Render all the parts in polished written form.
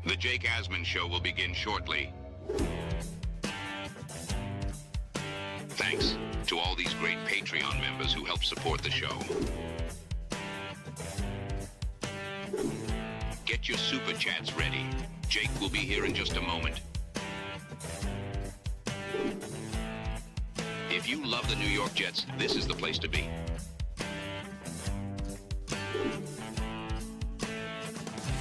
The Jake Asman Show will begin shortly. Thanks to all these great Patreon members who help support the show. Get your super chats ready. Jake will be here in just a moment. If you love the New York Jets, this is the place to be.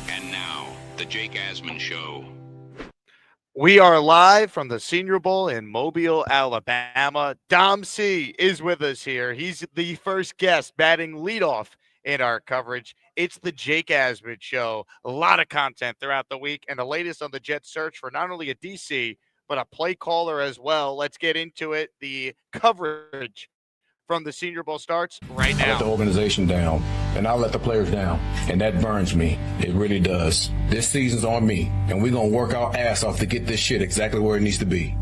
And now, the Jake Asman Show. We are live from the Senior Bowl in Mobile, Alabama. Dom C is with us here. He's the first guest batting leadoff in our coverage. It's the Jake Asman Show. A lot of content throughout the week and the latest on the Jets search for not only a DC, but a play caller as well. Let's get into it. The coverage from the Senior Bowl starts right now. I let the organization down, and I let the players down, and that burns me. It really does. This season's on me, and we're going to work our ass off to get this shit exactly where it needs to be.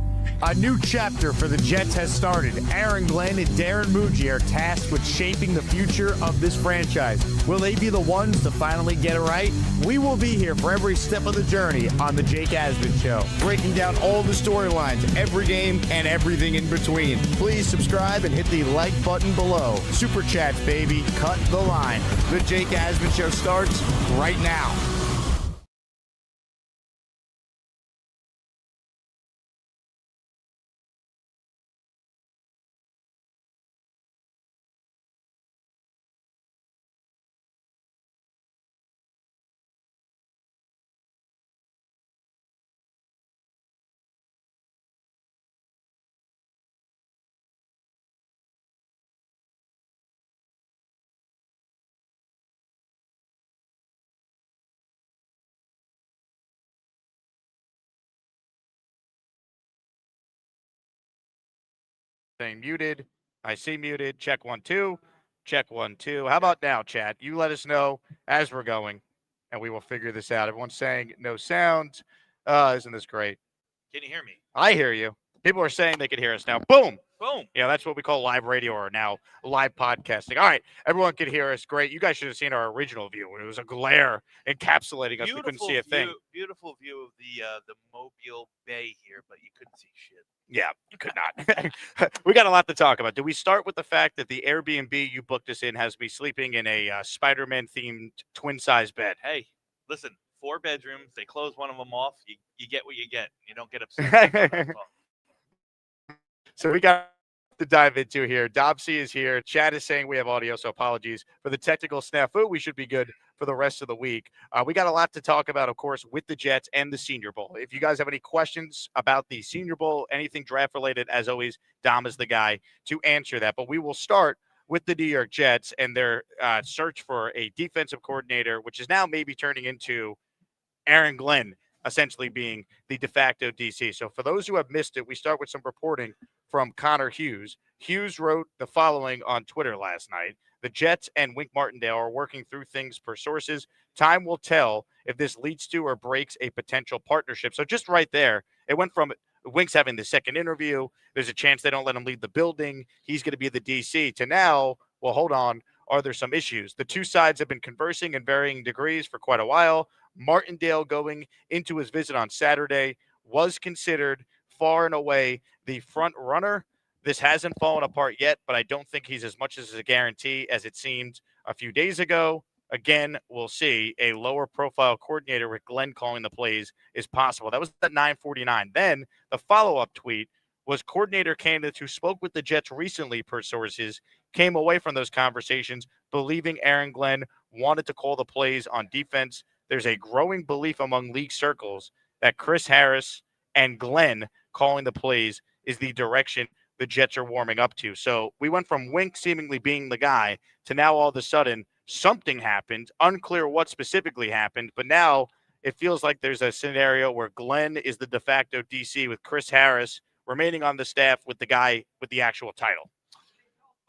A new chapter for the Jets has started. Aaron Glenn and Darren Muji are tasked with shaping the future of this franchise. Will they be the ones to finally get it right? We will be here for every step of the journey on the Jake Asman Show, breaking down all the storylines, every game, and everything in between. Please subscribe and hit the like button below. Super Chats, baby. Cut the line. The Jake Asman Show starts right now. Saying muted. I see muted. Check 1 2. Check 1 2. How about now, chat? You let us know as we're going, and we will figure this out. Everyone's saying no sound. Isn't this great? Can you hear me? I hear you. People are saying they can hear us now. Boom. Boom. Yeah, that's what we call live radio or now live podcasting. All right, everyone can hear us. Great. You guys should have seen our original view. It was a glare encapsulating us. We couldn't see a thing. Beautiful view of the Mobile Bay here, but you couldn't see shit. Yeah, you could not. We got a lot to talk about. Do we start with the fact that the Airbnb you booked us in has me sleeping in a Spider-Man themed twin-size bed? Hey, listen, 4 bedrooms. They close one of them off. You get what you get. You don't get upset. So we got to dive into here. Dobsy is here. Chad is saying we have audio, so apologies for the technical snafu. We should be good for the rest of the week. We got a lot to talk about, of course, with the Jets and the Senior Bowl. If you guys have any questions about the Senior Bowl, anything draft related, as always, Dom is the guy to answer that. But we will start with the New York Jets and their search for a defensive coordinator, which is now maybe turning into Aaron Glenn essentially being the de facto DC. So for those who have missed it, we start with some reporting from Connor Hughes. Hughes wrote the following on Twitter last night. The Jets and Wink Martindale are working through things per sources. Time will tell if this leads to or breaks a potential partnership. So just right there, it went from Wink's having the second interview. There's a chance they don't let him leave the building. He's going to be the DC to now, well, hold on. Are there some issues? The two sides have been conversing in varying degrees for quite a while. Martindale, going into his visit on Saturday, was considered far and away the front runner. This hasn't fallen apart yet, but I don't think he's as much as a guarantee as it seemed a few days ago. Again, we'll see. A lower profile coordinator with Glenn calling the plays is possible. That was at 9:49. Then the follow-up tweet was coordinator candidates who spoke with the Jets recently, per sources, came away from those conversations believing Aaron Glenn wanted to call the plays on defense. There's a growing belief among league circles that Chris Harris and Glenn calling the plays is the direction the Jets are warming up to. So we went from Wink seemingly being the guy to now all of a sudden something happened. Unclear what specifically happened, but now it feels like there's a scenario where Glenn is the de facto DC with Chris Harris remaining on the staff with the guy with the actual title.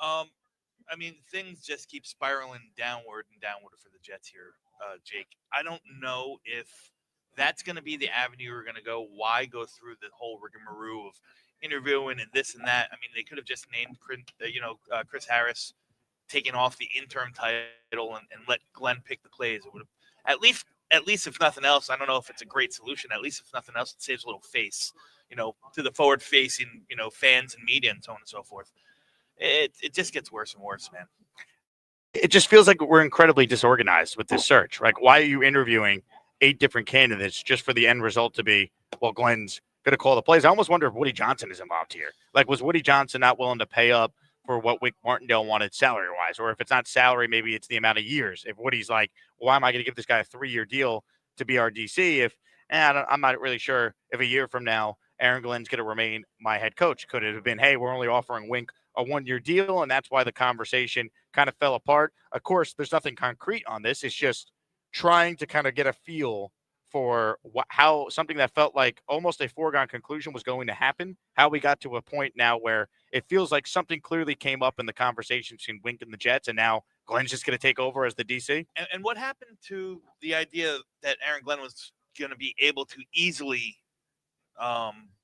I mean, things just keep spiraling downward and downward for the Jets here, Jake. I don't know if that's going to be the avenue we're going to go. Why go through the whole rigmarole of interviewing and this and that? I mean, they could have just named, Chris Harris, taken off the interim title and let Glenn pick the plays. It would have at least at least if nothing else, I don't know if it's a great solution. At least if nothing else, it saves a little face, to the forward-facing, fans and media and so on and so forth. It just gets worse and worse, man. It just feels like we're incredibly disorganized with this search. Like, why are you interviewing 8 different candidates just for the end result to be, well, Glenn's going to call the plays? I almost wonder if Woody Johnson is involved here. Like, was Woody Johnson not willing to pay up for what Martindale wanted salary-wise? Or if it's not salary, maybe it's the amount of years. If Woody's like, well, why am I going to give this guy a 3-year deal to be our DC if I'm not really sure if a year from now Aaron Glenn's going to remain my head coach? Could it have been, hey, we're only offering Wink a 1-year deal, and that's why the conversation kind of fell apart? Of course, there's nothing concrete on this. It's just trying to kind of get a feel for how something that felt like almost a foregone conclusion was going to happen, how we got to a point now where it feels like something clearly came up in the conversation between Wink and the Jets, and now Glenn's just going to take over as the DC. And what happened to the idea that Aaron Glenn was going to be able to easily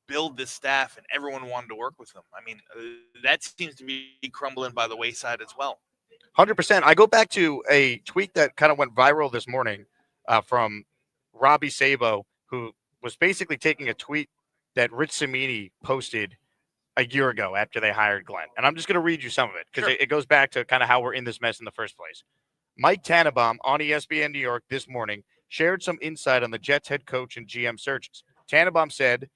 build this staff and everyone wanted to work with him? I mean, that seems to be crumbling by the wayside as well. 100%. I go back to a tweet that kind of went viral this morning from Robbie Sabo, who was basically taking a tweet that Rich Cimini posted a year ago after they hired Glenn. And I'm just going to read you some of it because it goes back to kind of how we're in this mess in the first place. Mike Tannenbaum on ESPN New York this morning shared some insight on the Jets head coach and GM searches. Tannenbaum said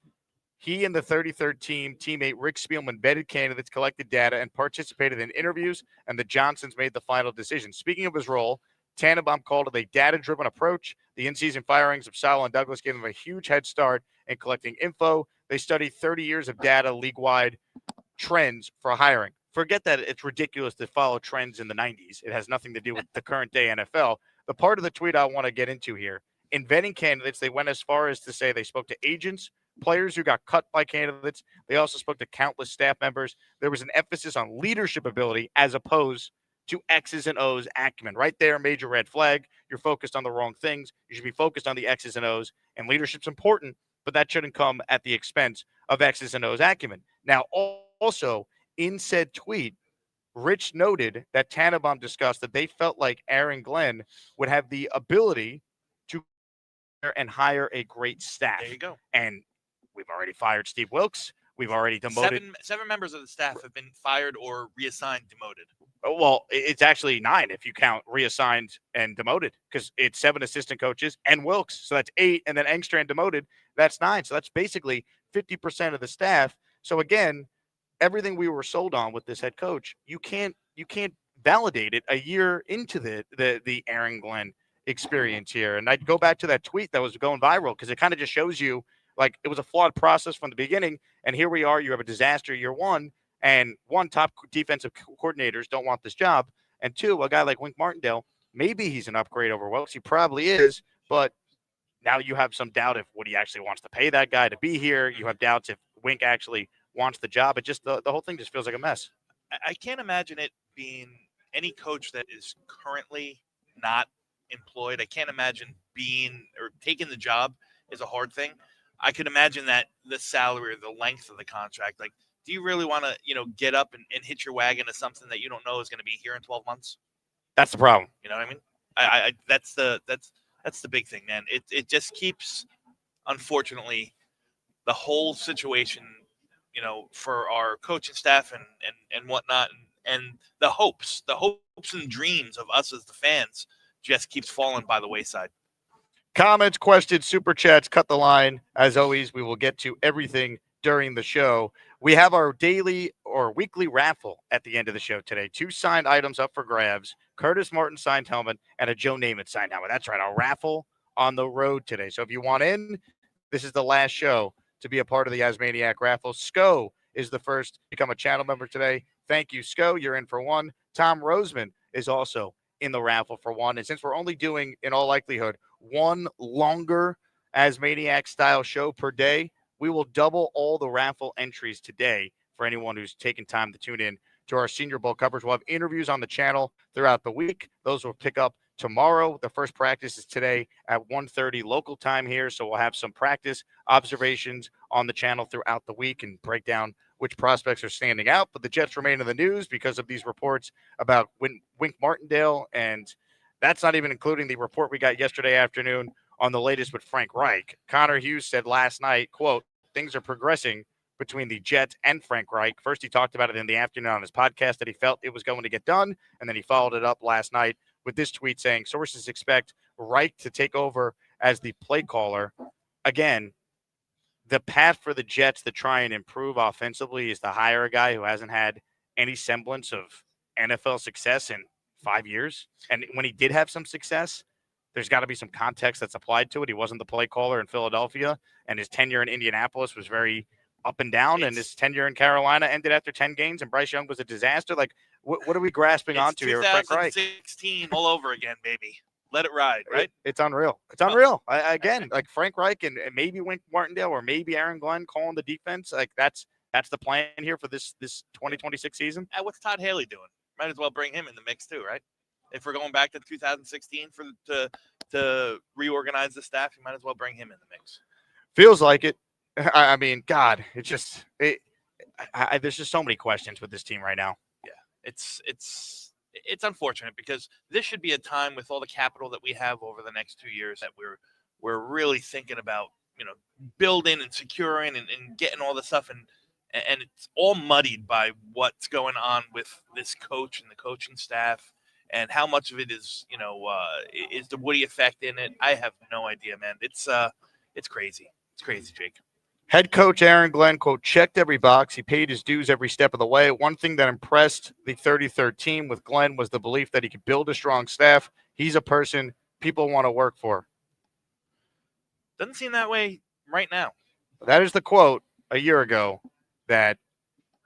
he and the 33rd team teammate Rick Spielman vetted candidates, collected data, and participated in interviews, and the Johnsons made the final decision. Speaking of his role, Tannenbaum called it a data-driven approach. The in-season firings of Sowell and Douglas gave them a huge head start in collecting info. They studied 30 years of data, league-wide trends for hiring. Forget that it's ridiculous to follow trends in the 90s. It has nothing to do with the current day NFL. The part of the tweet I want to get into here, in vetting candidates, they went as far as to say they spoke to agents, players who got cut by candidates. They also spoke to countless staff members. There was an emphasis on leadership ability as opposed to X's and O's acumen. Right there, major red flag. You're focused on the wrong things. You should be focused on the X's and O's, and leadership's important, but that shouldn't come at the expense of X's and O's acumen. Now, also, in said tweet, Rich noted that Tannenbaum discussed that they felt like Aaron Glenn would have the ability to hire a great staff. There you go. And we've already fired Steve Wilkes. We've already demoted. Seven members of the staff have been fired or reassigned, demoted. Oh, well, it's actually 9 if you count reassigned and demoted, because it's 7 assistant coaches and Wilkes. So that's 8. And then Engstrand demoted. That's 9. So that's basically 50% of the staff. So again, everything we were sold on with this head coach, you can't validate it a year into the Aaron Glenn experience here. And I'd go back to that tweet that was going viral because it kind of just shows you like it was a flawed process from the beginning. And here we are, you have a disaster year one, and 1, top defensive coordinators don't want this job. And 2, a guy like Wink Martindale, maybe he's an upgrade over Wilkes. He probably is, but now you have some doubt if Woody actually wants to pay that guy to be here. You have doubts if Wink actually wants the job. It just the whole thing just feels like a mess. I can't imagine it being any coach that is currently not employed. I can't imagine being or taking the job is a hard thing. I could imagine that the salary or the length of the contract, like, do you really want to, get up and hit your wagon to something that you don't know is going to be here in 12 months? That's the problem. You know what I mean? I that's the big thing, man. It just keeps, unfortunately, the whole situation, for our coaching staff and whatnot, and the hopes and dreams of us as the fans just keeps falling by the wayside. Comments, questions, super chats, cut the line. As always, we will get to everything during the show. We have our daily or weekly raffle at the end of the show today. 2 signed items up for grabs. Curtis Martin signed helmet and a Joe Namath signed helmet. That's right, a raffle on the road today. So if you want in, this is the last show to be a part of the Asmaniac raffle. Sco is the first to become a channel member today. Thank you, Sco. You're in for 1. Tom Roseman is also in the raffle for 1. And since we're only doing, in all likelihood, 1 longer Asmaniac style show per day, we will double all the raffle entries today for anyone who's taken time to tune in to our Senior Bowl coverage. We'll have interviews on the channel throughout the week. Those will pick up tomorrow. The first practice is today at 1:30 local time here. So we'll have some practice observations on the channel throughout the week and break down which prospects are standing out. But the Jets remain in the news because of these reports about Wink Martindale, and That's not even including the report we got yesterday afternoon on the latest with Frank Reich. Connor Hughes said last night, quote, things are progressing between the Jets and Frank Reich. First, he talked about it in the afternoon on his podcast that he felt it was going to get done, and then he followed it up last night with this tweet saying sources expect Reich to take over as the play caller. Again, the path for the Jets to try and improve offensively is to hire a guy who hasn't had any semblance of NFL success in 5 years. And when he did have some success, there's got to be some context that's applied to it. He wasn't the play caller in Philadelphia, and his tenure in Indianapolis was very up and down, and his tenure in Carolina ended after 10 games, and Bryce Young was a disaster. Like, what are we grasping onto here with Frank Reich? 2016 all over again, baby. Let it ride, right? It's unreal. It's unreal. Again, like Frank Reich and maybe Wink Martindale or maybe Aaron Glenn calling the defense. Like, that's the plan here for this 2026 season. What's Todd Haley doing? Might as well bring him in the mix too, right? If we're going back to 2016 to reorganize the staff, you might as well bring him in the mix. Feels like it. I mean, God, it's just there's just so many questions with this team right now. Yeah, it's unfortunate because this should be a time with all the capital that we have over the next 2 years that we're really thinking about, building and securing and getting all the stuff, and it's all muddied by what's going on with this coach and the coaching staff, and how much of it is is the Woody effect in it. I have no idea, man. It's crazy. It's crazy, Jake. Head coach Aaron Glenn, quote, checked every box. He paid his dues every step of the way. One thing that impressed the 33rd team with Glenn was the belief that he could build a strong staff. He's a person people want to work for. Doesn't seem that way right now. That is the quote a year ago that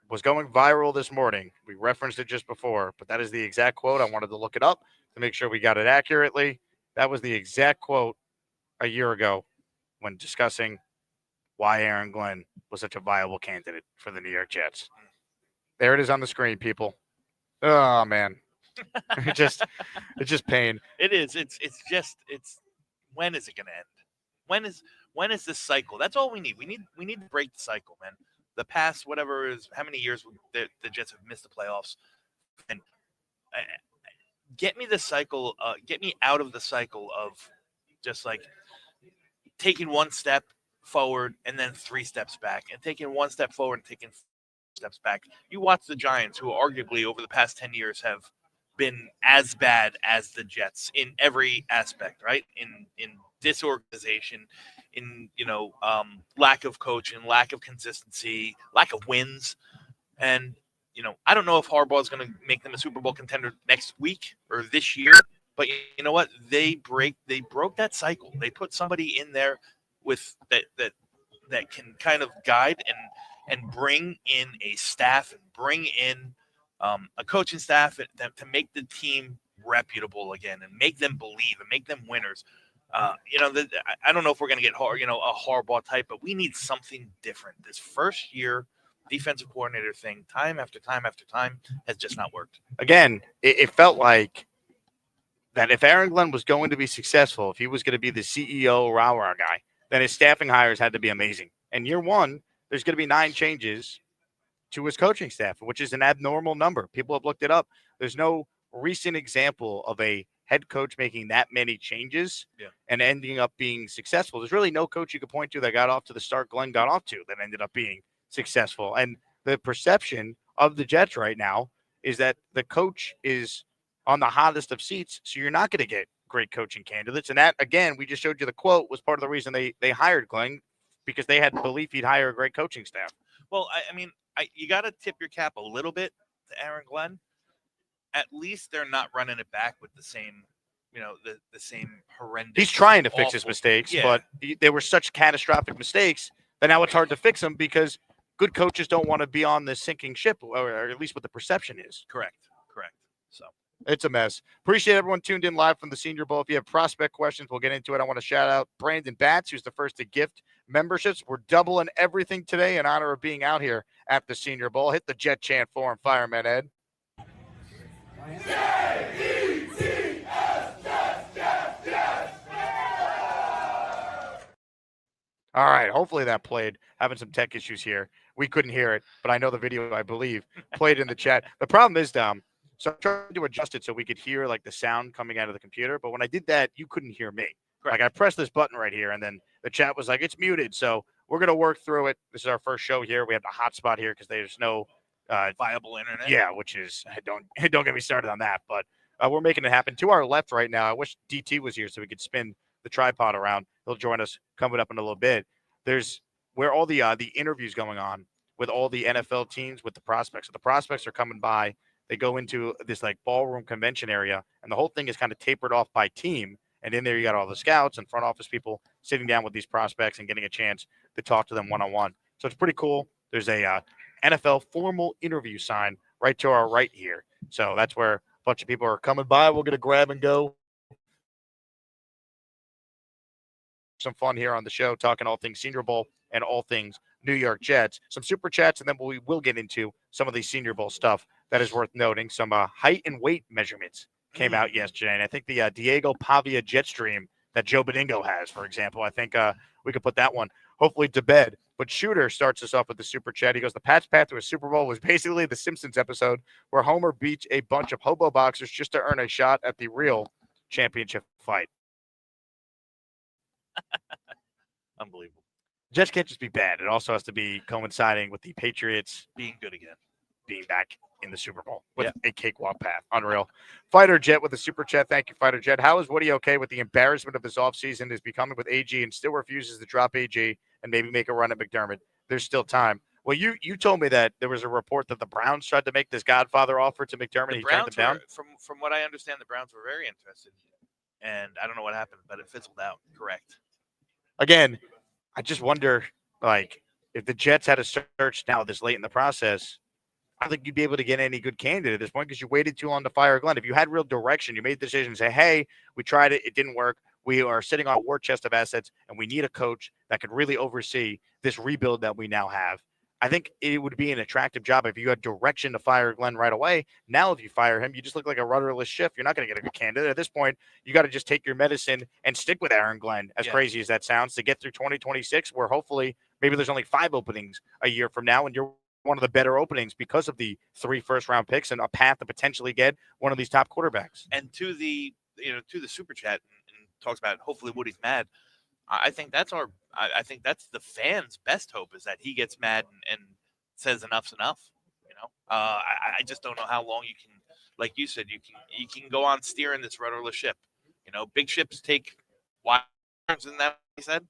was going viral this morning. We referenced it just before, but that is the exact quote. I wanted to look it up to make sure we got it accurately. That was the exact quote a year ago when discussing why Aaron Glenn was such a viable candidate for the New York Jets. There it is on the screen, people. Oh, man. it's just pain. It is. It's when is it going to end? When is this cycle? That's all we need. We need to break the cycle, man. The past, whatever is, how many years the Jets have missed the playoffs, and get me the cycle. Get me out of the cycle of just like taking one step forward and then 3 steps back, and taking 1 step forward and taking 4 steps back. You watch the Giants, who arguably over the past 10 years have been as bad as the Jets in every aspect, right? In disorganization, in lack of coaching, lack of consistency, lack of wins. And I don't know if Harbaugh is going to make them a Super Bowl contender next week or this year, but you know what? They broke that cycle. They put somebody in there with that can kind of guide and bring in a staff and bring in a coaching staff to make the team reputable again and make them believe and make them winners. I don't know if we're going to get a Harbaugh type, but we need something different. This first year defensive coordinator thing, time after time after time, has just not worked. Again, it felt like that if Aaron Glenn was going to be successful, if he was going to be the CEO rah-rah guy, then his staffing hires had to be amazing. And year one, there's going to be 9 changes to his coaching staff, which is an abnormal number. People have looked it up. There's no recent example of a head coach making that many changes and ending up being successful. There's really no coach you could point to that got off to the start Glenn got off to that ended up being successful. And the perception of the Jets right now is that the coach is on the hottest of seats, so you're not going to get great coaching candidates. And that, again, we just showed you the quote, was part of the reason they hired Glenn, because they had belief he'd hire a great coaching staff. Well, I mean, you got to tip your cap a little bit to Aaron Glenn. At least they're not running it back with the same, the same horrendous. He's trying to fix his mistakes, but they were such catastrophic mistakes that now it's hard to fix them because good coaches don't want to be on this sinking ship, or at least what the perception is. Correct. So it's a mess. Appreciate everyone tuned in live from the Senior Bowl. If you have prospect questions, we'll get into it. I want to shout out Brandon Batts, who's the first to gift memberships. We're doubling everything today in honor of being out here at the Senior Bowl. Hit the Jet chant for him, Fireman Ed. All right, hopefully that played. Having some tech issues here. We couldn't hear it, but I know the video, I believe, played in the chat. The problem is, Dom, So I tried to adjust it so we could hear like the sound coming out of the computer. But when I did that, you couldn't hear me. Correct. Like I pressed this button right here, and then the chat was like, "It's muted." So we're gonna work through it. This is our first show here. We have the hotspot here because there's no Viable internet. yeah, which is don't get me started on that. But we're making it happen. To our left right now, I wish DT was here so we could spin the tripod around. He'll join us coming up in a little bit. There's where all the interviews going on with all the NFL teams with the prospects. So the prospects are coming by. They go into this like ballroom convention area, and the whole thing is kind of tapered off by team. And in there, you got all the scouts and front office people sitting down with these prospects and getting a chance to talk to them one-on-one. So it's pretty cool. There's a NFL formal interview sign right to our right here. So that's where a bunch of people are coming by. We're going to grab and go. Some fun here on the show, talking all things Senior Bowl and all things New York Jets. Some super chats, and then we will get into some of the Senior Bowl stuff that is worth noting. Some height and weight measurements came out yesterday, and I think the Diego Pavia jet stream that Joe Beningo has, for example, I think we could put that one hopefully to bed. But Shooter starts us off with the super chat. He goes, the Pats' path to a Super Bowl was basically the Simpsons episode where Homer beats a bunch of hobo boxers just to earn a shot at the real championship fight. Unbelievable. Jets can't just be bad. It also has to be coinciding with the Patriots Being good again. being back in the Super Bowl with a cakewalk path. Unreal. Fighter Jet with a super chat. Thank you, Fighter Jet. How is Woody okay with the embarrassment of this offseason is becoming with AG and still refuses to drop AG and maybe make a run at McDermott? There's still time. Well, you told me that there was a report that the Browns tried to make this Godfather offer to McDermott. He turned them down. From what I understand, the Browns were very interested. And I don't know what happened, but it fizzled out. Correct. Again, I just wonder, like, if the Jets had a search now this late in the process, I don't think you'd be able to get any good candidate at this point because you waited too long to fire Glenn. If you had real direction, you made the decision, say, hey, we tried it, it didn't work. We are sitting on a war chest of assets, and we need a coach that could really oversee this rebuild that we now have. I think it would be an attractive job if you had direction to fire Glenn right away. Now, if you fire him, you just look like a rudderless ship. You're not going to get a good candidate. At this point, you got to just take your medicine and stick with Aaron Glenn, as crazy as that sounds, to get through 2026, where hopefully maybe there's only 5 openings a year from now, and you're one of the better openings because of the 3 first-round picks and a path to potentially get one of these top quarterbacks. And to the super chat and talks about hopefully Woody's mad. I think that's I think that's the fans' best hope is that he gets mad and says enough's enough. I just don't know how long you can, like you said, you can go on steering this rudderless ship. Big ships take while, isn't that what he said?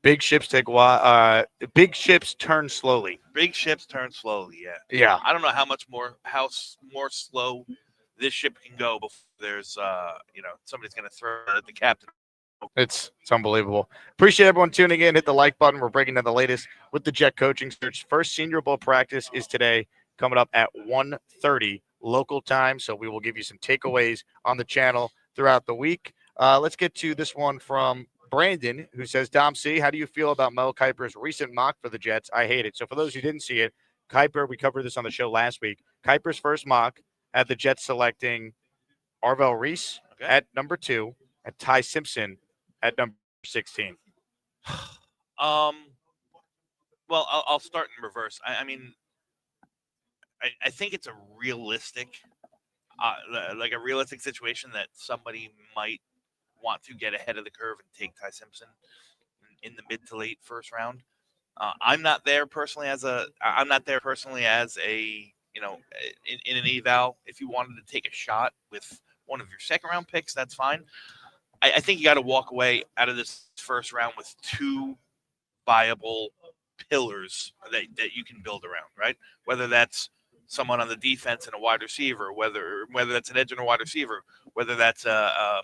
Big ships take a while. Big ships turn slowly. Big ships turn slowly. Yeah. Yeah. I don't know how more slow this ship can go before there's somebody's going to throw it at the captain. It's unbelievable. Appreciate everyone tuning in. Hit the like button. We're breaking down the latest with the Jet coaching search. First Senior Bowl practice is today, coming up at 1:30 local time. So we will give you some takeaways on the channel throughout the week. Let's get to this one from Brandon, who says, Dom C, how do you feel about Mel Kiper's recent mock for the Jets? I hate it. So for those who didn't see it, Kiper, we covered this on the show last week. Kiper's first mock had the Jets selecting Arvell Reese at number 2 and Ty Simpson at number 16. Well, I'll start in reverse. I mean, I think it's a realistic situation that somebody might want to get ahead of the curve and take Ty Simpson in the mid to late first round. I'm not there personally as a in an eval. If you wanted to take a shot with one of your second round picks, that's fine. I think you got to walk away out of this first round with 2 viable pillars that you can build around, right? Whether that's someone on the defense and a wide receiver, whether that's an edge and a wide receiver, whether that's an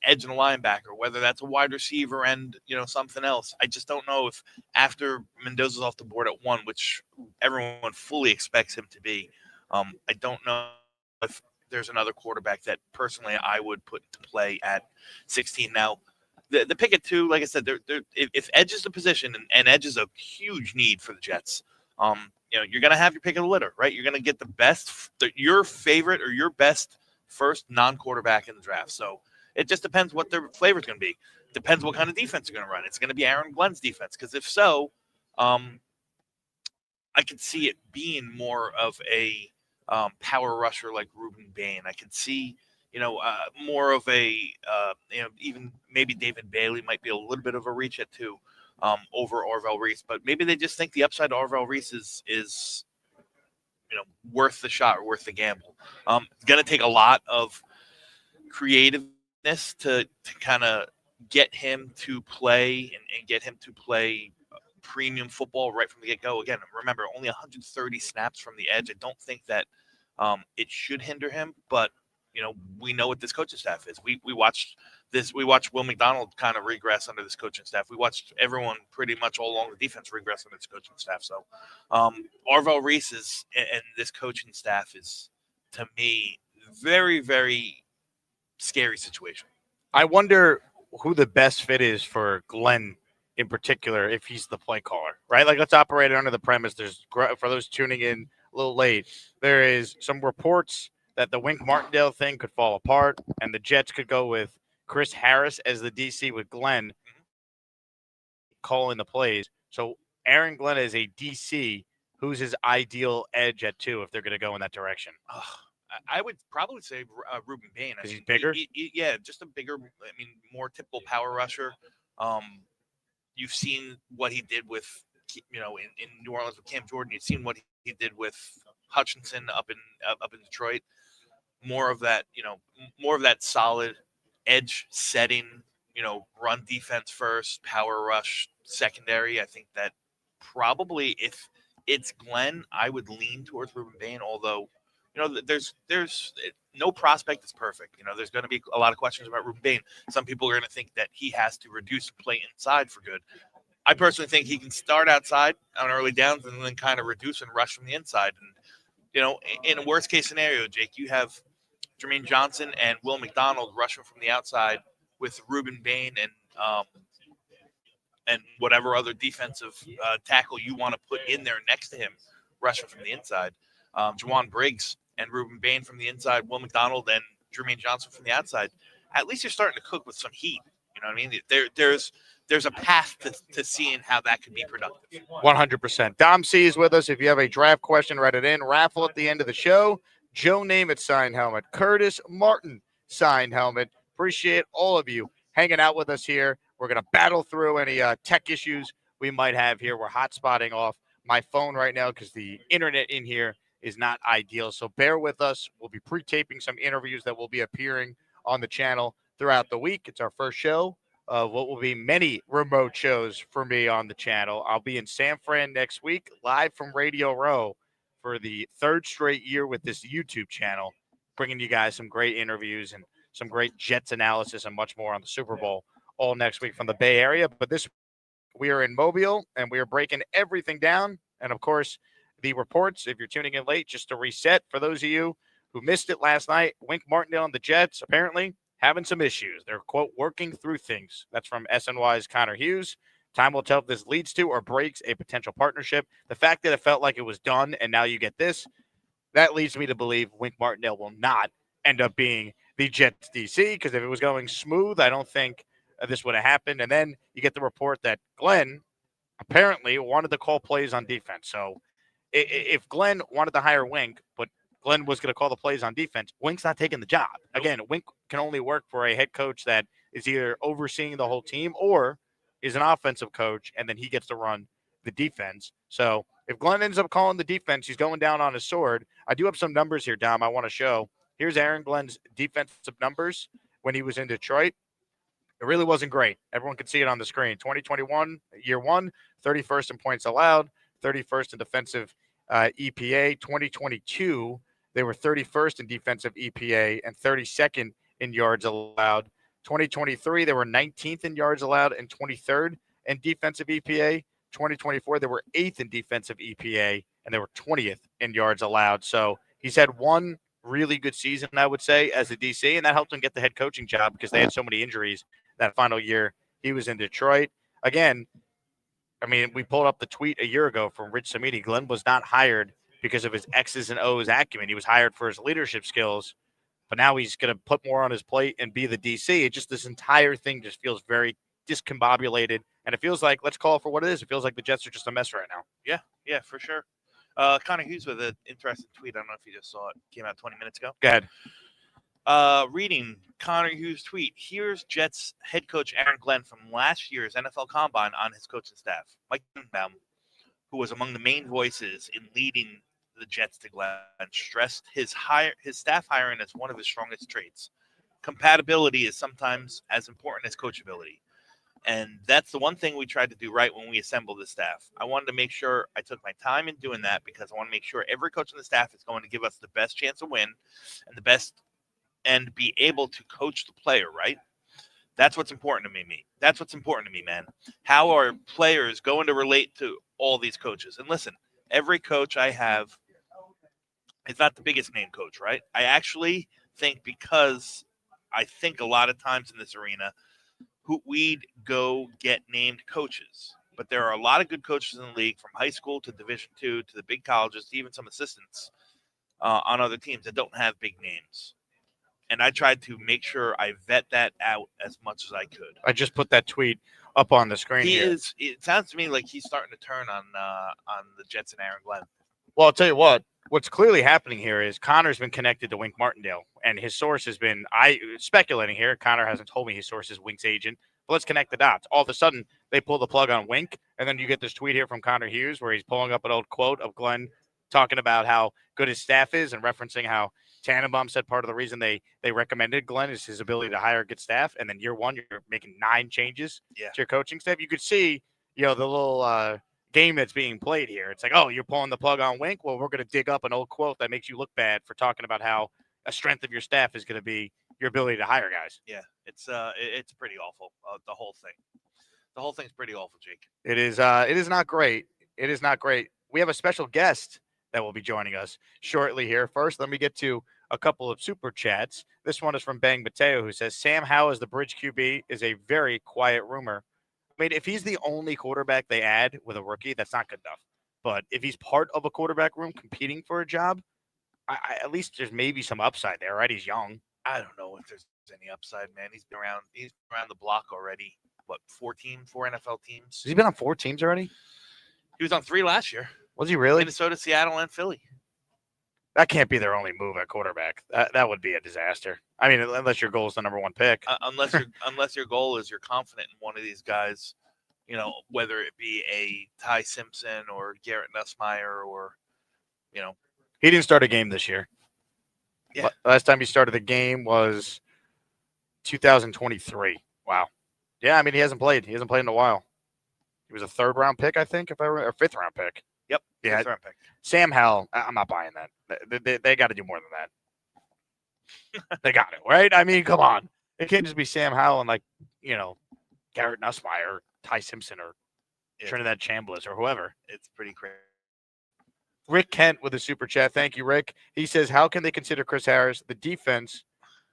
edge and a linebacker, whether that's a wide receiver and something else. I just don't know if after Mendoza's off the board at 1, which everyone fully expects him to be, I don't know if there's another quarterback that personally I would put into play at 16. Now, the pick at 2, like I said, if edge is the position and edge is a huge need for the Jets, you're going to have your pick of the litter, right? You're going to get the best, your favorite or your best first non-quarterback in the draft. So it just depends what their flavor is going to be. Depends what kind of defense you're going to run. It's going to be Aaron Glenn's defense, because if so, I could see it being more of a power rusher like Ruben Bain. I could see, more of a, even maybe David Bailey might be a little bit of a reach at 2 over Orville Reese, but maybe they just think the upside to Orville Reese is worth the shot or worth the gamble. It's going to take a lot of creativeness to kind of get him to play and get him to play premium football right from the get-go. Again, remember, only 130 snaps from the edge. I don't think that it should hinder him, but we know what this coaching staff is. We watched Will McDonald kind of regress under this coaching staff. We watched everyone pretty much all along the defense regress under this coaching staff. So Orville Reese and this coaching staff is, to me, very, very scary situation. I wonder who the best fit is for Glenn in particular, if he's the play caller, right? Like, let's operate under the premise. For those tuning in a little late, there is some reports that the Wink Martindale thing could fall apart and the Jets could go with Chris Harris as the DC with Glenn calling the plays. So Aaron Glenn is a DC. Who's his ideal edge at 2 if they're going to go in that direction? I would probably say Ruben Bain. Because he's bigger? Yeah, just a bigger, more typical power rusher. You've seen what he did with, in New Orleans with Cam Jordan. You've seen what he did with Hutchinson up in Detroit. More of that, more of that solid edge setting, run defense first, power rush secondary. I think that probably if it's Glenn, I would lean towards Ruben Bain, although, there's no prospect is perfect. There's going to be a lot of questions about Ruben Bain. Some people are going to think that he has to reduce and play inside for good. I personally think he can start outside on early downs and then kind of reduce and rush from the inside. And, in a worst case scenario, Jake, you have Jermaine Johnson and Will McDonald rushing from the outside with Ruben Bain and whatever other defensive tackle you want to put in there next to him rushing from the inside. Juwan Briggs and Ruben Bain from the inside, Will McDonald and Jermaine Johnson from the outside. At least you're starting to cook with some heat. You know what I mean? There's a path to seeing how that could be productive. 100%. Dom C is with us. If you have a draft question, write it in. Raffle at the end of the show. Joe Namath signed helmet. Curtis Martin signed helmet. Appreciate all of you hanging out with us here. We're going to battle through any tech issues we might have here. We're hotspotting off my phone right now because the internet in here is not ideal. So bear with us. We'll be pre-taping some interviews that will be appearing on the channel throughout the week. It's our first show of what will be many remote shows for me on the channel. I'll be in San Fran next week, live from Radio Row for the 3rd straight year with this YouTube channel, bringing you guys some great interviews and some great Jets analysis and much more on the Super Bowl all next week from the Bay Area. But this we are in Mobile, and we are breaking everything down. And, of course, the reports, if you're tuning in late, just to reset for those of you who missed it last night, Wink Martindale and the Jets apparently having some issues. They're, quote, working through things. That's from SNY's Connor Hughes. Time will tell if this leads to or breaks a potential partnership. The fact that it felt like it was done and now you get this, that leads me to believe Wink Martindale will not end up being the Jets DC, because if it was going smooth, I don't think this would have happened. And then you get the report that Glenn apparently wanted to call plays on defense. So if Glenn wanted to hire Wink, but Glenn was going to call the plays on defense, Wink's not taking the job. Again, Wink can only work for a head coach that is either overseeing the whole team or is an offensive coach, and then he gets to run the defense. So if Glenn ends up calling the defense, he's going down on his sword. I do have some numbers here, Dom, I want to show. Here's Aaron Glenn's defensive numbers when he was in Detroit. It really wasn't great. Everyone can see it on the screen. 2021, year 1, 31st in points allowed, 31st in defensive EPA. 2022, they were 31st in defensive EPA and 32nd in yards allowed. 2023, they were 19th in yards allowed and 23rd in defensive EPA. 2024, they were 8th in defensive EPA and they were 20th in yards allowed. So he's had one really good season, I would say, as a DC, and that helped him get the head coaching job because they had so many injuries that final year he was in Detroit. Again, I mean, we pulled up the tweet a year ago from Rich Samiti. Glenn was not hired because of his X's and O's acumen. He was hired for his leadership skills, but now he's going to put more on his plate and be the DC. It just, this entire thing just feels very discombobulated, and it feels like, let's call it for what it is. It feels like the Jets are just a mess right now. Yeah, for sure. Connor Hughes with an interesting tweet. I don't know if you just saw it. Came out 20 minutes ago. Go ahead. Reading Connor Hughes' tweet. Here's Jets head coach Aaron Glenn from last year's NFL Combine on his coaching staff. Mike Martindale, who was among the main voices in leading the Jets to Glenn, stressed his staff hiring as one of his strongest traits. Compatibility is sometimes as important as coachability. And that's the one thing we tried to do right when we assembled the staff. I wanted to make sure I took my time in doing that because I want to make sure every coach on the staff is going to give us the best chance to win and be able to coach the player, right? That's what's important to me. That's what's important to me, man. How are players going to relate to all these coaches? And listen, every coach I have is not the biggest name coach, right? I actually think because I think a lot of times in this arena, we'd go get named coaches. But there are a lot of good coaches in the league from high school to Division II to the big colleges to even some assistants on other teams that don't have big names. And I tried to make sure I vet that out as much as I could. I just put that tweet up on the screen here. It sounds to me like he's starting to turn on the Jets and Aaron Glenn. Well, I'll tell you what. What's clearly happening here is Connor's been connected to Wink Martindale, and his source has been speculating here. Connor hasn't told me his source is Wink's agent, but let's connect the dots. All of a sudden, they pull the plug on Wink, and then you get this tweet here from Connor Hughes where he's pulling up an old quote of Glenn talking about how good his staff is and referencing how Tannenbaum said part of the reason they recommended Glenn is his ability to hire good staff. And then year one, you're making 9 changes to your coaching staff. You could see, the little game that's being played here. It's like, oh, you're pulling the plug on Wink? Well, we're going to dig up an old quote that makes you look bad for talking about how a strength of your staff is going to be your ability to hire guys. Yeah, it's pretty awful, the whole thing. The whole thing's pretty awful, Jake. It is not great. It is not great. We have a special guest that will be joining us shortly here. First, let me get to a couple of super chats. This one is from Bang Mateo, who says, Sam Howell as the bridge QB is a very quiet rumor. I mean, if he's the only quarterback they add with a rookie, that's not good enough. But if he's part of a quarterback room competing for a job, at least there's maybe some upside there, right? He's young. I don't know if there's any upside, man. He's been around the block already. What, 4 NFL teams? Has he been on 4 teams already? He was on 3 last year. Was he really? Minnesota, Seattle, and Philly. That can't be their only move at quarterback. That would be a disaster. I mean, unless your goal is the number 1 pick. Unless your goal is you're confident in one of these guys, whether it be a Ty Simpson or Garrett Nussmeier or, He didn't start a game this year. Yeah. Last time he started the game was 2023. Wow. Yeah, I mean, he hasn't played. He hasn't played in a while. He was a 3rd-round pick, I think, or 5th-round pick. Yep. Yeah. 5th-round pick. Sam Howell, I'm not buying that. They got to do more than that. They got it, right? I mean, come on. It can't just be Sam Howell and, Garrett Nussmeier or Ty Simpson or Trinidad Chambliss or whoever. It's pretty crazy. Rick Kent with a super chat. Thank you, Rick. He says, how can they consider Chris Harris? The defense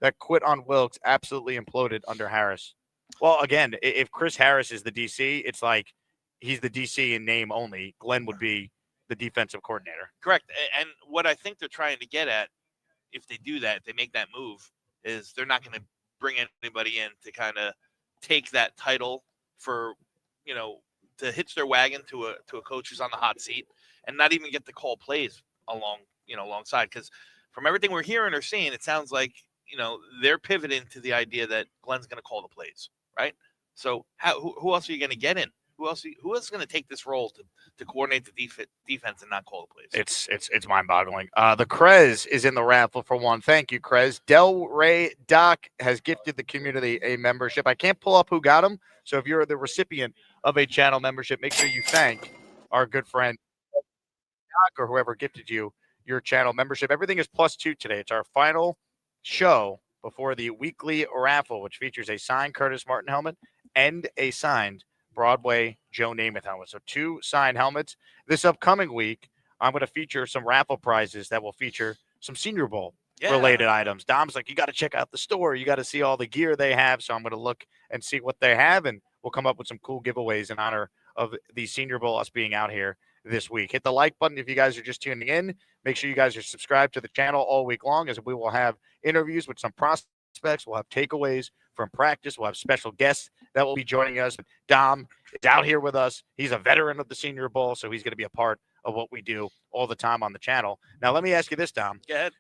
that quit on Wilkes absolutely imploded under Harris. Well, again, if Chris Harris is the DC, it's like he's the DC in name only. Glenn would be the defensive coordinator. Correct. And what I think they're trying to get at, if they do that, if they make that move, is they're not going to bring anybody in to kind of take that title for, to hitch their wagon to a coach who's on the hot seat and not even get to call plays alongside. Because from everything we're hearing or seeing, it sounds like, they're pivoting to the idea that Glenn's going to call the plays, right? So who else are you going to get in? Who else is going to take this role to coordinate the defense and not call the plays? It's mind-boggling. The Krez is in the raffle for one. Thank you, Krez. Del Rey Doc has gifted the community a membership. I can't pull up who got him, so if you're the recipient of a channel membership, make sure you thank our good friend Doc or whoever gifted you your channel membership. Everything is +2 today. It's our final show before the weekly raffle, which features a signed Curtis Martin helmet and a signed Broadway Joe Namath helmet. So 2 signed helmets. This upcoming week, I'm going to feature some raffle prizes that will feature some Senior Bowl related items. Dom's like, you got to check out the store. You got to see all the gear they have. So I'm going to look and see what they have, and we'll come up with some cool giveaways in honor of the Senior Bowl, us being out here this week. Hit the like button if you guys are just tuning in. Make sure you guys are subscribed to the channel all week long, as we will have interviews with some prospects. We'll have takeaways from practice. We'll have special guests that will be joining us. Dom is out here with us. He's a veteran of the Senior Bowl, so he's going to be a part of what we do all the time on the channel. Now, let me ask you this, Dom. Go ahead.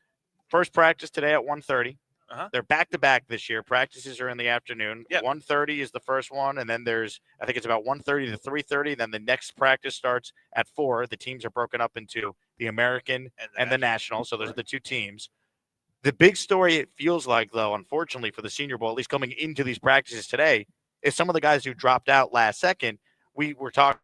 First practice today at 1:30. Uh-huh. They're back-to-back this year. Practices are in the afternoon. Yep. 1:30 is the first one, and then there's, I think it's about 1:30 to 3:30. Then the next practice starts at 4. The teams are broken up into the American and the National, so those are the two teams. The big story, it feels like, though, unfortunately for the Senior Bowl, at least coming into these practices today, is some of the guys who dropped out last second. We were talking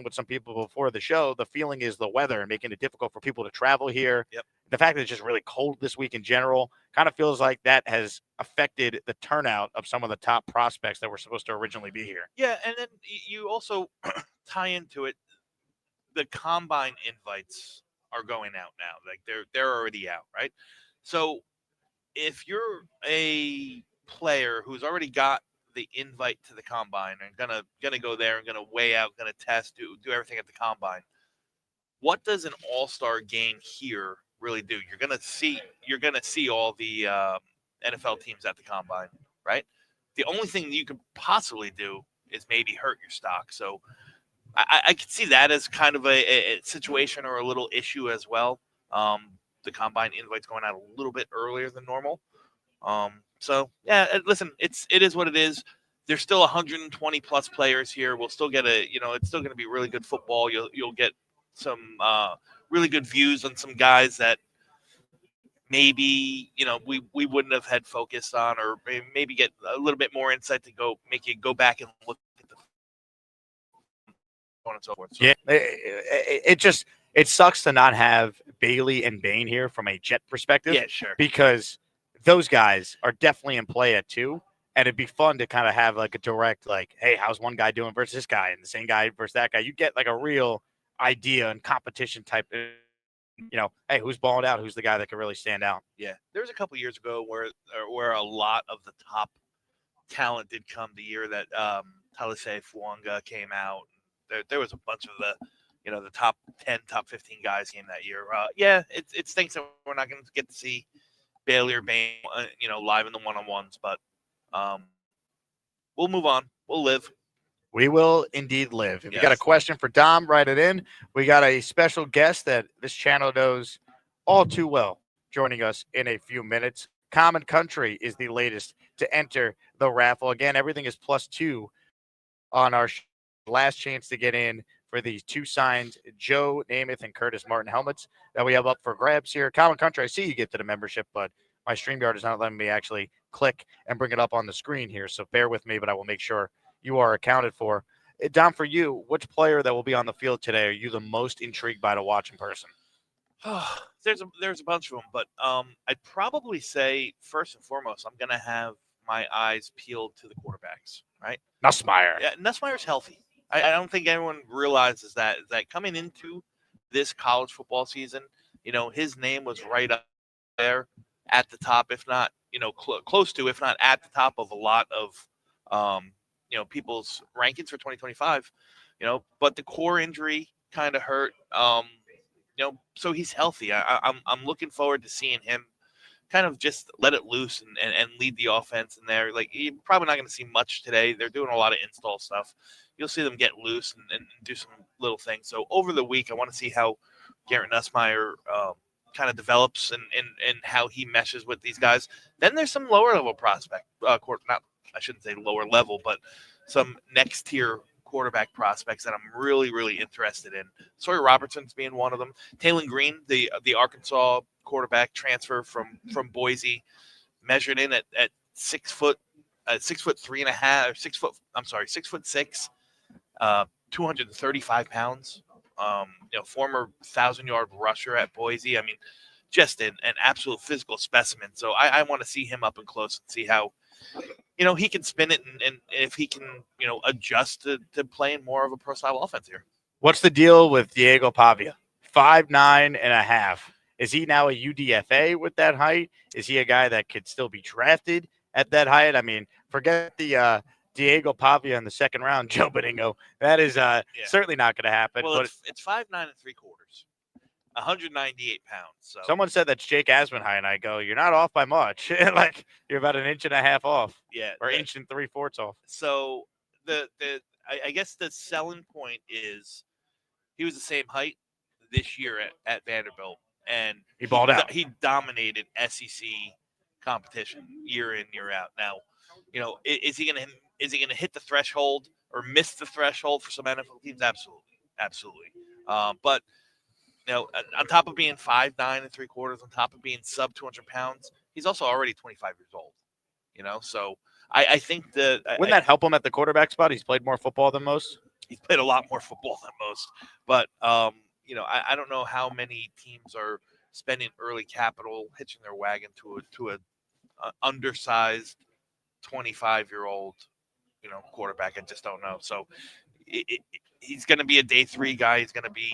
with some people before the show. The feeling is the weather and making it difficult for people to travel here. Yep. The fact that it's just really cold this week in general kind of feels like that has affected the turnout of some of the top prospects that were supposed to originally be here. Yeah, and then you also tie into it. The combine invites are going out now. Like they're already out, right? So if you're a player who's already got the invite to the combine and gonna go there and gonna weigh out, gonna test, do everything at the combine, what does an all-star game here really do? You're gonna see all the NFL teams at the combine, right? The only thing you could possibly do is maybe hurt your stock. So I could see that as kind of a situation or a little issue as well. The combine invites going out a little bit earlier than normal. So yeah, listen, it is what it is. There's still 120 plus players here. We'll still get it's still going to be really good football. You'll get some really good views on some guys that maybe we wouldn't have had focused on, or maybe get a little bit more insight to make you go back and look at the and so forth. So. Yeah, it sucks to not have Bailey and Bain here from a Jet perspective. Yeah, sure. Because those guys are definitely in play at 2, and it'd be fun to kind of have like a direct, like, hey, how's one guy doing versus this guy, and the same guy versus that guy. You get like a real idea and competition type. Hey, who's balling out? Who's the guy that can really stand out? Yeah, there was a couple years ago where a lot of the top talent did come. The year that Talise Fuanga came out, there was a bunch of the top 10, top 15 guys came that year. Yeah, it stinks that we're not going to get to see Bailey or Bain, live in the one-on-ones, but we'll move on. We'll live. We will indeed live. If Yes. you got a question for Dom, write it in. We got a special guest that this channel knows all too well joining us in a few minutes. Common Country is the latest to enter the raffle. Again, everything is +2 on our last chance to get in for these 2 signed Joe Namath and Curtis Martin helmets that we have up for grabs here. Common Country, I see you get to the membership, but my StreamYard is not letting me actually click and bring it up on the screen here. So bear with me, but I will make sure you are accounted for. Dom, for you, which player that will be on the field today are you the most intrigued by to watch in person? There's a bunch of them, but I'd probably say first and foremost, I'm going to have my eyes peeled to the quarterbacks, right? Nussmeier. Yeah, Nussmeier's healthy. I don't think everyone realizes that coming into this college football season, his name was right up there at the top, if not, close to, if not at the top of a lot of, people's rankings for 2025, but the core injury kind of hurt, so he's healthy. I'm looking forward to seeing him kind of just let it loose and lead the offense in there. Like, you're probably not going to see much today. They're doing a lot of install stuff. You'll see them get loose and do some little things. So over the week, I want to see how Garrett Nussmeier kind of develops and how he meshes with these guys. Then there's some lower level prospect, I shouldn't say lower level, but some next tier quarterback prospects that I'm really, really interested in. Sawyer Robertson's being one of them. Taylon Green, the Arkansas quarterback transfer from Boise, measured in at 6 foot, 6'3.5", 6 foot. I'm sorry, 6'6", 235 pounds. Former 1,000-yard rusher at Boise. I mean, just an absolute physical specimen. So I want to see him up and close and see how, he can spin it and if he can, adjust to playing more of a pro-style offense here. What's the deal with Diego Pavia? 5'9.5". Is he now a UDFA with that height? Is he a guy that could still be drafted at that height? I mean, forget the Diego Pavia in the second round, Joe Beningo. That is certainly not going to happen. Well, but it's 5'9" and 3/4, 198 pounds. So someone said that's Jake Asman height, and I go, you're not off by much. Like, you're about 1.5 inches off. Yeah, or 1 3/4 inches off. So I guess the selling point is he was the same height. this year at Vanderbilt, and He balled out. He dominated SEC competition year in, year out. Now, is he gonna hit the threshold or miss the threshold for some NFL teams? Absolutely. But on top of being 5'9" and 3/4, on top of being sub 200 pounds, he's also already 25 years old. So I think that Wouldn't that help him at the quarterback spot? He's played more football than most. He's played a lot more football than most, but I don't know how many teams are spending early capital, hitching their wagon to a undersized 25-year-old quarterback. I just don't know. So he's going to be a day 3 guy. He's going to be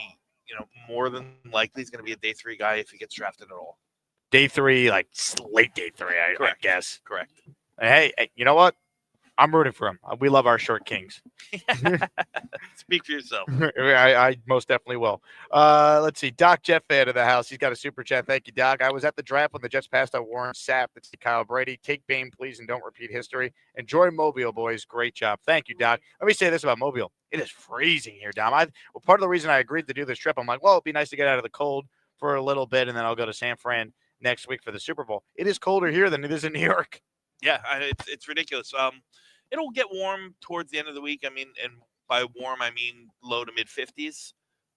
more than likely he's going to be a day 3 guy if he gets drafted at all. Day 3, like late day 3, I guess. Correct. Hey, you know what? I'm rooting for him. We love our short kings. Speak for yourself. I most definitely will. Let's see. Doc Jet fan of the house. He's got a super chat. Thank you, Doc. I was at the draft when the Jets passed out Warren Sapp. That's Kyle Brady. Take Bain, please, and don't repeat history. Enjoy Mobile, boys. Great job. Thank you, Doc. Let me say this about Mobile. It is freezing here, Dom. Part of the reason I agreed to do this trip, I'm like, well, it'd be nice to get out of the cold for a little bit, and then I'll go to San Fran next week for the Super Bowl. It is colder here than it is in New York. Yeah, it's ridiculous. It'll get warm towards the end of the week. I mean, and by warm, I mean low to mid 50s.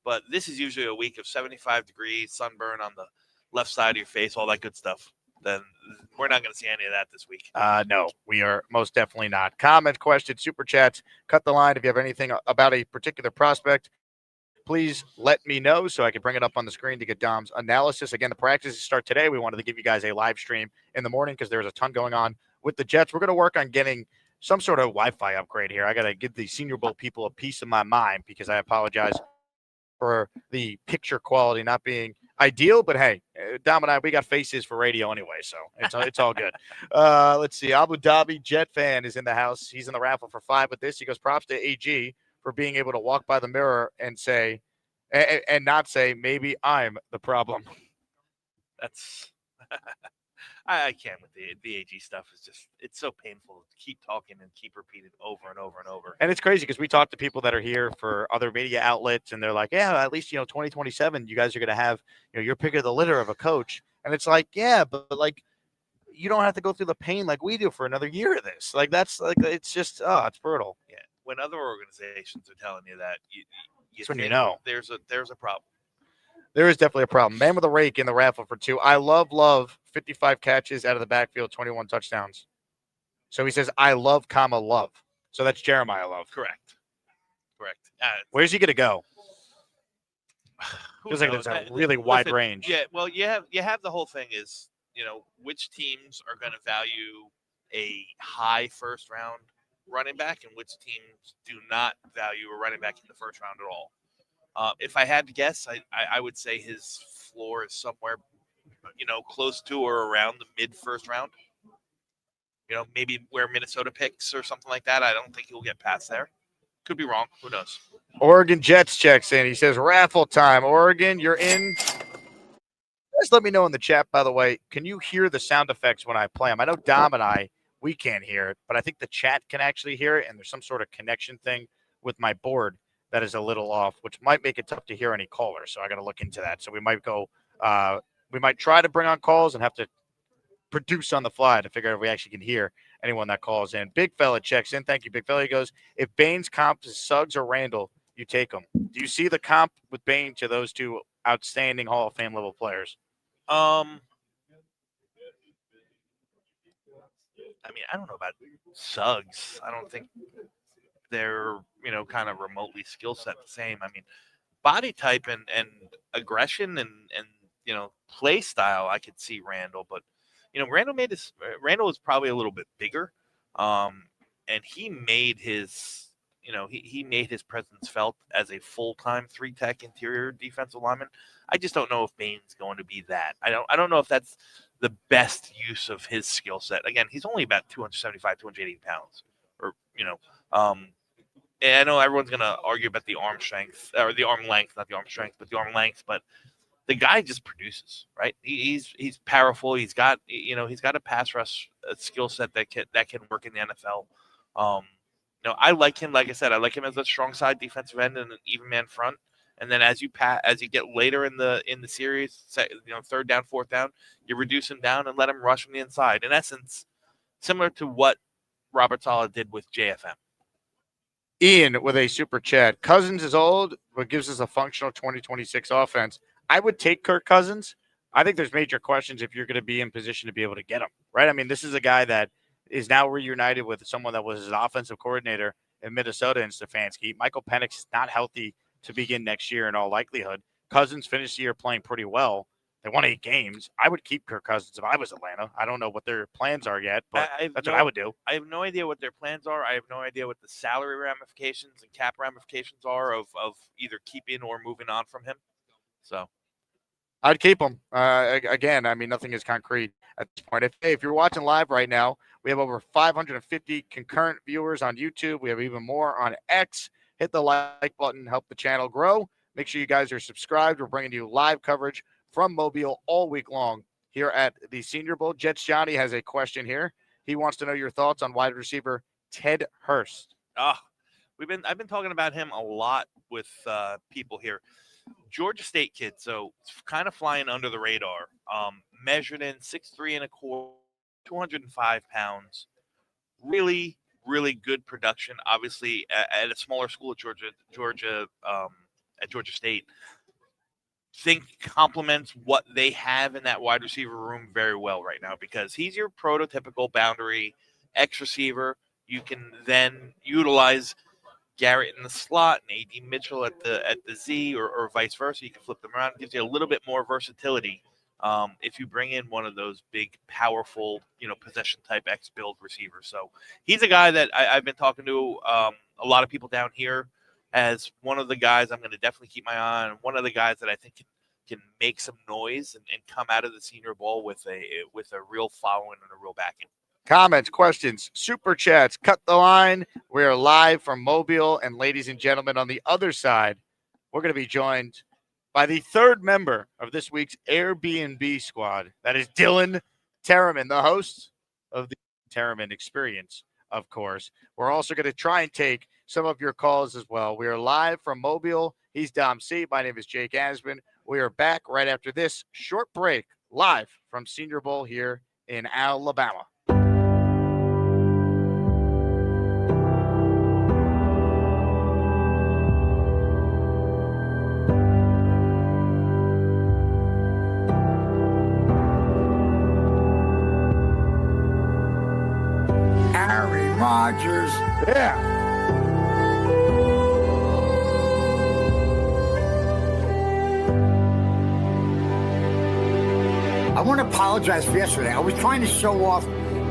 But this is usually a week of 75 degrees, sunburn on the left side of your face, all that good stuff. Then we're not going to see any of that this week. No, we are most definitely not. Comment, question, super chats, cut the line. If you have anything about a particular prospect, please let me know so I can bring it up on the screen to get Dom's analysis. Again, the practices start today. We wanted to give you guys a live stream in the morning because there's a ton going on with the Jets. We're going to work on getting some sort of Wi-Fi upgrade here. I got to give the Senior Bowl people a piece of my mind because I apologize for the picture quality not being ideal. But hey, Dom and I, we got faces for radio anyway, so it's all good. Let's see. Abu Dhabi Jet fan is in the house. He's in the raffle for 5 with this. He goes, props to AG for being able to walk by the mirror and say, and not say, maybe I'm the problem. That's I can't with the AG stuff. It's so painful to keep talking and keep repeating over and over and over. And it's crazy because we talk to people that are here for other media outlets, and they're like, yeah, at least 2027, you guys are going to have your pick of the litter of a coach. And it's like, yeah, but like you don't have to go through the pain like we do for another year of this. Like that's like it's just it's brutal. Yeah, when other organizations are telling you that, that's when you know there's a problem. There is definitely a problem. Man with a rake in the raffle for 2. I love 55 catches out of the backfield, 21 touchdowns. So he says, I love, love. So that's Jeremiah Love. Correct. Where's he going to go? Feels like there's a really wide range. Yeah, well, you have the whole thing is, which teams are going to value a high first round running back and which teams do not value a running back in the first round at all. If I had to guess, I would say his floor is somewhere, close to or around the mid first round. Maybe where Minnesota picks or something like that. I don't think he'll get past there. Could be wrong. Who knows? Oregon Jets checks in. He says, raffle time. Oregon, you're in. Just let me know in the chat, by the way. Can you hear the sound effects when I play them? I know Dom and we can't hear it, but I think the chat can actually hear it, and there's some sort of connection thing with my board that is a little off, which might make it tough to hear any callers. So I got to look into that. So we might we might try to bring on calls and have to produce on the fly to figure out if we actually can hear anyone that calls in. Big fella checks in. Thank you, Big fella. He goes, if Bain's comp is Suggs or Randall, you take them. Do you see the comp with Bain to those two outstanding Hall of Fame level players? I mean, I don't know about Suggs. I don't think they're, kind of remotely skill set the same. I mean, body type and aggression and play style, I could see Randall, but Randall was probably a little bit bigger. And he made his, he made his presence felt as a full-time 3-tech interior defensive lineman. I just don't know if Bain's going to be that. I don't know if that's the best use of his skill set. Again, he's only about 275, 280 pounds, or, and I know everyone's going to argue about the arm strength or the arm length, not the arm strength, but the arm length, but the guy just produces, right? He's powerful. He's got, he's got a pass rush skill set that can work in the NFL. I like him. Like I said, I like him as a strong side defensive end and an even man front. And then as you get later in the series, third down, fourth down, you reduce him down and let him rush from the inside. In essence, similar to what Robert Saleh did with JFM. Ian with a super chat. Cousins is old, but gives us a functional 2026 offense. I would take Kirk Cousins. I think there's major questions if you're going to be in position to be able to get him, right? I mean, this is a guy that is now reunited with someone that was his offensive coordinator in Minnesota and Stefanski. Michael Penix is not healthy to begin next year in all likelihood. Cousins finished the year playing pretty well. They won 8 games. I would keep Kirk Cousins if I was Atlanta. I don't know what their plans are yet, but that's what I would do. I have no idea what their plans are. I have no idea what the salary ramifications and cap ramifications are of either keeping or moving on from him. So I'd keep him. Again, I mean, nothing is concrete at this point. If you're watching live right now, we have over 550 concurrent viewers on YouTube. We have even more on X. Hit the like button, help the channel grow. Make sure you guys are subscribed. We're bringing you live coverage from Mobile all week long here at the Senior Bowl. Jets Johnny has a question here. He wants to know your thoughts on wide receiver Ted Hurst. I've been talking about him a lot with people here. Georgia State kid, so kind of flying under the radar. Measured in 6'3" and 1/4, 205 pounds. Really, really good production. Obviously, at a smaller school at Georgia State. Think complements what they have in that wide receiver room very well right now, because he's your prototypical boundary X receiver. You can then utilize Garrett in the slot and A.D. Mitchell at the Z or vice versa. You can flip them around. It gives you a little bit more versatility if you bring in one of those big, powerful, possession type X build receivers. So he's a guy that I've been talking to a lot of people down here as one of the guys I'm going to definitely keep my eye on. One of the guys that I think can make some noise and come out of the Senior Bowl with a real following and a real backing. Comments, questions, super chats, cut the line. We are live from Mobile. And ladies and gentlemen, on the other side, we're going to be joined by the third member of this week's Airbnb squad. That is Dylan Tereman, the host of the Tereman Experience, of course. We're also going to try and take some of your calls as well. We are live from Mobile. He's Dom C. My name is Jake Asman. We are back right after this short break, live from Senior Bowl here in Alabama. Aaron Rodgers. Yeah. I want to apologize for yesterday. I was trying to show off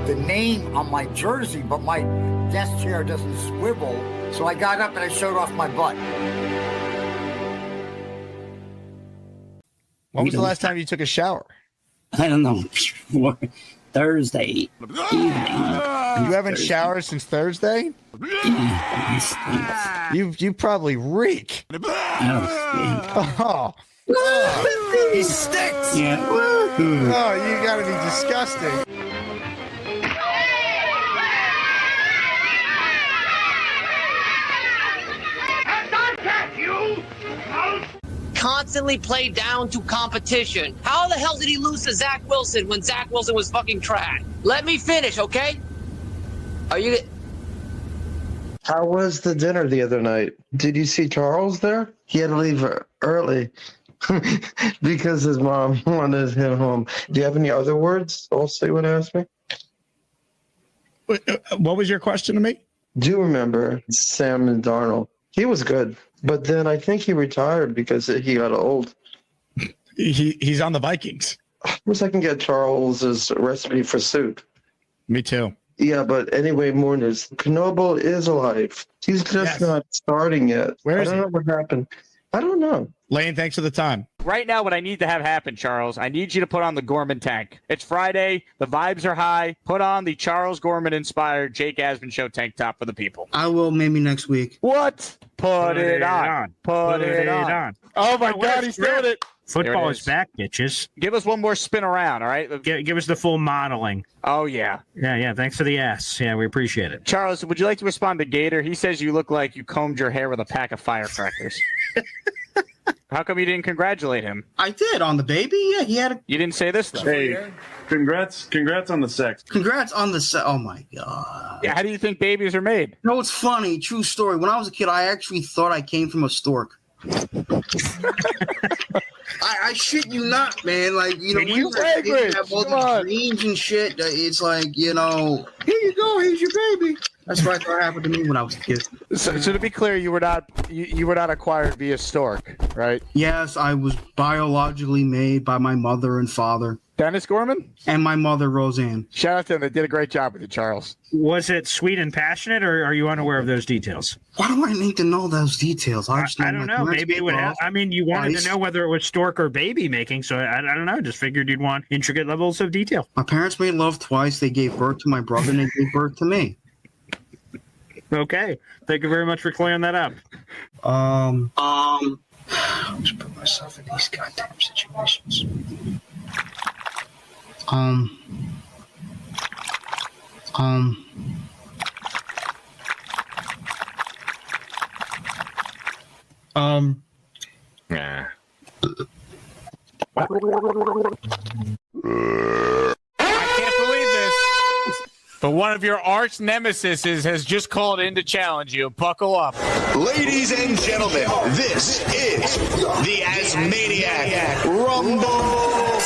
the name on my jersey, but my desk chair doesn't swivel. So I got up and I showed off my butt. When was the last time you took a shower? I don't know. Thursday evening. You haven't showered since Thursday? You probably reek. Oh. He stinks. Yeah. Oh, you gotta be disgusting. Constantly play down to competition. How the hell did he lose to Zach Wilson when Zach Wilson was fucking trash? Let me finish, okay? Are you... How was the dinner the other night? Did you see Charles there? He had to leave early because his mom wanted him home. Do you have any other words also you want to ask me? What was your question to me? Do you remember Sam and Darnold? He was good, but then I think he retired because he got old. He's on the Vikings. I wish I can get Charles's recipe for soup. Me too. Yeah, but anyway, Mourners, Knoble is alive. He's just not starting yet. Where is I don't know what happened. I don't know. Lane, thanks for the time. Right now, what I need to have happen, Charles, I need you to put on the Gorman tank. It's Friday. The vibes are high. Put on the Charles Gorman-inspired Jake Asman Show tank top for the people. I will maybe next week. What? Put it on. Put it on. Oh, my God, he's doing it. Football is back, bitches. Give us one more spin around, all right? Give us the full modeling. Oh, yeah. Yeah. Thanks for the ass. Yeah, we appreciate it. Charles, would you like to respond to Gator? He says you look like you combed your hair with a pack of firecrackers. How come you didn't congratulate him? I did on the baby. Yeah, he had a. You didn't say this though. Hey, congrats on the sex. Congrats on the. Oh my god. Yeah, how do you think babies are made? You know, it's funny. True story. When I was a kid, I actually thought I came from a stork. I shit you not, man. Like, you know, when you have all these dreams and shit, it's like, you know, here you go, here's your baby. That's what I thought happened to me when I was a kid. So to be clear, you were not acquired via stork, right? Yes, I was biologically made by my mother and father. Dennis Gorman? And my mother, Roseanne. Shout out to them. They did a great job with you, Charles. Was it sweet and passionate, or are you unaware of those details? Why do I need to know those details? I don't know. Maybe it would have. I mean, you wanted to know whether it was stork or baby making, so I don't know. Just figured you'd want intricate levels of detail. My parents made love twice. They gave birth to my brother, and they gave birth to me. Okay. Thank you very much for clearing that up. Let's put myself in these goddamn situations. Nah. I can't believe this, but one of your arch nemesises has just called in to challenge you. Buckle up. Ladies and gentlemen, this is the Asmaniac Rumble.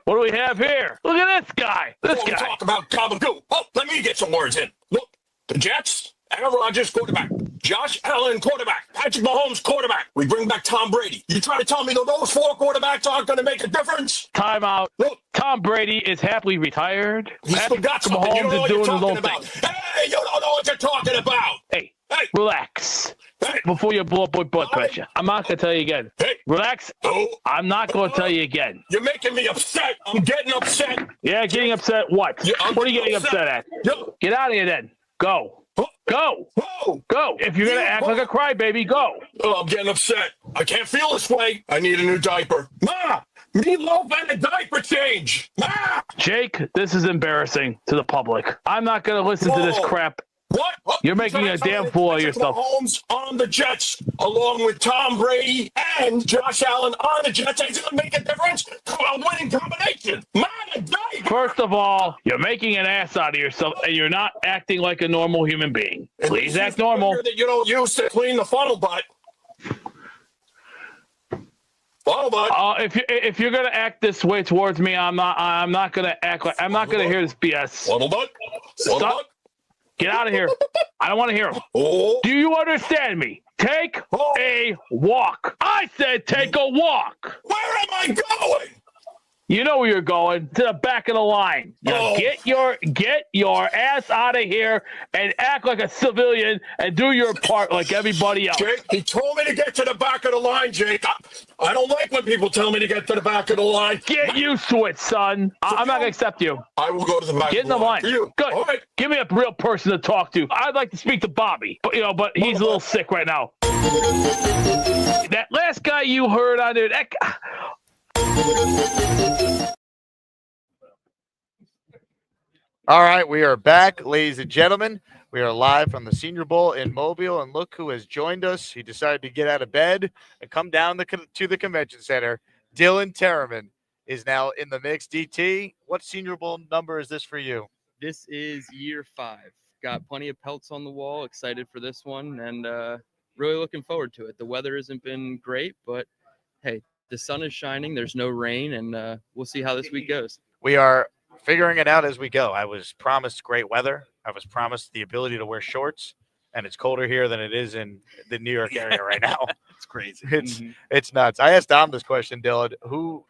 What do we have here? Look at this guy. This guy. Talk about Gabagoo. Oh, let me get some words in. Look, the Jets, Aaron Rodgers, quarterback. Josh Allen, quarterback. Patrick Mahomes, quarterback. We bring back Tom Brady. You try to tell me that those four quarterbacks aren't going to make a difference? Timeout. Look, Tom Brady is happily retired. he's still got something. You don't know what you're talking about. Hey, you don't know what you're talking about. Hey, Hey. relax. Hey. Before you blow up with blood pressure. I'm not going to tell you again. Hey. Relax. Oh. I'm not going to tell you again. You're making me upset. I'm getting upset. Yeah, getting upset what? Yeah, What are you getting upset at? Yo. Get out of here then. Go. Go. Whoa. Go. If you're going to act like a crybaby, go. Oh, I'm getting upset. I can't feel this way. I need a new diaper. Ma! Meatloaf and a diaper change. Ma! Jake, this is embarrassing to the public. I'm not going to listen to this Whoa. crap. What? You're making a damn fool of yourself. Mahomes on the Jets, along with Tom Brady and Josh Allen on the Jets. It's going to make a difference. A winning combination. Man, a diaper. First of all, you're making an ass out of yourself, and you're not acting like a normal human being. Please act normal. That you don't use to clean the funnel butt. Funnel butt. If you're gonna act this way towards me, I'm not gonna act like I'm not gonna hear this BS. Funnel butt. Funnel Stop. butt. Get out of here. I don't want to hear him. Oh. Do you understand me? Take a walk. I said take a walk. Where am I going? You know where you're going, to the back of the line. Now get your ass out of here and act like a civilian and do your part like everybody else. Jake, he told me to get to the back of the line, Jake. I don't like when people tell me to get to the back of the line. Get used to it, son. I'm not going to accept you. I will go to the back Get in the line. You. Good. All right. Give me a real person to talk to. I'd like to speak to Bobby, but he's a little sick right now. That last guy you heard on there, All right, we are back, ladies and gentlemen. We are live from the Senior Bowl in Mobile, and look who has joined us. He decided to get out of bed and come down to the convention center. Dylan Tereman is now in the mix. DT, what Senior Bowl number is this for you? This is year 5. Got plenty of pelts on the wall. Excited for this one, and really looking forward to it. The weather hasn't been great, but hey, the sun is shining. There's no rain, and we'll see how this week goes. We are figuring it out as we go. I was promised great weather. I was promised the ability to wear shorts, and it's colder here than it is in the New York area right now. It's crazy. It's nuts. I asked Dom this question, Dylan. Who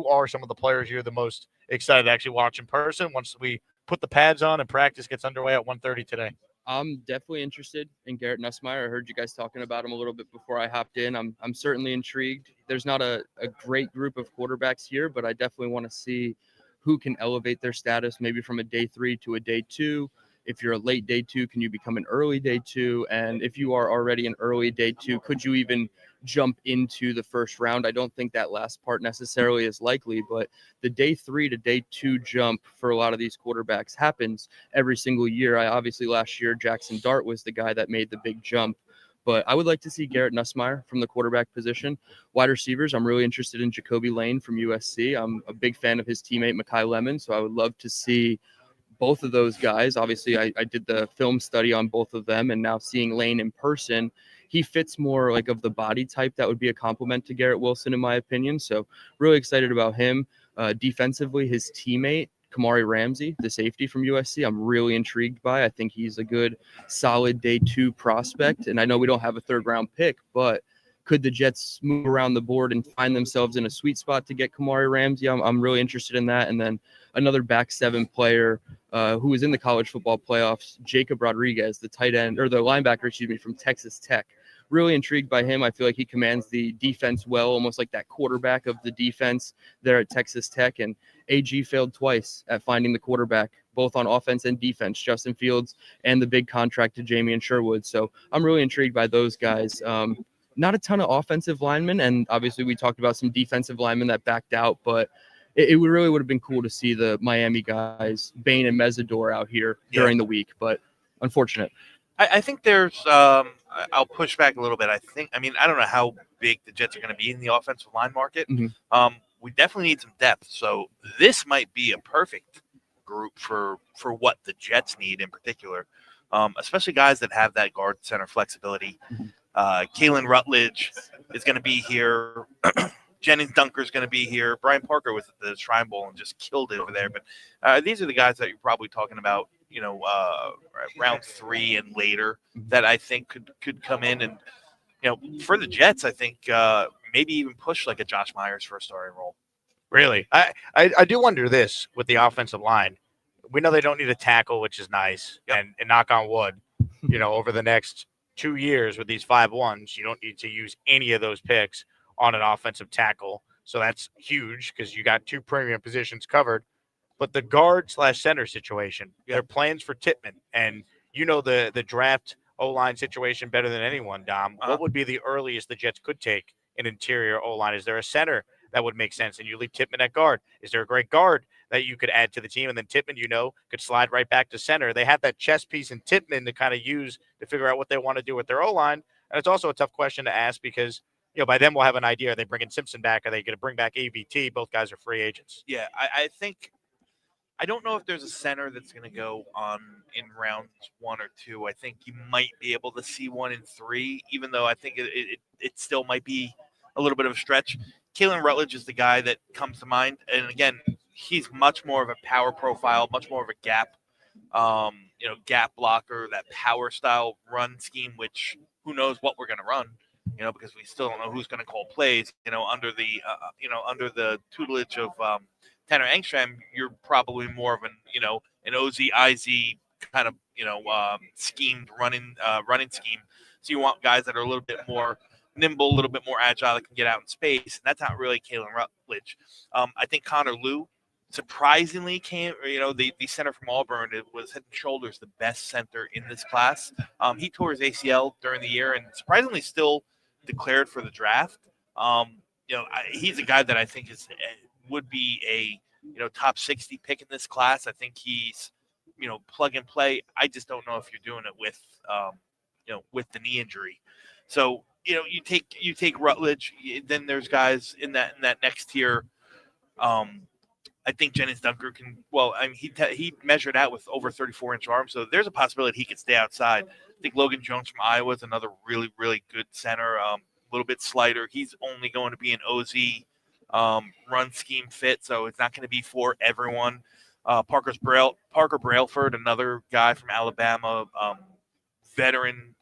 are some of the players you're the most excited to actually watch in person once we put the pads on and practice gets underway at 1:30 today? I'm definitely interested in Garrett Nussmeier. I heard you guys talking about him a little bit before I hopped in. I'm certainly intrigued. There's not a great group of quarterbacks here, but I definitely want to see who can elevate their status, maybe from a day 3 to a day 2. If you're a late day 2, can you become an early day 2? And if you are already an early day 2, could you even jump into the first round? I don't think that last part necessarily is likely, but the day 3 to day 2 jump for a lot of these quarterbacks happens every single year. Obviously last year, Jackson Dart was the guy that made the big jump, But I would like to see Garrett Nussmeier from the quarterback position. Wide receivers, I'm really interested in Jacoby Lane from USC. I'm a big fan of his teammate, Mekhi Lemon, so I would love to see both of those guys. Obviously, I did the film study on both of them, and now seeing Lane in person, he fits more like of the body type that would be a compliment to Garrett Wilson, in my opinion. So really excited about him. Defensively, his teammate, Kamari Ramsey, the safety from USC, I'm really intrigued by. I think he's a good, solid day 2 prospect. And I know we don't have a 3rd-round pick, but could the Jets move around the board and find themselves in a sweet spot to get Kamari Ramsey? I'm really interested in that. And then another back 7 player who was in the college football playoffs, Jacob Rodriguez, the tight end or the linebacker, from Texas Tech. Really intrigued by him. I feel like he commands the defense well, almost like that quarterback of the defense there at Texas Tech. And AG failed twice at finding the quarterback, both on offense and defense, Justin Fields and the big contract to Jamie and Sherwood. So I'm really intrigued by those guys. Not a ton of offensive linemen, and obviously we talked about some defensive linemen that backed out, but it really would have been cool to see the Miami guys, Bain and Mesidor, out here during the week, but unfortunate. I think there's I'll push back a little bit. I don't know how big the Jets are going to be in the offensive line market. We definitely need some depth. So this might be a perfect group for what the Jets need in particular, especially guys that have that guard center flexibility. Kalen Rutledge is going to be here. Jennings Dunker is going to be here. Brian Parker was at the Shrine Bowl and just killed it over there. But these are the guys that you're probably talking about, round 3 and later that I think could come in. And, for the Jets, I think maybe even push like a Josh Myers for a starting role. Really? I do wonder this with the offensive line. We know they don't need a tackle, which is nice. And knock on wood, over the next 2 years with these 5-1s, you don't need to use any of those picks on an offensive tackle. So that's huge because you got 2 premium positions covered. But the guard/center situation, their plans for Tippmann, and the draft O-line situation better than anyone, Dom. What would be the earliest the Jets could take an interior O-line? Is there a center that would make sense? And you leave Tippmann at guard. Is there a great guard that you could add to the team? And then Tippmann, could slide right back to center. They have that chess piece in Tippmann to kind of use to figure out what they want to do with their O-line. And it's also a tough question to ask because, by then we'll have an idea. Are they bringing Simpson back? Are they going to bring back AVT? Both guys are free agents. Yeah, I think I don't know if there's a center that's going to go on in rounds 1 or 2. I think you might be able to see 1 in 3, even though I think it still might be a little bit of a stretch. Kalen Rutledge is the guy that comes to mind. And again, he's much more of a power profile, much more of a gap, gap blocker, that power style run scheme, which who knows what we're going to run, because we still don't know who's going to call plays, under the tutelage of Tanner Engstrom. You're probably more of an OZ-IZ kind of, schemed running scheme. So you want guys that are a little bit more nimble, a little bit more agile, that can get out in space. And that's not really Kalen Rutledge. I think Connor Liu surprisingly came, the center from Auburn, it was head and shoulders the best center in this class. He tore his ACL during the year and surprisingly still declared for the draft. He's a guy that I think would be a top 60 pick in this class. I think he's plug and play. I just don't know if you're doing it with with the knee injury. So you take Rutledge. Then there's guys in that next tier. I think Jennings Dunker can. Well, I mean, he measured out with over 34-inch arms, so there's a possibility he could stay outside. I think Logan Jones from Iowa is another really, really good center. A little bit slighter. He's only going to be an OZ run scheme fit, so it's not going to be for everyone. Parker Brailford, another guy from Alabama, veteran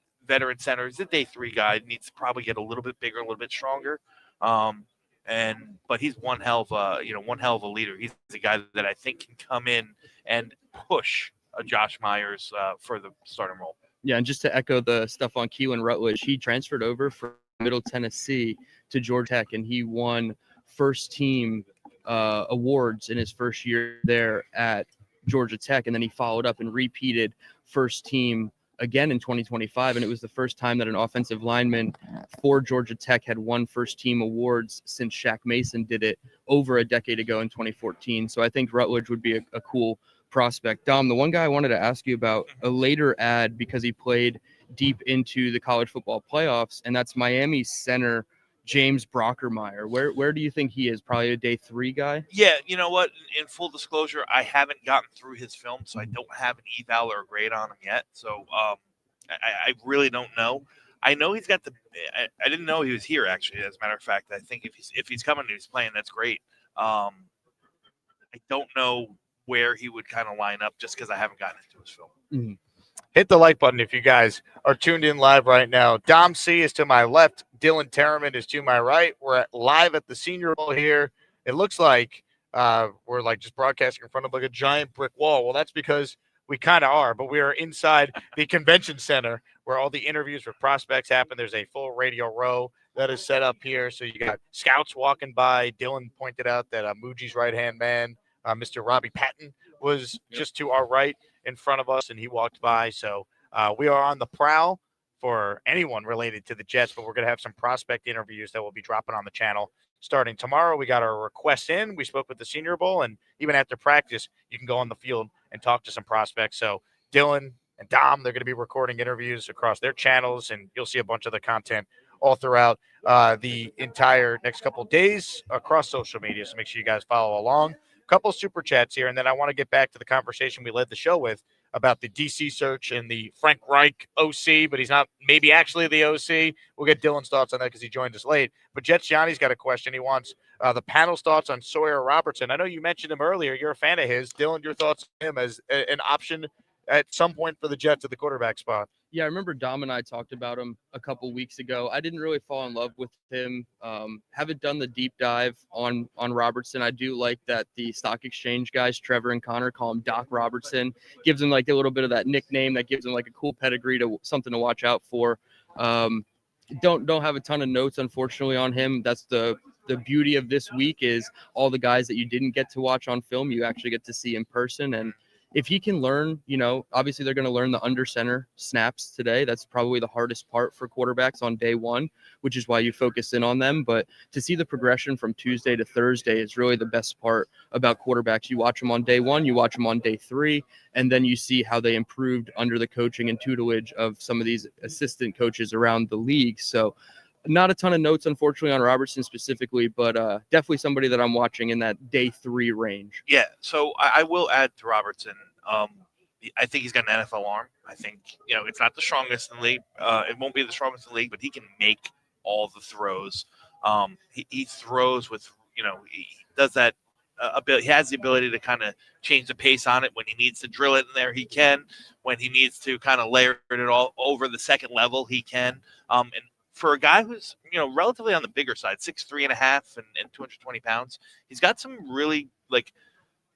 center. He's a day 3 guy. Needs to probably get a little bit bigger, a little bit stronger. But he's one hell of a leader. He's a guy that I think can come in and push a Josh Myers for the starting role. Yeah, and just to echo the stuff on Keelan Rutledge, he transferred over from Middle Tennessee to Georgia Tech, and he won first team awards in his first year there at Georgia Tech, and then he followed up and repeated first team again in 2025, and it was the first time that an offensive lineman for Georgia Tech had won first team awards since Shaq Mason did it over a decade ago in 2014. So I think Rutledge would be a cool prospect. Dom, the one guy I wanted to ask you about, a later ad because he played deep into the college football playoffs, and that's Miami center James Brockermeyer. Where do you think he is? Probably a day 3 guy? Yeah, you know what? In full disclosure, I haven't gotten through his film, so I don't have an eval or a grade on him yet. So I really don't know. I know he's got the. I didn't know he was here actually. As a matter of fact, I think if he's coming and he's playing, that's great. I don't know where he would kind of line up just because I haven't gotten into his film. Mm-hmm. Hit the like button if you guys are tuned in live right now. Dom C is to my left. Dylan Tereman is to my right. We're live at the Senior Bowl here. It looks like we're like just broadcasting in front of like a giant brick wall. Well, that's because we kind of are, but we are inside the convention center where all the interviews with prospects happen. There's a full radio row that is set up here. So you got scouts walking by. Dylan pointed out that Muji's right-hand man, Mr. Robbie Patton, was just to our right in front of us, and he walked by. So we are on the prowl for anyone related to the Jets, but we're going to have some prospect interviews that will be dropping on the channel starting tomorrow. We got our requests in. We spoke with the Senior Bowl, and even after practice, you can go on the field and talk to some prospects. So Dylan and Dom, they're going to be recording interviews across their channels, and you'll see a bunch of the content all throughout the entire next couple of days across social media. So make sure you guys follow along. Couple super chats here, and then I want to get back to the conversation we led the show with about the DC search and the Frank Reich OC, but he's not maybe actually the OC. We'll get Dylan's thoughts on that because he joined us late. But Jets Johnny's got a question. He wants the panel's thoughts on Sawyer Robertson. I know you mentioned him earlier. You're a fan of his. Dylan, your thoughts on him as an option at some point for the Jets at the quarterback spot? Yeah, I remember Dom and I talked about him a couple weeks ago. I didn't really fall in love with him. Haven't done the deep dive on Robertson. I do like that the stock exchange guys, Trevor and Connor, call him Doc Robertson. Gives him like a little bit of that nickname that gives him like a cool pedigree to something to watch out for. Don't have a ton of notes, unfortunately, on him. That's the beauty of this week is all the guys that you didn't get to watch on film, you actually get to see in person. And if he can learn, obviously they're going to learn the under center snaps today. That's probably the hardest part for quarterbacks on day 1, which is why you focus in on them. But to see the progression from Tuesday to Thursday is really the best part about quarterbacks. You watch them on day 1, you watch them on day 3, and then you see how they improved under the coaching and tutelage of some of these assistant coaches around the league. So not a ton of notes, unfortunately, on Robertson specifically, but definitely somebody that I'm watching in that day 3 range. Yeah, so I will add to Robertson. I think he's got an NFL arm. I think, it's not the strongest in the league. It won't be the strongest in the league, but he can make all the throws. He throws with, he does that ability. He has the ability to kind of change the pace on it. When he needs to drill it in there, he can. When he needs to kind of layer it all over the second level, he can. And for a guy who's, relatively on the bigger side, 6'3.5" and 220 pounds, he's got some really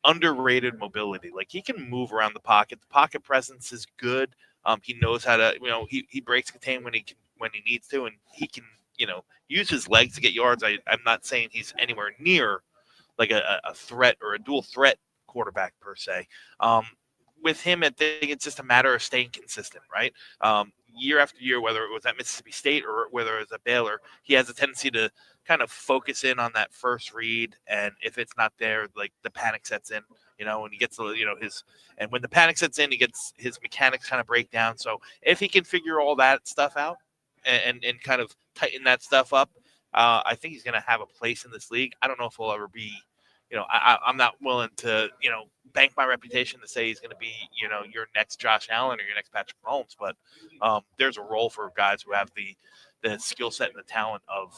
underrated mobility. Like he can move around the pocket. The pocket presence is good. He knows how to, he breaks contain when he needs to, and he can, use his legs to get yards. I'm not saying he's anywhere near like a threat or a dual threat quarterback per se. With him, I think it's just a matter of staying consistent, right? Year after year, whether it was at Mississippi State or whether it was at Baylor, he has a tendency to kind of focus in on that first read, and if it's not there, like the panic sets in, and he gets and when the panic sets in, he gets his mechanics kind of break down. So if he can figure all that stuff out and kind of tighten that stuff up, I think he's going to have a place in this league. I don't know if he'll ever be, I'm not willing to, bank my reputation to say he's going to be, your next Josh Allen or your next Patrick Mahomes, but there's a role for guys who have the skill set and the talent of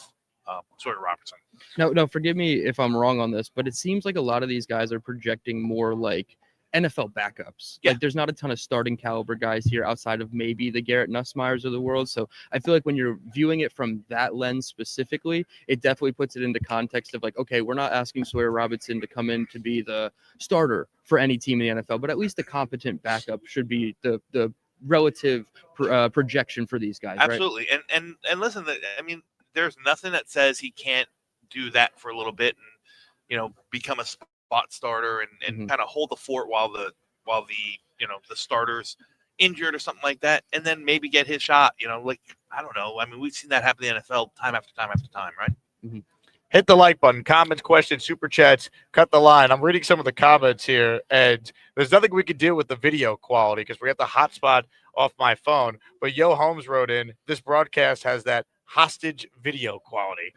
Sawyer Robertson. No, forgive me if I'm wrong on this, but it seems like a lot of these guys are projecting more like NFL backups. Yeah. Like there's not a ton of starting caliber guys here outside of maybe the Garrett Nussmeyers of the world. So I feel like when you're viewing it from that lens specifically, it definitely puts it into context of like, okay, we're not asking Sawyer Robertson to come in to be the starter for any team in the NFL, but at least a competent backup should be the relative projection for these guys. Absolutely. Right? And listen, I mean, there's nothing that says he can't do that for a little bit and, become a spot starter and kind of hold the fort while the the starter's injured or something like that, and then maybe get his shot. I don't know. I mean, we've seen that happen in the NFL time after time after time, right? Mm-hmm. Hit the like button, comments, questions, super chats, cut the line. I'm reading some of the comments here, and there's nothing we can do with the video quality because we have the hotspot off my phone. But Yo Holmes wrote in, this broadcast has that hostage video quality.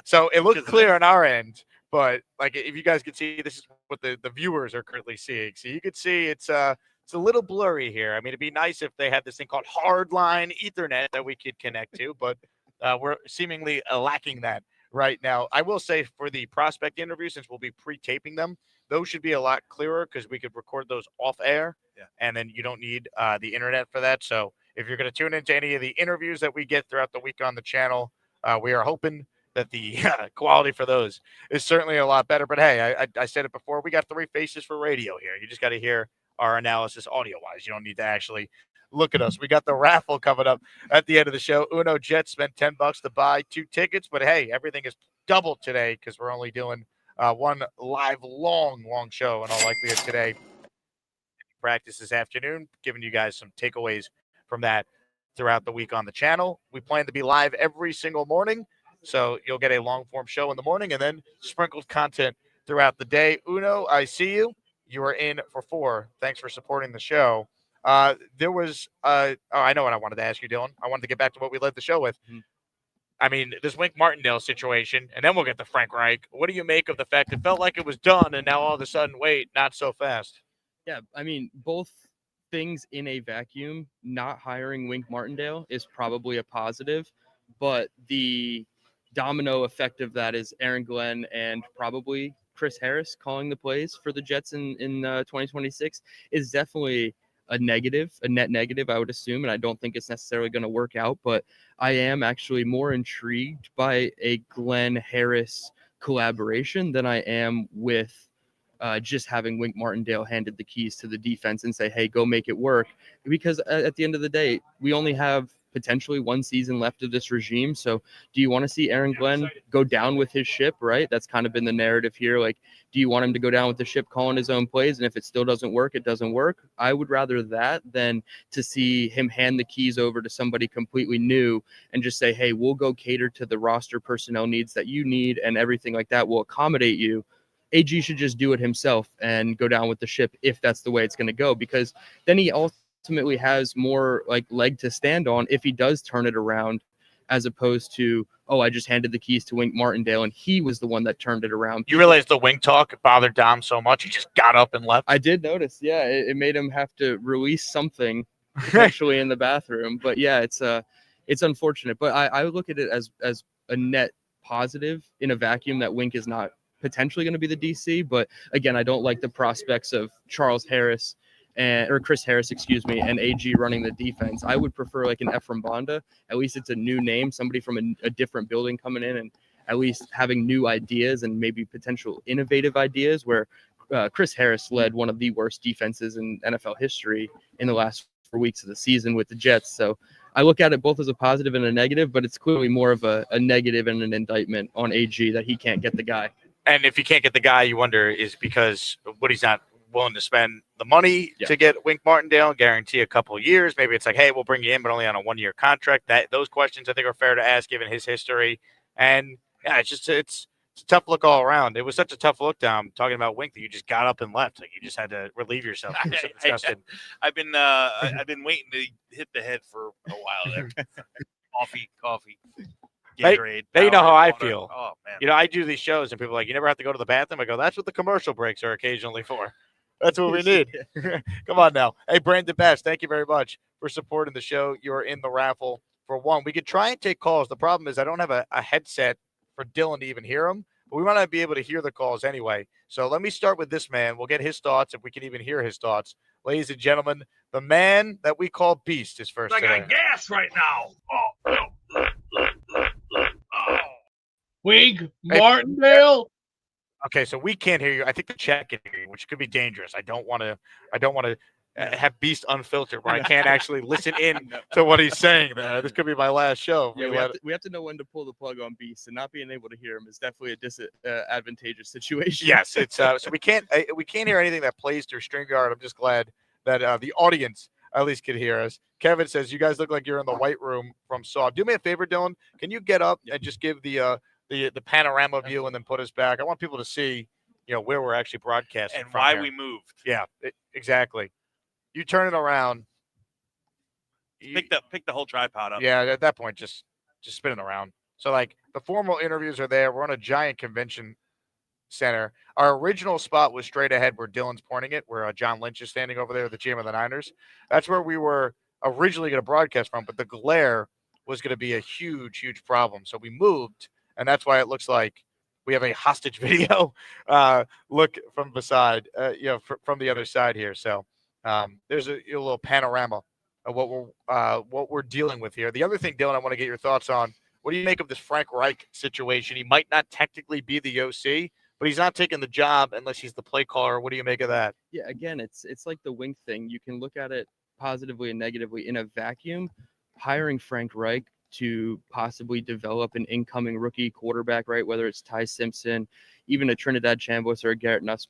So it looked clear on our end, but like if you guys could see, this is what the viewers are currently seeing. So you could see it's a little blurry here. I mean, it'd be nice if they had this thing called hardline Ethernet that we could connect to, but we're seemingly lacking that right now. I will say for the prospect interview, since we'll be pre-taping them, those should be a lot clearer because we could record those off air, and then you don't need the internet for that. So if you're going to tune into any of the interviews that we get throughout the week on the channel, we are hoping that the quality for those is certainly a lot better. But hey, I said it before, we got 3 faces for radio here. You just got to hear our analysis audio-wise. You don't need to actually look at us. We got the raffle coming up at the end of the show. Uno Jets spent $10 to buy 2 tickets, but hey, everything is doubled today because we're only doing one live long show in all likelihood today. Practice this afternoon, giving you guys some takeaways from that throughout the week on the channel. We plan to be live every single morning, so you'll get a long-form show in the morning and then sprinkled content throughout the day. Uno, I see you. You are in for 4. Thanks for supporting the show. There was I know what I wanted to ask you, Dylan. I wanted to get back to what we led the show with. I mean, this Wink Martindale situation, and then we'll get to Frank Reich. What do you make of the fact it felt like it was done, and now all of a sudden, wait, not so fast? Yeah, I mean, both things in a vacuum. Not hiring Wink Martindale is probably a positive, but the domino effect of that is Aaron Glenn and probably Chris Harris calling the plays for the Jets in 2026 is definitely a net negative, I would assume, and I don't think it's necessarily going to work out, but I am actually more intrigued by a Glenn Harris collaboration than I am with just having Wink Martindale handed the keys to the defense and say, hey, go make it work. Because at the end of the day, we only have potentially 1 season left of this regime. So do you want to see Aaron Glenn go down with his ship, right? That's kind of been the narrative here. Like, do you want him to go down with the ship calling his own plays? And if it still doesn't work, it doesn't work. I would rather that than to see him hand the keys over to somebody completely new and just say, hey, we'll go cater to the roster personnel needs that you need and everything like that will accommodate you. AG should just do it himself and go down with the ship if that's the way it's going to go, because then he ultimately has more like leg to stand on if he does turn it around, as opposed to, oh, I just handed the keys to Wink Martindale and he was the one that turned it around. You realize the Wink talk bothered Dom so much he just got up and left? I did notice. Yeah, it made him have to release something potentially in the bathroom. But yeah, it's unfortunate. But I look at it as a net positive in a vacuum that Wink is not potentially going to be the DC. But again, I don't like the prospects of Charles Harris or Chris Harris, and AG running the defense. I would prefer like an Ephraim Bonda. At least it's a new name, somebody from a different building coming in and at least having new ideas and maybe potential innovative ideas, where Chris Harris led one of the worst defenses in NFL history in the last 4 weeks of the season with the Jets. So I look at it both as a positive and a negative, but it's clearly more of a negative and an indictment on AG that he can't get the guy. And if he can't get the guy, you wonder is because he's not willing to spend the money to get Wink Martindale, guarantee a couple of years. Maybe it's like, hey, we'll bring you in, but only on a 1-year contract. Those questions I think are fair to ask given his history. And yeah, it's a tough look all around. It was such a tough look down talking about Wink that you just got up and left. Like you just had to relieve yourself. I've been waiting to hit the head for a while there. Coffee. Gatorade, they know how I water. feel. Oh, man. You know, I do these shows and people are like, you never have to go to the bathroom. I go, that's what the commercial breaks are occasionally for. That's what we need. Come on now. Hey, Brandon Bass, thank you very much for supporting the show. You're in the raffle for 1. We could try and take calls. The problem is I don't have a headset for Dylan to even hear them, but we want to be able to hear the calls anyway. So let me start with this man. We'll get his thoughts if we can even hear his thoughts. Ladies and gentlemen, the man that we call Beast is first. Like today. a gas right now. Wink Martindale. Okay, so we can't hear you. I think the chat can hear you, which could be dangerous. I don't want to have Beast unfiltered where I can't actually listen in to what he's saying. This could be my last show. Yeah, we have to know when to pull the plug on Beast, and not being able to hear him is definitely a disadvantageous situation. Yes, it's so we can't hear anything that plays through StreamYard. I'm just glad that the audience at least could hear us. Kevin says you guys look like you're in the white room from Saw. Do me a favor, Dylan. Can you get up and just give the panorama view and then put us back? I want people to see, where we're actually broadcasting and from why here. we moved. Yeah, exactly. You turn it around. Pick the whole tripod up. Yeah, at that point, just spinning around. So like the formal interviews are there. We're on a giant convention center. Our original spot was straight ahead where Dylan's pointing it, where John Lynch is standing over there at the GM of the Niners. That's where we were originally going to broadcast from, but the glare was going to be a huge problem. So we moved, and that's why it looks like we have a hostage video look from beside, from the other side here. So there's a little panorama of what we're dealing with here. The other thing, Dylan, I want to get your thoughts on. What do you make of this Frank Reich situation? He might not technically be the OC, but he's not taking the job unless he's the play caller. What do you make of that? Yeah, again, it's like the Wink thing. You can look at it positively and negatively. In a vacuum, hiring Frank Reich to possibly develop an incoming rookie quarterback, right? Whether it's Ty Simpson, even a Trinidad Chambliss or a Garrett Nuss,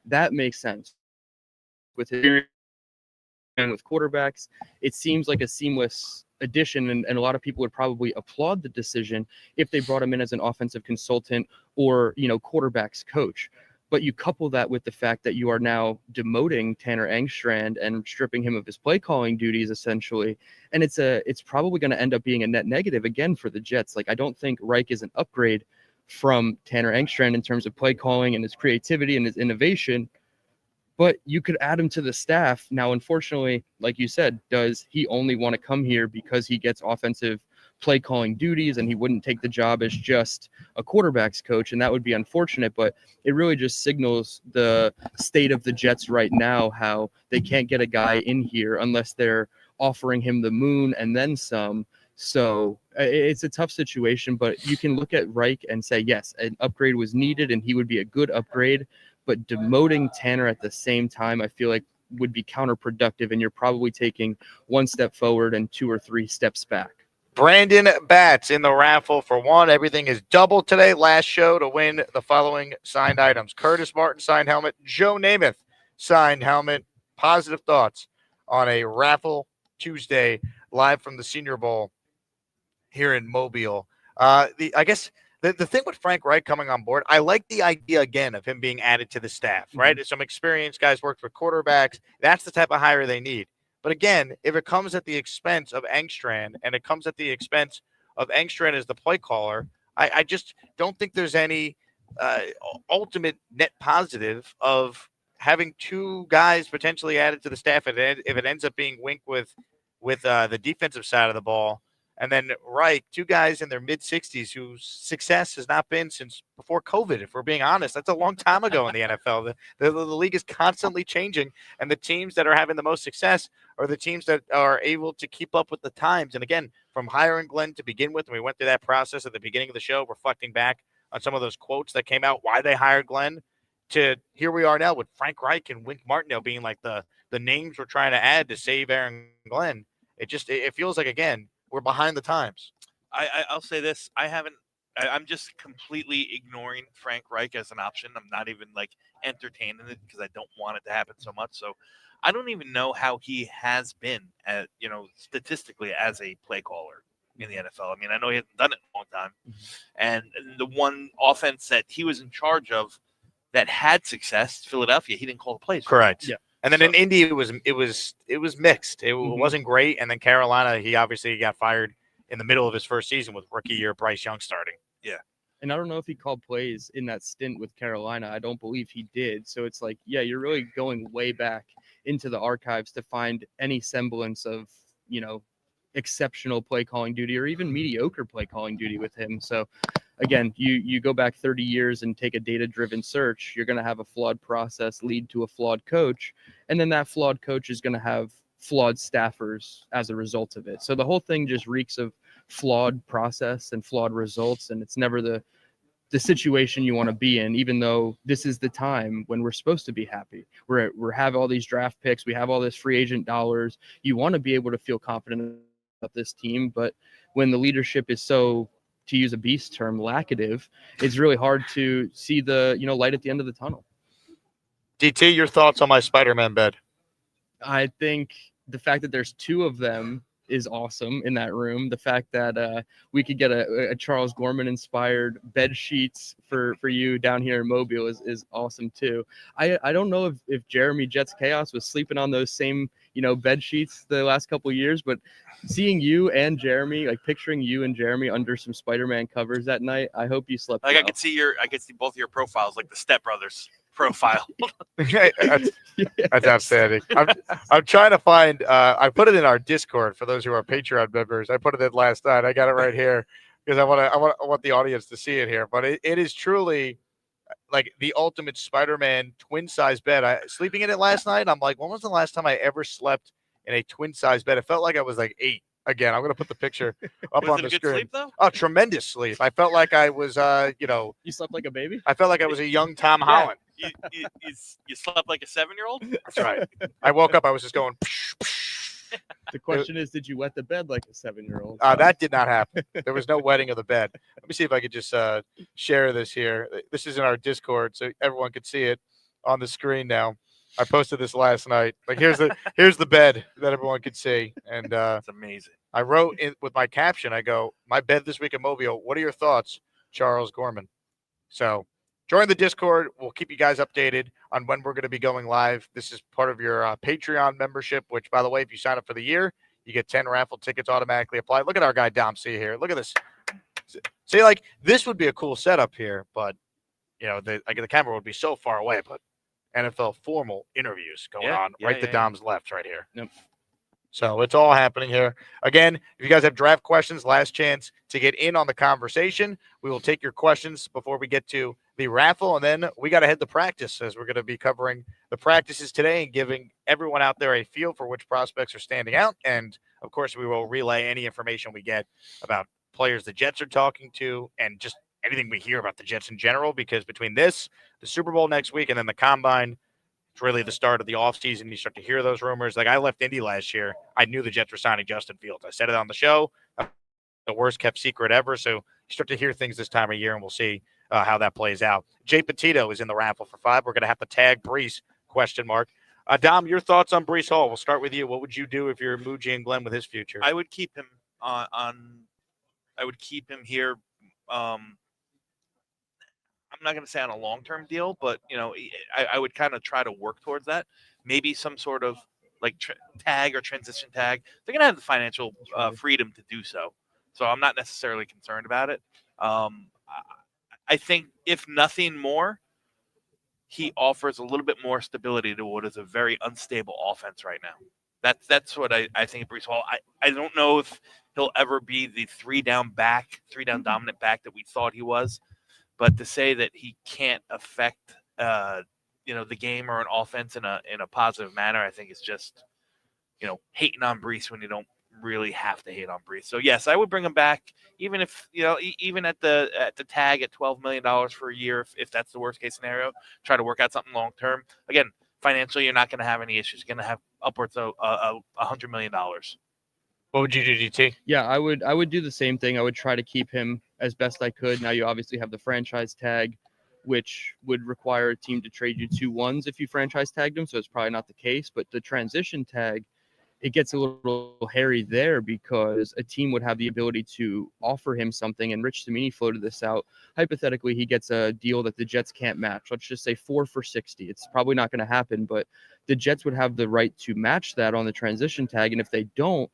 that makes sense. With his and with quarterbacks, it seems like a seamless addition, and a lot of people would probably applaud the decision if they brought him in as an offensive consultant or quarterbacks coach. But you couple that with the fact that you are now demoting Tanner Engstrand and stripping him of his play calling duties essentially, and it's probably going to end up being a net negative again for the Jets. Like, I don't think Reich is an upgrade from Tanner Engstrand in terms of play calling and his creativity and his innovation, but you could add him to the staff. Now, unfortunately, like you said, does he only want to come here because he gets offensive play calling duties and he wouldn't take the job as just a quarterback's coach? And that would be unfortunate, but it really just signals the state of the Jets right now, how they can't get a guy in here unless they're offering him the moon and then some. So it's a tough situation, but you can look at Reich and say, yes, an upgrade was needed and he would be a good upgrade. But demoting Tanner at the same time, I feel like would be counterproductive, and you're probably taking one step forward and 2 or 3 steps back. Brandon Batts in the raffle for one. Everything is double today. Last show to win the following signed items: Curtis Martin signed helmet, Joe Namath signed helmet. Positive thoughts on a raffle Tuesday live from the Senior Bowl here in Mobile. I guess the thing with Frank Reich coming on board, I like the idea again of him being added to the staff, right? Some experienced guys worked with quarterbacks. That's the type of hire they need. But again, if it comes at the expense of Engstrand and it comes at the expense of Engstrand as the play caller, I just don't think there's any ultimate net positive of having 2 guys potentially added to the staff if it ends up being Wink with the defensive side of the ball. And then Reich, 2 guys in their mid-60s whose success has not been since before COVID, if we're being honest. That's a long time ago in the NFL. The league is constantly changing, and the teams that are having the most success are the teams that are able to keep up with the times. And again, from hiring Glenn to begin with, and we went through that process at the beginning of the show, reflecting back on some of those quotes that came out, why they hired Glenn, to here we are now with Frank Reich and Wink Martindale being like the names we're trying to add to save Aaron Glenn. It feels like, again, we're behind the times. I'll say this. I'm just completely ignoring Frank Reich as an option. I'm not even entertaining it because I don't want it to happen so much. So I don't even know how he has been statistically as a play caller in the NFL. I mean, I know he hasn't done it in a long time. And the one offense that he was in charge of that had success, Philadelphia, he didn't call the plays. Correct. Yeah. And then in Indy, it was mixed. It wasn't great. And then Carolina, he obviously got fired in the middle of his first season with rookie year Bryce Young starting. Yeah. And I don't know if he called plays in that stint with Carolina. I don't believe he did. So it's like, yeah, you're really going way back into the archives to find any semblance of, exceptional play calling duty or even mediocre play calling duty with him. So again, you go back 30 years and take a data-driven search, you're going to have a flawed process lead to a flawed coach, and then that flawed coach is going to have flawed staffers as a result of it. So the whole thing just reeks of flawed process and flawed results, and it's never the situation you want to be in, even though this is the time when we're supposed to be happy. We have all these draft picks, we have all this free agent dollars. You want to be able to feel confident about this team, but when the leadership is so, to use a beast term, lackative, it's really hard to see the light at the end of the tunnel. DT, your thoughts on my Spider-Man bed? I think the fact that there's 2 of them is awesome in that room. The fact that we could get a Charles Gorman inspired bed sheets for you down here in Mobile is awesome too. I don't know if Jeremy Jets Chaos was sleeping on those same bed sheets the last couple of years, but seeing you and Jeremy, like picturing you and Jeremy under some Spider-Man covers that night, I hope you slept Like well. I could see both of your profiles, like the Step Brothers profile. That's outstanding. I'm trying to find. I put it in our Discord for those who are Patreon members. I put it in last night. I got it right here because I want the audience to see it here. But it is truly like the ultimate Spider-Man twin size bed. Sleeping in it last night, I'm like, when was the last time I ever slept in a twin size bed? It felt like I was like 8. Again, I'm going to put the picture up Was on it the a good screen. sleep, though? Oh, tremendous sleep. I felt like I was, You slept like a baby? I felt like I was a young Tom Holland. You slept like a 7-year-old? That's right. I woke up, I was just going. The question is, did you wet the bed like a 7-year-old? That did not happen. There was no wetting of the bed. Let me see if I could just share this here. This is in our Discord, so everyone could see it on the screen now. I posted this last night. Like here's the bed that everyone could see, and it's amazing. I wrote in with my caption. I go, "My bed this week in Mobile. What are your thoughts, Charles Gorman?" So join the Discord. We'll keep you guys updated on when we're going to be going live. This is part of your Patreon membership, which, by the way, if you sign up for the year, you get 10 raffle tickets automatically applied. Look at our guy Dom C here. Look at this. See, like this would be a cool setup here, but the camera would be so far away. But NFL formal interviews going on right to Dom's left right here. Yep. So it's all happening here. Again, if you guys have draft questions, last chance to get in on the conversation. We will take your questions before we get to the raffle, and then we got to head to practice as we're going to be covering the practices today and giving everyone out there a feel for which prospects are standing out. And, of course, we will relay any information we get about players the Jets are talking to and just anything we hear about the Jets in general, because between this, the Super Bowl next week, and then the Combine, it's really the start of the offseason. You start to hear those rumors. Like I left Indy last year. I knew the Jets were signing Justin Fields. I said it on the show. The worst kept secret ever. So you start to hear things this time of year, and we'll see how that plays out. Jay Petito is in the raffle for 5. We're going to have to tag Brees, ? Dom, your thoughts on Brees Hall? We'll start with you. What would you do if you're Muji and Glenn with his future? I would keep him I would keep him here. I'm not going to say on a long-term deal, but I would kind of try to work towards that. Maybe some sort of like tag or transition tag. They're going to have the financial freedom to do so. So I'm not necessarily concerned about it. I think if nothing more, he offers a little bit more stability to what is a very unstable offense right now. That's what I think of Brees Hall. I don't know if he'll ever be the 3-down dominant back that we thought he was. But to say that he can't affect, the game or an offense in a positive manner, I think is just, hating on Brees when you don't really have to hate on Brees. So yes, I would bring him back, even if even at the tag at $12 million for a year, if that's the worst case scenario. Try to work out something long term. Again, financially, you're not going to have any issues. You're going to have upwards of $100 million. What would you do, GT? Yeah, I would do the same thing. I would try to keep him as best I could. Now you obviously have the franchise tag, which would require a team to trade you 2 ones if you franchise tagged him. So it's probably not the case. But the transition tag, it gets a little hairy there because a team would have the ability to offer him something. And Rich Cimini floated this out. Hypothetically, he gets a deal that the Jets can't match. Let's just say 4 for $60. It's probably not going to happen, but the Jets would have the right to match that on the transition tag. And if they don't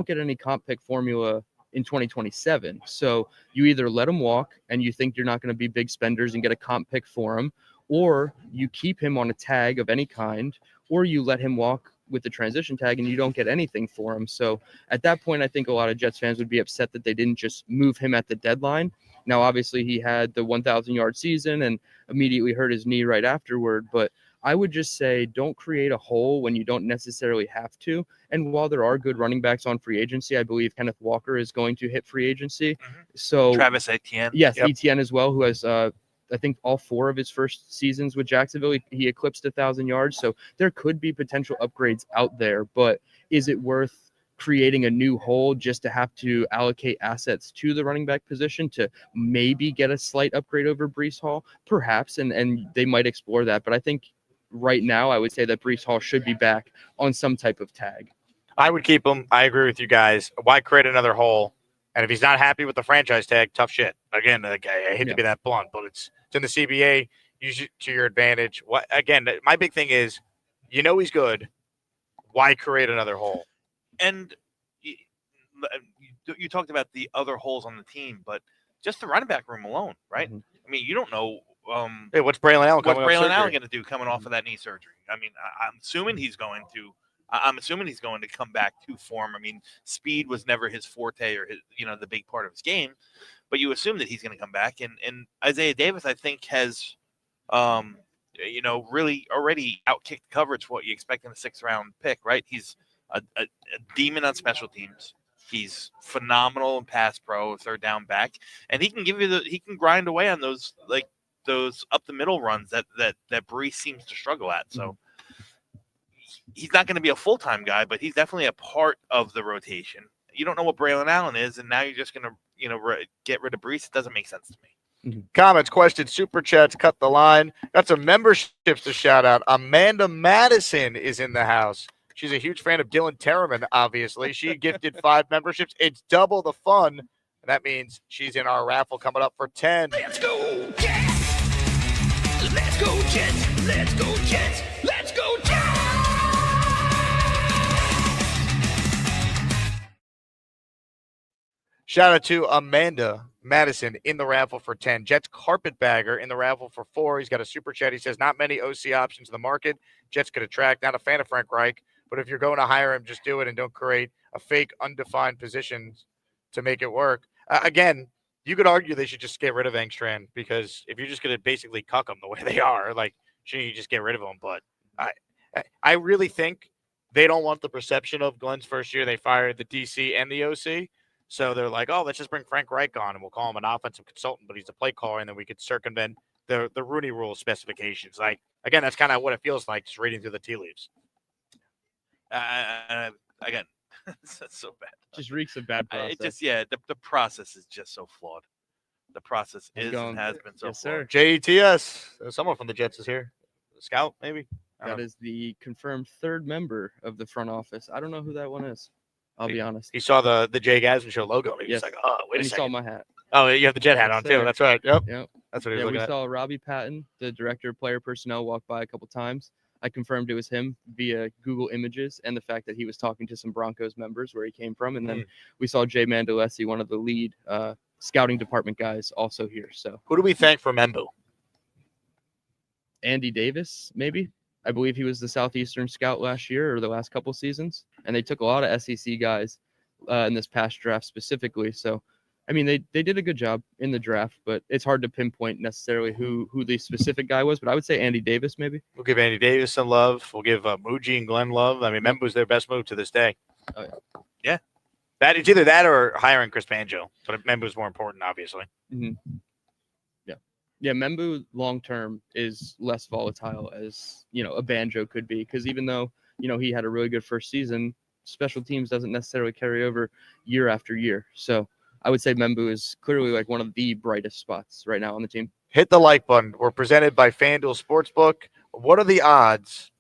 get any comp pick formula in 2027. So you either let him walk and you think you're not going to be big spenders and get a comp pick for him, or you keep him on a tag of any kind, or you let him walk with the transition tag and you don't get anything for him. So at that point, I think a lot of Jets fans would be upset that they didn't just move him at the deadline. Now, obviously, he had the 1,000-yard season and immediately hurt his knee right afterward. But I would just say don't create a hole when you don't necessarily have to. And while there are good running backs on free agency, I believe Kenneth Walker is going to hit free agency. Mm-hmm. So Travis Etienne. Yes, yep. Etienne as well, who has I think all 4 of his first seasons with Jacksonville, he eclipsed 1,000 yards. So there could be potential upgrades out there, but is it worth creating a new hole just to have to allocate assets to the running back position to maybe get a slight upgrade over Brees Hall? Perhaps, and they might explore that. But I think right now I would say that Brees Hall should be back on some type of tag. I would keep him. I agree with you guys. Why create another hole? And if he's not happy with the franchise tag, tough shit. Again, I hate to be that blunt, but it's in the CBA. Use it to your advantage. My big thing is, he's good. Why create another hole? And you talked about the other holes on the team, but just the running back room alone, right? I mean, you don't know. What's Braylon Allen? What's Braylon Allen going to do coming off of that knee surgery? I mean, I'm assuming he's going to. I'm assuming he's going to come back to form. I mean, speed was never his forte or the big part of his game, but you assume that he's going to come back. And Isaiah Davis, I think, has, really already outkicked coverage for what you expect in a 6th-round pick, right? He's a demon on special teams. He's phenomenal in pass pro, 3rd down back, and he can he can grind away on those up the middle runs that Brees seems to struggle at. So. He's not going to be a full-time guy, but he's definitely a part of the rotation. You don't know what Braylon Allen is, and now you're just going to, get rid of Brees. It doesn't make sense to me. Comments, questions, super chats, cut the line. Got some memberships to shout out. Amanda Madison is in the house. She's a huge fan of Dylan Tereman, obviously. She gifted 5 memberships. It's double the fun. And that means she's in our raffle coming up for 10. Let's go, Jets! Let's go, Jets! Let's go, Jets! Let's go, Jets! Shout out to Amanda Madison in the raffle for 10. Jets carpetbagger in the raffle for 4. He's got a super chat. He says, not many OC options in the market. Jets could attract. Not a fan of Frank Reich, but if you're going to hire him, just do it and don't create a fake undefined position to make it work. Again, you could argue they should just get rid of Engstrand, because if you're just going to basically cuck them the way they are, shouldn't you just get rid of them? But I really think they don't want the perception of Glenn's first year. They fired the DC and the OC. So they're like, oh, let's just bring Frank Reich on and we'll call him an offensive consultant, but he's a play caller, and then we could circumvent the Rooney Rule specifications. Again, that's kind of what it feels like, just reading through the tea leaves. Again, that's so bad. Just reeks of bad process. The process is just so flawed. The process is and has been so flawed. JETS. Someone from the Jets is here. Scout, maybe? That is the confirmed 3rd member of the front office. I don't know who that one is. I'll be honest. He saw the Jay Gasman Show logo. And he was like, oh, wait a second. He saw my hat. Oh, you have the Jet hat on, too. That's right. Yep. That's what he was looking at. We saw Robbie Patton, the director of player personnel, walk by a couple times. I confirmed it was him via Google Images and the fact that he was talking to some Broncos members where he came from. And then we saw Jay Mandolesi, one of the lead scouting department guys, also here. So who do we thank for Membu? Andy Davis, maybe. I believe he was the Southeastern scout last year or the last couple seasons. And they took a lot of SEC guys in this past draft specifically. So, I mean, they did a good job in the draft, but it's hard to pinpoint necessarily who the specific guy was. But I would say Andy Davis, maybe. We'll give Andy Davis some love. We'll give Muji and Glenn love. I mean, Membu's their best move to this day. Oh, yeah. It's either that or hiring Chris Banjo. But Membu's more important, obviously. Mm-hmm. Yeah, Membu long-term is less volatile as, a Banjo could be. Because even though, he had a really good first season, special teams doesn't necessarily carry over year after year. So I would say Membu is clearly one of the brightest spots right now on the team. Hit the like button. We're presented by FanDuel Sportsbook. What are the odds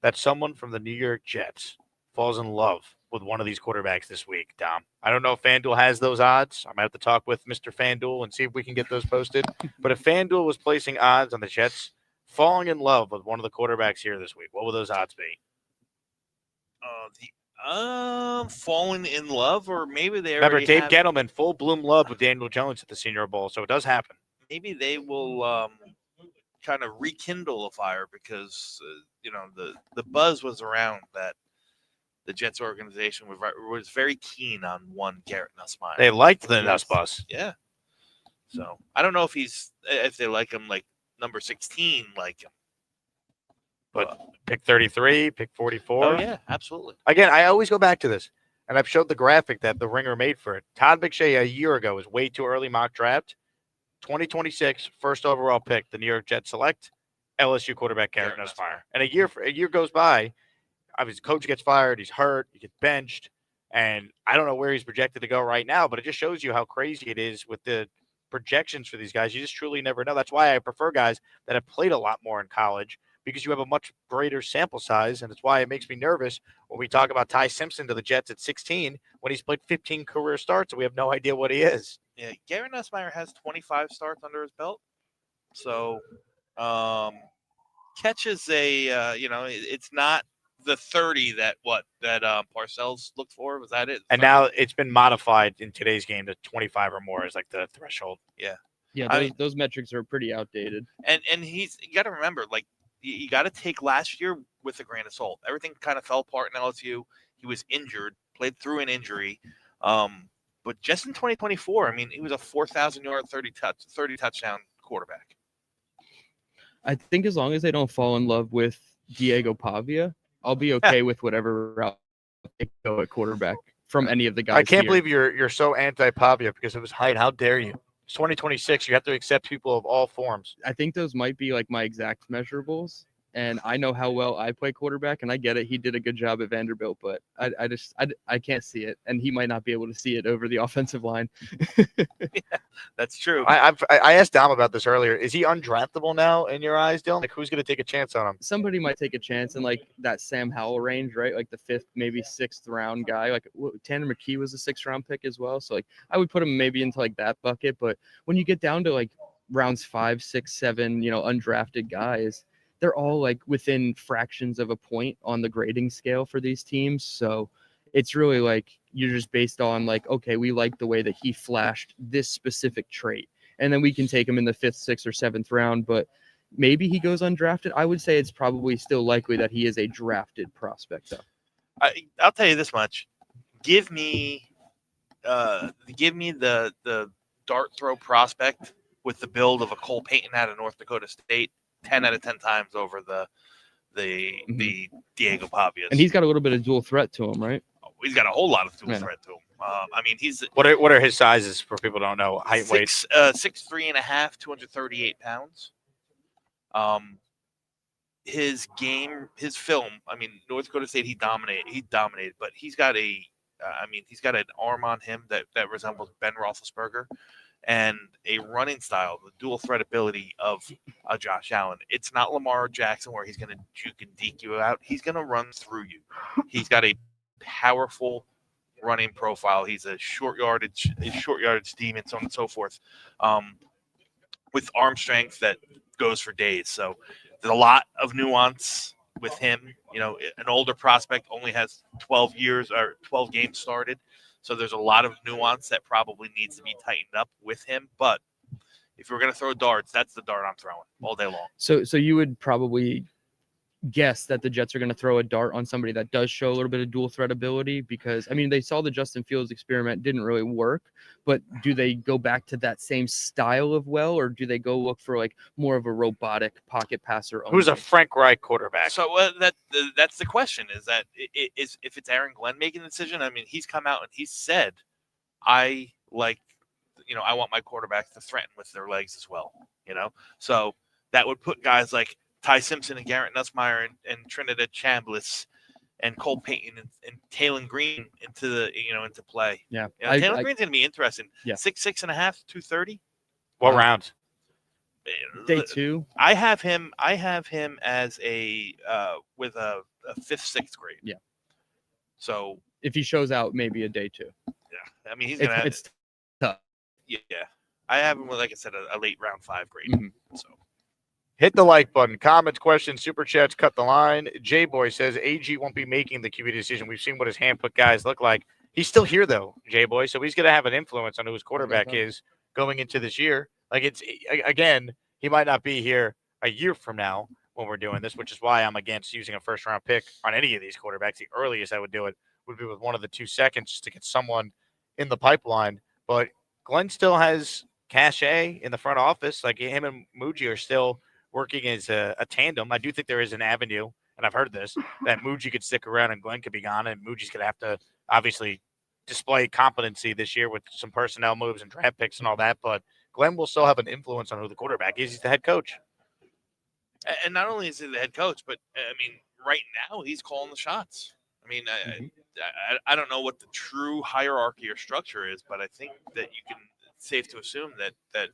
that someone from the New York Jets falls in love with one of these quarterbacks this week, Dom? I don't know if FanDuel has those odds. I might have to talk with Mr. FanDuel and see if we can get those posted. But if FanDuel was placing odds on the Jets falling in love with one of the quarterbacks here this week, what would those odds be? Falling in love, or maybe they remember already Dave have... Gettleman full bloom love with Daniel Jones at the Senior Bowl, so it does happen. Maybe they will kind of rekindle a fire because the buzz was around that the Jets organization was very keen on one Garrett Nussmeier. They liked the Nuss bus. Yeah. So I don't know if they like him like number 16 like him. But pick 33, pick 44. Oh, yeah, absolutely. Again, I always go back to this, and I've showed the graphic that the Ringer made for it. Todd McShay a year ago was way too early mock draft. 2026, first overall pick, the New York Jets select LSU quarterback Garrett Nussmeier. And a year goes by, obviously coach gets fired, he's hurt, he gets benched, and I don't know where he's projected to go right now, but it just shows you how crazy it is with the projections for these guys. You just truly never know. That's why I prefer guys that have played a lot more in college, because you have a much greater sample size, and it's why it makes me nervous when we talk about Ty Simpson to the Jets at 16 when he's played 15 career starts and we have no idea what he is. Yeah, Garrett Nussmeier has 25 starts under his belt, so catches a it's not the 30 that Parcells looked for. Was that it? And now it's been modified in today's game to 25 or more is like the threshold. Yeah. Yeah, those metrics are pretty outdated. And you got to remember, like, you got to take last year with a grain of salt. Everything kind of fell apart in LSU. He was injured, played through an injury. But just in 2024, I mean, he was a 4,000-yard, 30 touchdown quarterback. I think as long as they don't fall in love with Diego Pavia, I'll be okay with whatever route they go at quarterback from any of the guys. I can't here. believe you're so anti-Pavia because of his height. How dare you? It's 2026. You have to accept people of all forms. I think those might be like my exact measurables. And I know how well I play quarterback, and I get it. He did a good job at Vanderbilt, but I can't see it, and he might not be able to see it over the offensive line. Yeah, that's true. I asked Dom about this earlier. Is he undraftable now in your eyes, Dylan? Like, who's going to take a chance on him? Somebody might take a chance in like that Sam Howell range, right? Like the 5th, maybe 6th round guy. Like Tanner McKee was a 6th round pick as well. So like I would put him maybe into like that bucket. But when you get down to like rounds 5, 6, 7, undrafted guys, they're all like within fractions of a point on the grading scale for these teams. So it's really like you're just based on like, okay, we like the way that he flashed this specific trait. And then we can take him in the 5th, 6th, or 7th round. But maybe he goes undrafted. I would say it's probably still likely that he is a drafted prospect, though. I'll tell you this much. Give me the dart throw prospect with the build of a Cole Payton out of North Dakota State 10 out of 10 times over the Diego Pavias. And he's got a little bit of dual threat to him, right? He's got a whole lot of dual threat to him. I mean, he's what are his sizes for people who don't know? Height, weight. 6'3.5", 238 pounds. His film. I mean, North Dakota State, he dominated, but he's got he's got an arm on him that resembles Ben Roethlisberger, and a running style, the dual threat ability of Josh Allen. It's not Lamar Jackson where he's going to juke and deke you out. He's going to run through you. He's got a powerful running profile. He's a short yardage demon, so on and so forth, with arm strength that goes for days. So there's a lot of nuance with him. An older prospect only has 12 years or 12 games started. So there's a lot of nuance that probably needs to be tightened up with him. But if we're going to throw darts, that's the dart I'm throwing all day long. So you would probably guess that the Jets are going to throw a dart on somebody that does show a little bit of dual threat ability, because I mean, they saw the Justin Fields experiment didn't really work, but do they go back to that same style of or do they go look for like more of a robotic pocket passer? Who's a Frank Reich quarterback? So that's the question, is that if it's Aaron Glenn making the decision. I mean, he's come out and he's said, I want my quarterbacks to threaten with their legs as well, so that would put guys like Ty Simpson and Garrett Nussmeier and Trinidad Chambliss and Cole Payton and Taylor Green into play. Yeah. Taylor Green's going to be interesting. Yeah. 6'6.5", 230. What round? Day 2. I have him as a with a 5th, 6th grade. Yeah. So if he shows out, maybe a day 2. Yeah. I mean, he's gonna. It's tough. Yeah. I have him with, like I said, a late round 5 grade. Mm-hmm. So. Hit the like button. Comments, questions, super chats, cut the line. J-Boy says AG won't be making the QB decision. We've seen what his hand-put guys look like. He's still here, though, J-Boy, so he's going to have an influence on who his quarterback is going into this year. Like, again, he might not be here a year from now when we're doing this, which is why I'm against using a first-round pick on any of these quarterbacks. The earliest I would do it would be with one of the 2 seconds just to get someone in the pipeline. But Glenn still has cachet in the front office. Like, him and Muji are still working as a tandem. I do think there is an avenue, and I've heard this, that Muji could stick around and Glenn could be gone, and Muji's going to have to obviously display competency this year with some personnel moves and draft picks and all that, but Glenn will still have an influence on who the quarterback is. He's the head coach. And not only is he the head coach, but, I mean, right now he's calling the shots. I mean, I don't know what the true hierarchy or structure is, but I think that it's safe to assume that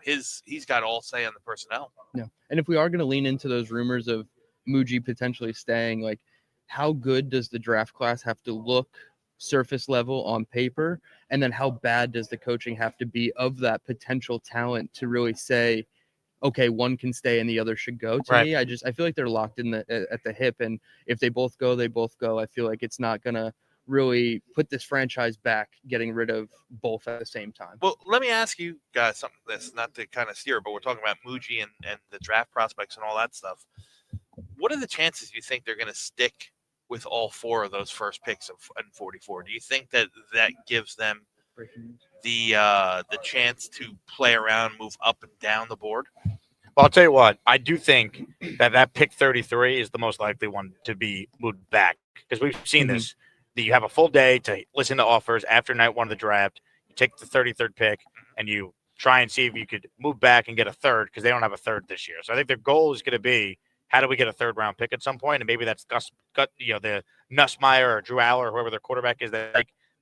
he's got all say on the personnel. Yeah. And if we are going to lean into those rumors of Muji potentially staying, like, how good does the draft class have to look surface level on paper? And then how bad does the coaching have to be of that potential talent to really say, okay, one can stay and the other should go? To me, I feel like they're locked in at the hip. And if they both go, they both go. I feel like it's not going to really put this franchise back, getting rid of both at the same time. Well, let me ask you guys something. This not to kind of steer, but we're talking about Muji and the draft prospects and all that stuff. What are the chances you think they're going to stick with all 4 of those first picks in 44? Do you think that gives them the chance to play around, move up and down the board? Well, I'll tell you what. I do think that pick 33 is the most likely one to be moved back, because we've seen this. That you have a full day to listen to offers after night 1 of the draft. You take the 33rd pick and you try and see if you could move back and get a third, because they don't have a third this year. So I think their goal is going to be, how do we get a 3rd round pick at some point? And maybe that's the Nussmeier or Drew Aller or whoever their quarterback is.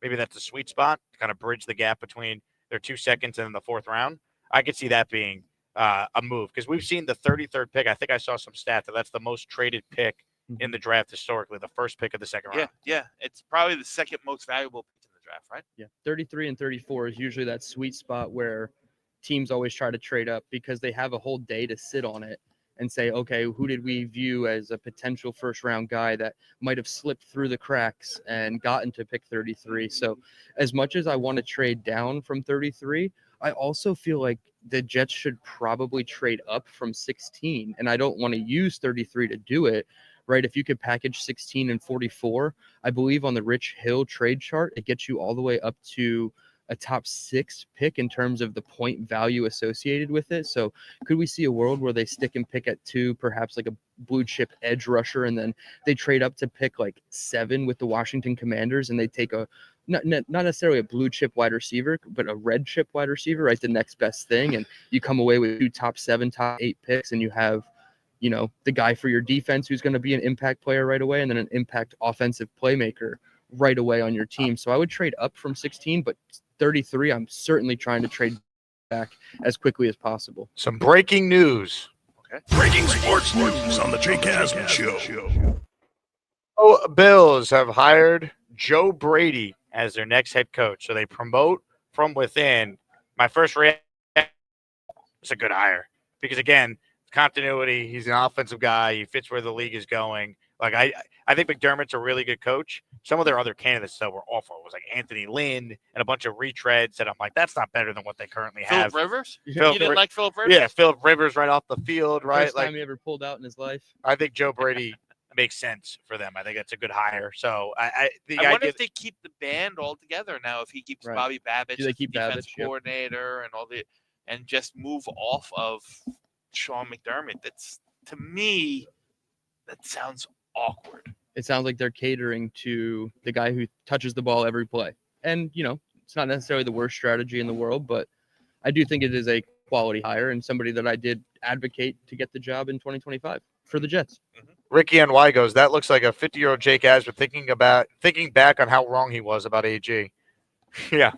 Maybe that's a sweet spot to kind of bridge the gap between their 2 seconds and then the 4th round. I could see that being a move, because we've seen the 33rd pick. I think I saw some stat that's the most traded pick in the draft historically, the first pick of the 2nd round. Yeah. It's probably the 2nd most valuable pick in the draft, right? Yeah. 33 and 34 is usually that sweet spot where teams always try to trade up, because they have a whole day to sit on it and say, okay, who did we view as a potential 1st round guy that might have slipped through the cracks and gotten to pick 33? So as much as I want to trade down from 33, I also feel like the Jets should probably trade up from 16. And I don't want to use 33 to do it, right? If you could package 16 and 44, I believe on the Rich Hill trade chart, it gets you all the way up to a top 6 pick in terms of the point value associated with it. So could we see a world where they stick and pick at 2, perhaps like a blue chip edge rusher, and then they trade up to pick like 7 with the Washington Commanders, and they take a not necessarily a blue chip wide receiver, but a red chip wide receiver, right? The next best thing. And you come away with 2 top 7, top 8 picks, and you have, the guy for your defense who's going to be an impact player right away, and then an impact offensive playmaker right away on your team. So I would trade up from 16, but 33, I'm certainly trying to trade back as quickly as possible. Some breaking news. Okay. Breaking sports news on the Jake Asman Show. Oh, Bills have hired Joe Brady as their next head coach. So they promote from within. My first reaction, it's a good hire, because again, continuity. He's an offensive guy. He fits where the league is going. Like I think McDermott's a really good coach. Some of their other candidates though were awful. It was like Anthony Lynn and a bunch of retreads, and I'm like, that's not better than what they currently have. Phillip Rivers? You didn't like Phillip Rivers? Yeah, Phillip Rivers right off the field, right? First time he ever pulled out in his life. I think Joe Brady makes sense for them. I think that's a good hire. So I wonder if they keep the band all together now. If he keeps Bobby Babbitt, they keep defense Babbitt, coordinator, and just move off of Sean McDermott. That's, to me, that sounds awkward. It sounds like they're catering to the guy who touches the ball every play. And, it's not necessarily the worst strategy in the world, but I do think it is a quality hire and somebody that I did advocate to get the job in 2025 for the Jets. Ricky NY goes, that looks like a 50-year-old Jake Asman thinking back on how wrong he was about AG. Yeah.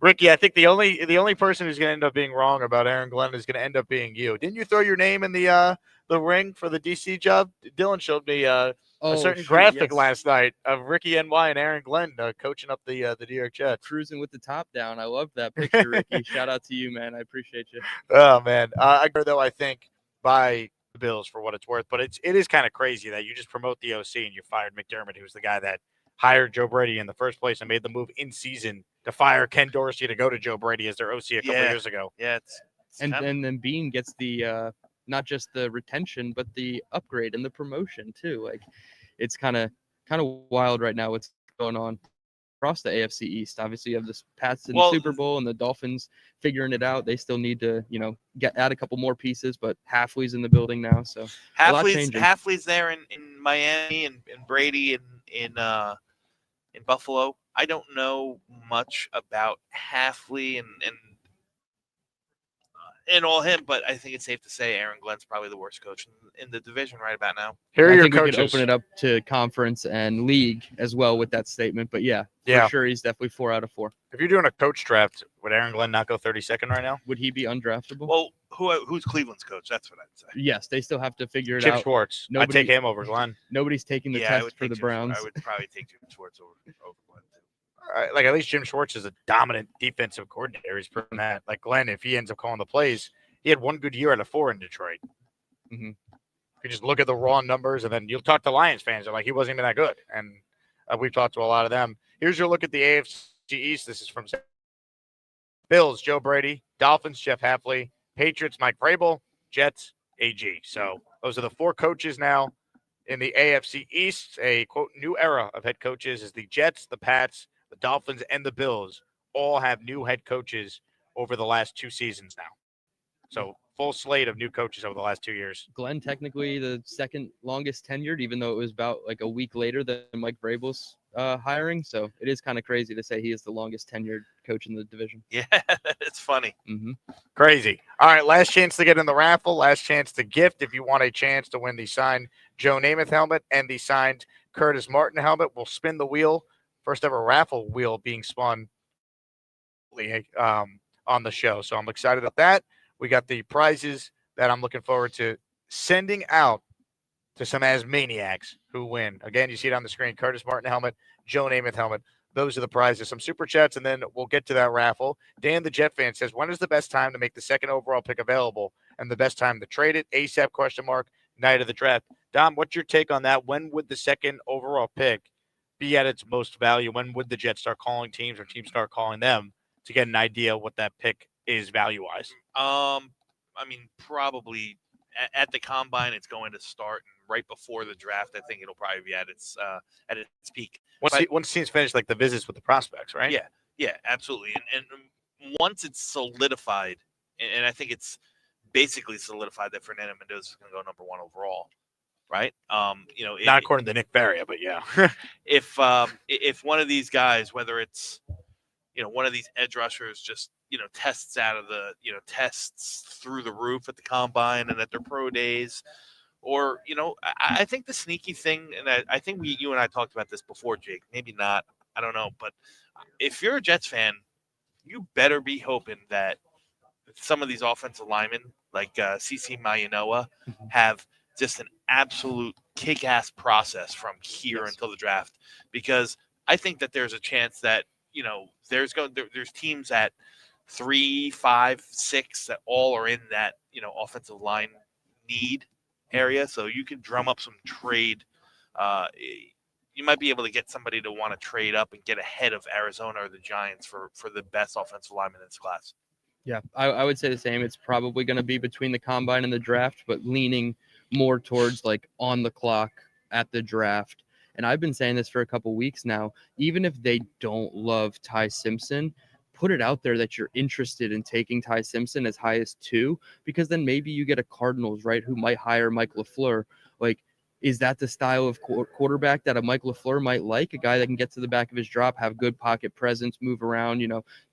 Ricky, I think the only person who's going to end up being wrong about Aaron Glenn is going to end up being you. Didn't you throw your name in the ring for the DC job? Dylan showed me a certain graphic last night of Ricky NY and Aaron Glenn coaching up the New York Jets. Cruising with the top down. I love that picture, Ricky. Shout out to you, man. I appreciate you. Oh, man. I think by the Bills for what it's worth, but it is kind of crazy that you just promote the OC and you fired McDermott, who's the guy that hired Joe Brady in the first place and made the move in season to fire Ken Dorsey to go to Joe Brady as their OC a couple years ago. Yeah, and then Bean gets the not just the retention, but the upgrade and the promotion too. Like, it's kind of wild right now what's going on across the AFC East. Obviously, you have the Pats in the Super Bowl and the Dolphins figuring it out. They still need to, add a couple more pieces, but Halfley's in the building now, so Halfley's there in Miami and Brady in Buffalo. I don't know much about Halfley, and and all him, but I think it's safe to say Aaron Glenn's probably the worst coach in the division right about now. Here are I your think coaches. we could open it up to conference and league as well with that statement. But yeah, for sure, he's definitely 4 out of 4. If you're doing a coach draft, would Aaron Glenn not go 32nd right now? Would he be undraftable? Well, who's Cleveland's coach? That's what I'd say. Yes, they still have to figure it Chip out. Schwartz. I'd take him over Glenn. Nobody's taking the test for the Browns. I would probably take Jim Schwartz over Glenn too. Like, at least Jim Schwartz is a dominant defensive coordinator. He's proven that. Like Glenn, if he ends up calling the plays, he had one good year out of 4 in Detroit. Mm-hmm. You just look at the raw numbers, and then you'll talk to Lions fans. They're like, he wasn't even that good. And we've talked to a lot of them. Here's your look at the AFC East. This is from Bills, Joe Brady. Dolphins, Jeff Hafley. Patriots, Mike Vrabel. Jets, AG. So those are the 4 coaches now in the AFC East. A, quote, new era of head coaches is the Jets, the Pats, the Dolphins, and the Bills all have new head coaches over the last 2 seasons now. So full slate of new coaches over the last 2 years. Glenn, technically the second longest tenured, even though it was about like a week later than Mike Vrabel's hiring. So it is kind of crazy to say he is the longest tenured coach in the division. Yeah, it's funny. Mm-hmm. Crazy. All right, last chance to get in the raffle. Last chance to gift. If you want a chance to win the signed Joe Namath helmet and the signed Curtis Martin helmet, we'll spin the wheel. First ever raffle wheel being spun on the show. So I'm excited about that. We got the prizes that I'm looking forward to sending out to some Asmaniacs who win. Again, you see it on the screen, Curtis Martin helmet, Joe Namath helmet. Those are the prizes. Some super chats, and then we'll get to that raffle. Dan, the Jet fan, says, when is the best time to make the second overall pick available and the best time to trade it? ASAP, ? Night of the draft. Dom, what's your take on that? When would the second overall pick be at its most value? When would the Jets start calling teams or teams start calling them to get an idea what that pick is value-wise? I mean, probably at the combine, it's going to start right before the draft. I think it'll probably be at its peak. Once teams finish like the visits with the prospects, right? Yeah, absolutely. And once it's solidified, and I think it's basically solidified that Fernando Mendoza is going to go number 1 overall, right? Not according to Nick Faria, but yeah. if one of these guys, whether it's one of these edge rushers just, tests out of the, tests through the roof at the combine and at their pro days, or, I think the sneaky thing, and I think you and I talked about this before, Jake, maybe not, I don't know, but if you're a Jets fan, you better be hoping that some of these offensive linemen, like CC Mayanoa, have just an absolute kick-ass process from here until the draft, because I think that there's a chance that, there's teams at 3, 5, 6 that all are in that, offensive line need area. So you can drum up some trade. You might be able to get somebody to want to trade up and get ahead of Arizona or the Giants for the best offensive lineman in this class. Yeah, I would say the same. It's probably going to be between the combine and the draft, but leaning more towards like on the clock at the draft. And I've been saying this for a couple weeks now. Even if they don't love Ty Simpson, put it out there that you're interested in taking Ty Simpson as high as 2, because then maybe you get a Cardinals, right, who might hire Mike LaFleur. Like, is that the style of quarterback that a Mike LaFleur might like? A guy that can get to the back of his drop, have good pocket presence, move around,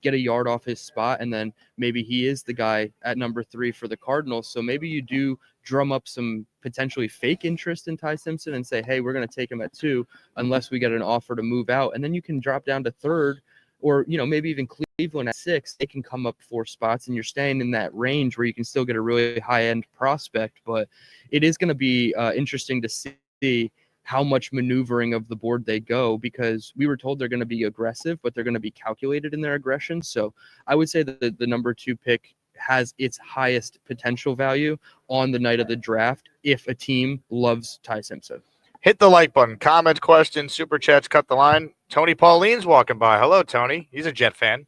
get a yard off his spot, and then maybe he is the guy at number 3 for the Cardinals. So maybe you do drum up some potentially fake interest in Ty Simpson and say, hey, we're going to take him at 2 unless we get an offer to move out. And then you can drop down to 3rd, or, maybe even Cleveland at 6. They can come up 4 spots, and you're staying in that range where you can still get a really high-end prospect. But it is going to be interesting to see how much maneuvering of the board they go, because we were told they're going to be aggressive, but they're going to be calculated in their aggression. So I would say that the number 2 pick has its highest potential value on the night of the draft if a team loves Ty Simpson. Hit the like button. Comments, questions, super chats, cut the line. Tony Pauline's walking by. Hello, Tony. He's a Jet fan.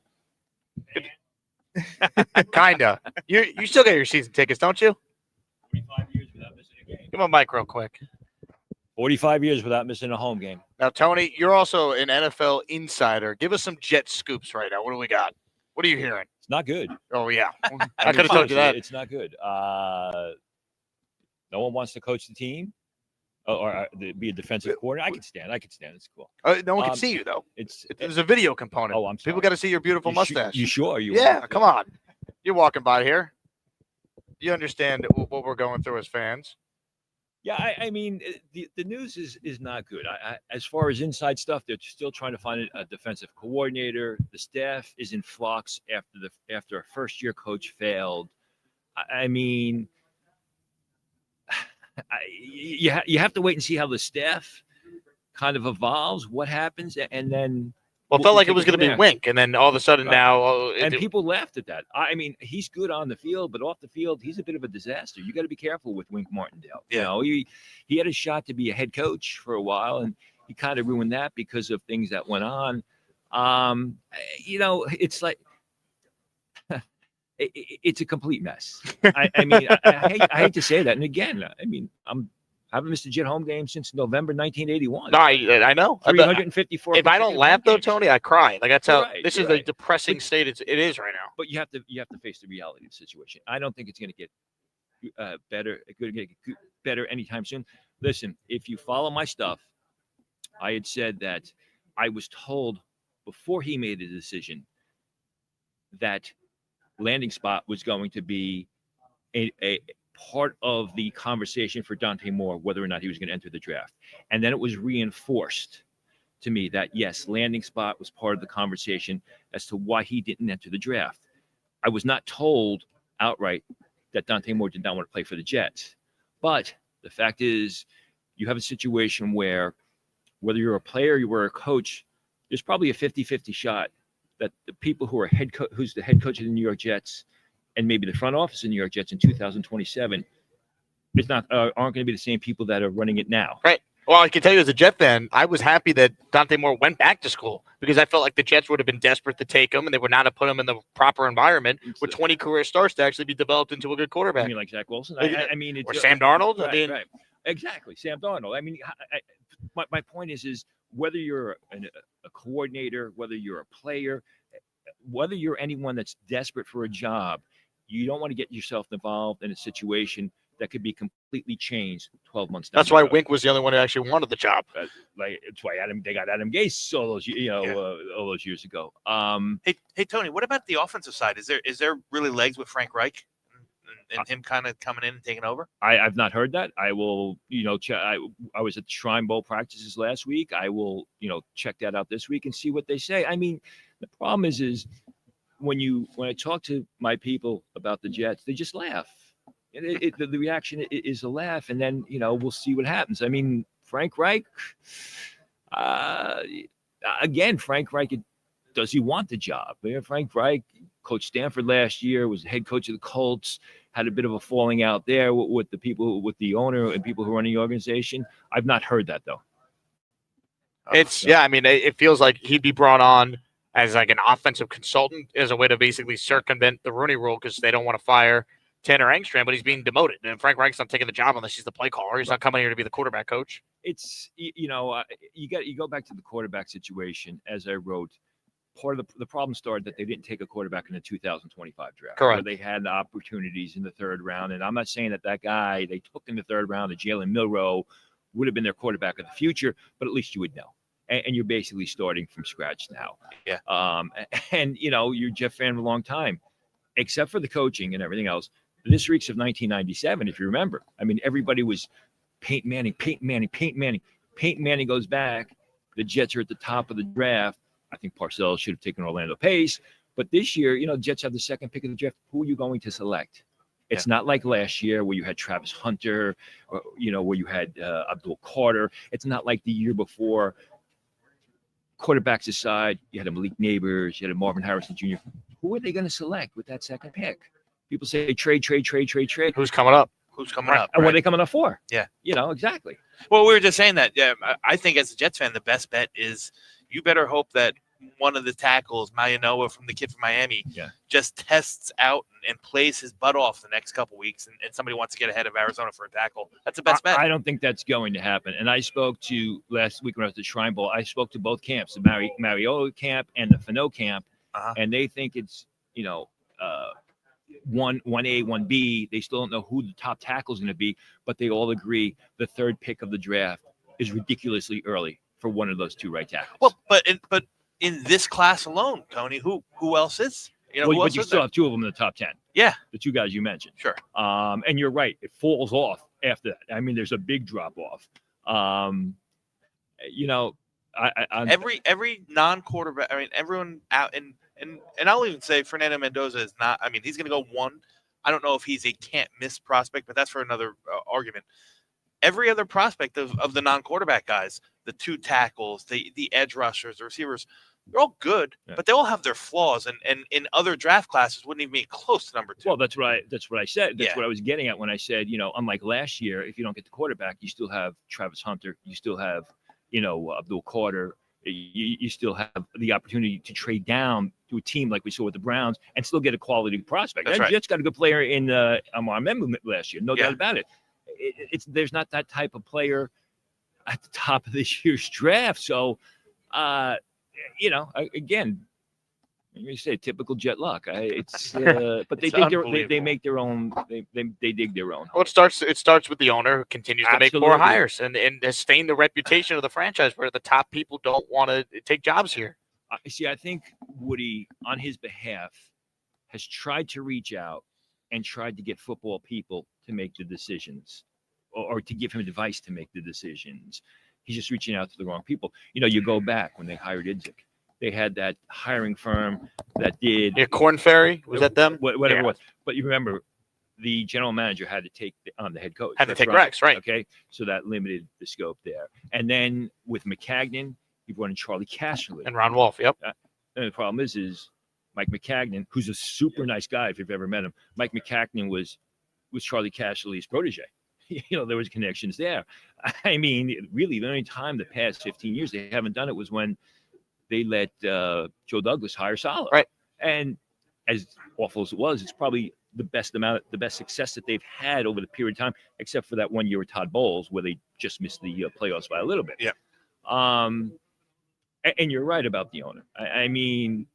Kinda. You still get your season tickets, don't you? 45 years without missing a game. Give him a mic real quick. 45 years without missing a home game. Now, Tony, you're also an NFL insider. Give us some Jet scoops right now. What do we got? What are you hearing? It's not good. Oh, yeah. I could have told you that. It's not good. No one wants to coach the team or be a defensive coordinator. I can stand. It's cool. No one can see you, though. There's a video component. Oh, I'm sorry. People got to see your beautiful mustache. You sure? Yeah, come on. You're walking by here. You understand what we're going through as fans. Yeah, I mean, the news is not good. As far as inside stuff, they're still trying to find a defensive coordinator. The staff is in flux after a first year coach failed. I mean, you have to wait and see how the staff kind of evolves, what happens, and then. Well, it felt like it was going to be Wink, and then all of a sudden now. And people laughed at that. I mean, he's good on the field, but off the field, he's a bit of a disaster. You got to be careful with Wink Martindale. Yeah. You know, he had a shot to be a head coach for a while, and he kind of ruined that because of things that went on. You know, it's like it's a complete mess. I mean, I hate to say that. And again, I mean, I haven't missed a Jet home game since November 1981. No, I know. 354. If I don't laugh though, Tony, I cry. Like that's how this is right. a depressing state it is right now. But you have to face the reality of the situation. I don't think it's going to get better. Going to get better anytime soon. Listen, if you follow my stuff, I had said that I was told before he made the decision that landing spot was going to be a part of the conversation for Dante Moore, whether or not he was going to enter the draft. And then it was reinforced to me that, yes, landing spot was part of the conversation as to why he didn't enter the draft. I was not told outright that Dante Moore did not want to play for the Jets. But the fact is, you have a situation where whether you're a player or you were a coach, there's probably a 50-50 shot that the people who are who's the head coach of the New York Jets and maybe the front office of New York Jets in 2027 aren't going to be the same people that are running it now. Right. Well, I can tell you as a Jet fan, I was happy that Dante Moore went back to school because I felt like the Jets would have been desperate to take him and they would not have put him in the proper environment with 20 career starts to actually be developed into a good quarterback. I mean, like Zach Wilson. I mean, it's, or Sam Darnold. Right, I mean, right. Exactly, Sam Darnold. I mean, my point is whether you're a coordinator, whether you're a player, whether you're anyone that's desperate for a job, you don't want to get yourself involved in a situation that could be completely changed 12 months down. That's why Wink was the only one who actually wanted the job. Like it's why they got Adam Gase all those all those years ago. Hey Tony, what about the offensive side? Is there really legs with Frank Reich and him kind of coming in and taking over? I've not heard that. I will, I was at the Shrine Bowl practices last week. I will, check that out this week and see what they say. I mean, the problem is when I talk to my people about the Jets, they just laugh. The reaction is a laugh, and then we'll see what happens. I mean, Frank Reich. Again, Frank Reich. Does he want the job? Frank Reich coached Stanford last year. Was the head coach of the Colts. Had a bit of a falling out there with the people, with the owner and people who run the organization. I've not heard that though. I mean, it feels like he'd be brought on as like an offensive consultant as a way to basically circumvent the Rooney Rule because they don't want to fire Tanner Engstrand, but he's being demoted. And Frank Reich's not taking the job unless he's the play caller. He's not coming here to be the quarterback coach. It's, you go back to the quarterback situation. As I wrote, part of the problem started that they didn't take a quarterback in the 2025 draft. Correct. They had the opportunities in the third round. And I'm not saying that guy they took in the third round, the Jalen Milroe, would have been their quarterback of the future, but at least you would know. And you're basically starting from scratch now. Yeah. And you're a Jeff fan for a long time, except for the coaching and everything else. This reeks of 1997, if you remember. I mean, everybody was Peyton Manning. Peyton Manning goes back. The Jets are at the top of the draft. I think Parcells should have taken Orlando Pace. But this year, Jets have the second pick of the draft. Who are you going to select? It's not like last year where you had Travis Hunter, or, where you had Abdul Carter. It's not like the year before. Quarterbacks aside, you had a Malik Neighbors, you had a Marvin Harrison Jr. Who are they going to select with that second pick? People say trade. Who's coming up? And what are they coming up for? Yeah. Exactly. Well, we were just saying that. Yeah, I think as a Jets fan, the best bet is you better hope that one of the tackles, Mayanoa from the kid from Miami, just tests out and plays his butt off the next couple weeks, and somebody wants to get ahead of Arizona for a tackle. That's the best bet. I don't think that's going to happen. And I spoke to last week when I was at the Shrine Bowl. I spoke to both camps, the Mariota camp and the Fano camp, and they think it's 1A, 1B. They still don't know who the top tackle is going to be, but they all agree the third pick of the draft is ridiculously early for one of those two right tackles. Well, but in this class alone, Tony, who else is? But you still have two of them in the top 10. Yeah. The two guys you mentioned. Sure. And you're right. It falls off after that. I mean, there's a big drop off. You know, every non-quarterback. I mean, everyone out and I'll even say Fernando Mendoza is not. I mean, he's going to go 1. I don't know if he's a can't miss prospect, but that's for another argument. Every other prospect of the non-quarterback guys, the 2 tackles, the edge rushers, the receivers, they're all good, but they all have their flaws, and in other draft classes wouldn't even be close to number 2. Well, that's what I said. That's what I was getting at when I said, you know, unlike last year, if you don't get the quarterback, you still have Travis Hunter, you still have, you know, Abdul Carter, you still have the opportunity to trade down to a team like we saw with the Browns and still get a quality prospect. That's right. Jets got a good player in Amar Membu last year, no doubt about it. There's not that type of player at the top of this year's draft. So, you know, again, you say typical Jet luck. But they make their own. They dig their own. Well, it starts with the owner who continues to make poor hires and has stained the reputation of the franchise where the top people don't want to take jobs here. I think Woody, on his behalf, has tried to reach out and tried to get football people to make the decisions or to give him advice to make the decisions. He's just reaching out to the wrong people. You know, you go back when they hired Idzik. They had that hiring firm that did Corn Ferry. Was that them? Whatever it was. But you remember, the general manager had to take on the head coach. Had to take Rex, right? Okay, so that limited the scope there. And then with McCagnon, he brought in Charlie Casserly and Ron Wolf. Yep. And the problem is Mike McCagnon, who's a super nice guy if you've ever met him. Mike McCagnon was Charlie Casserly's protege. You know, there was connections there. I mean, really, the only time the past 15 years they haven't done it was when they let Joe Douglas hire Saleh. Right. And as awful as it was, it's probably the best success that they've had over the period of time, except for that 1 year with Todd Bowles where they just missed the playoffs by a little bit. Yeah. And you're right about the owner. I mean,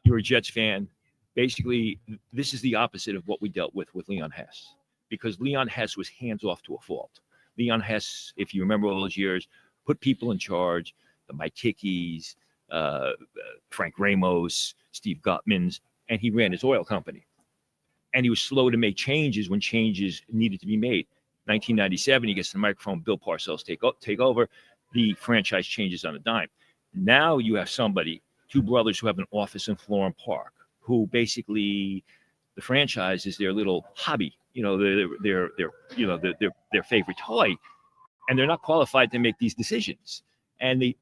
you're a Jets fan. Basically, this is the opposite of what we dealt with Leon Hess, because Leon Hess was hands off to a fault. Leon Hess, if you remember all those years, put people in charge. The Mike Hickeys, Frank Ramos, Steve Gutmans, and he ran his oil company. And he was slow to make changes when changes needed to be made. 1997, he gets the microphone, Bill Parcells take over. The franchise changes on a dime. Now you have somebody, 2 brothers who have an office in Florham Park, who basically the franchise is their little hobby. You know, their favorite toy, and they're not qualified to make these decisions. And the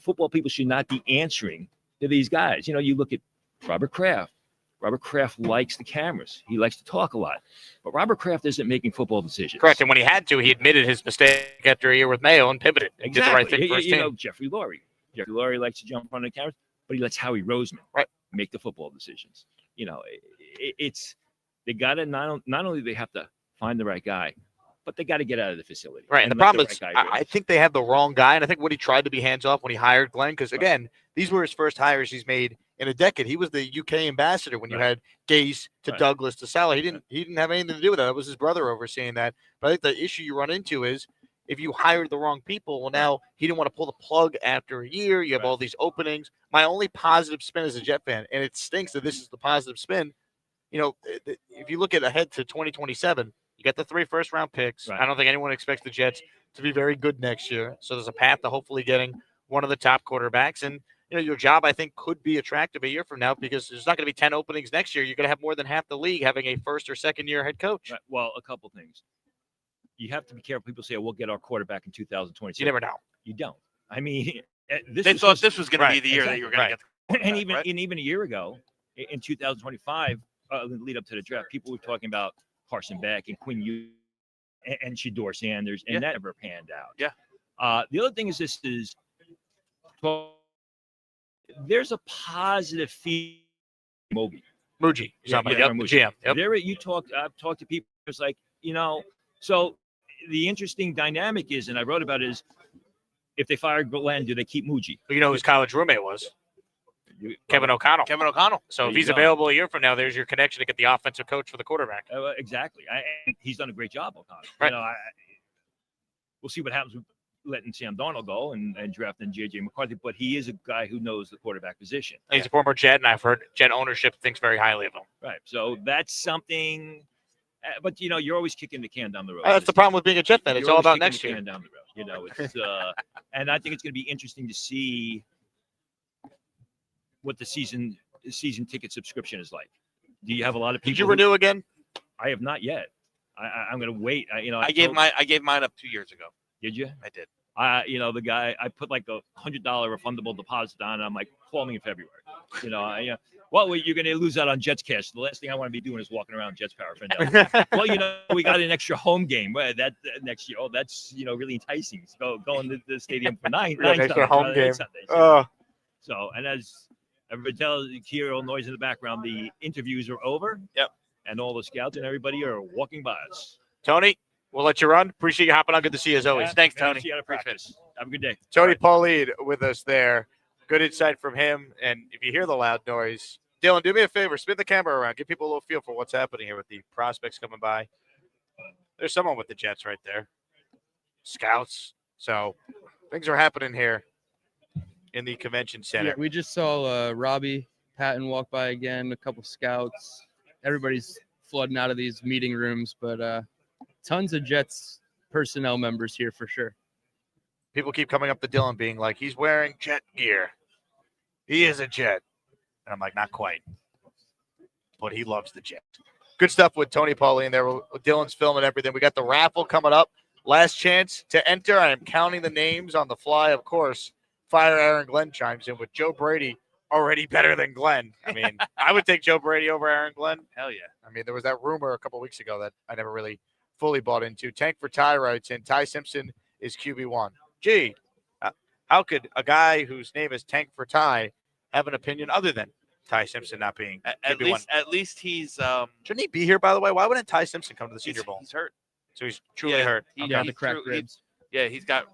football people should not be answering to these guys. You know, you look at Robert Kraft. Robert Kraft likes the cameras. He likes to talk a lot. But Robert Kraft isn't making football decisions. Correct. And when he had to, he admitted his mistake after a year with Mayo and pivoted. Exactly. Did the right thing for his team. Know, Jeffrey Lurie likes to jump on the cameras, but he lets Howie Roseman make the football decisions. You know, they got to not only they have to find the right guy, but they got to get out of the facility. Right. And the problem is, I think they have the wrong guy. And I think Woody tried to be hands off when he hired Glenn, because, again, these were his first hires he's made in a decade. He was the UK ambassador when you had Gase to Douglas to Saleh. He didn't have anything to do with that. It was his brother overseeing that. But I think the issue you run into is if you hired the wrong people, well, now he didn't want to pull the plug after a year. You have all these openings. My only positive spin as a Jet fan, and it stinks that this is the positive spin, you know, if you look ahead to 2027, you got the 3 first-round picks. I don't think anyone expects the Jets to be very good next year. So there's a path to hopefully getting one of the top quarterbacks. And, you know, your job, I think, could be attractive a year from now, because there's not going to be 10 openings next year. You're going to have more than half the league having a first- or second-year head coach. Right. Well, a couple things. You have to be careful. People say, we'll get our quarterback in 2026. You never know. You don't. I mean, they thought this was going to be the year that you were going to get the and even a year ago, in 2025, lead up to the draft, people were talking about Carson Beck and Quinn Ewers and Shedeur Sanders, and that never panned out. Yeah. The other thing is there's a positive feed. Muji. GM. I've talked to people. It's like, you know, so the interesting dynamic is, and I wrote about it, is if they fire Glenn, do they keep Muji? Well, you know who his college roommate was? Kevin O'Connell. So if he's available a year from now, there's your connection to get the offensive coach for the quarterback. Exactly. He's done a great job, O'Connell. Right. You know, we'll see what happens with letting Sam Darnold go and drafting J.J. McCarthy, but he is a guy who knows the quarterback position. He's a former Jet, and I've heard Jet ownership thinks very highly of him. Right. So that's something. But you're always kicking the can down the road. That's the problem with being a Jet fan. It's You're all always about kicking next the year. can down the road. It's and I think it's going to be interesting to see what the season ticket subscription is like. Do you have a lot of people? Did you renew again? I have not yet. I'm going to wait. I gave mine up 2 years ago. Did you? I did. The guy, I put like a $100 refundable deposit on, and I'm like, call me in February. Well, you're going to lose out on Jets cash. The last thing I want to be doing is walking around Jets paraphernalia. Well, we got an extra home game that next year. Oh, that's really enticing. So going to the stadium for nine extra home game. Sundays, So, and as everybody tells, hear all noise in the background, the interviews are over. Yep. And all the scouts and everybody are walking by us. Tony, we'll let you run. Appreciate you hopping on. Good to see you as always. Thanks, Man, Tony. see you at practice. Have a good day. Tony Pauline with us there. Good insight from him. And if you hear the loud noise, Dylan, do me a favor. Spin the camera around. Give people a little feel for what's happening here with the prospects coming by. There's someone with the Jets right there. Scouts. So things are happening here in the convention center. Yeah, we just saw Robbie Patton walk by again, a couple scouts. Everybody's flooding out of these meeting rooms, but tons of Jets personnel members here for sure. People keep coming up to Dylan being like, he's wearing Jet gear. He is a Jet. And I'm like, not quite. But he loves the Jet. Good stuff with Tony Pauline there. With Dylan's film and everything. We got the raffle coming up. Last chance to enter. I am counting the names on the fly, of course. Fire Aaron Glenn chimes in with Joe Brady already better than Glenn. I mean, I would take Joe Brady over Aaron Glenn. Hell yeah. I mean, there was that rumor a couple weeks ago that I never really fully bought into. Tank for Ty writes in, Ty Simpson is QB1. Gee, how could a guy whose name is Tank for Ty have an opinion other than Ty Simpson not being QB1? At least he's shouldn't he be here, by the way? Why wouldn't Ty Simpson come to the Senior Bowl? He's hurt. So he's truly hurt. He's the cracked ribs. He's got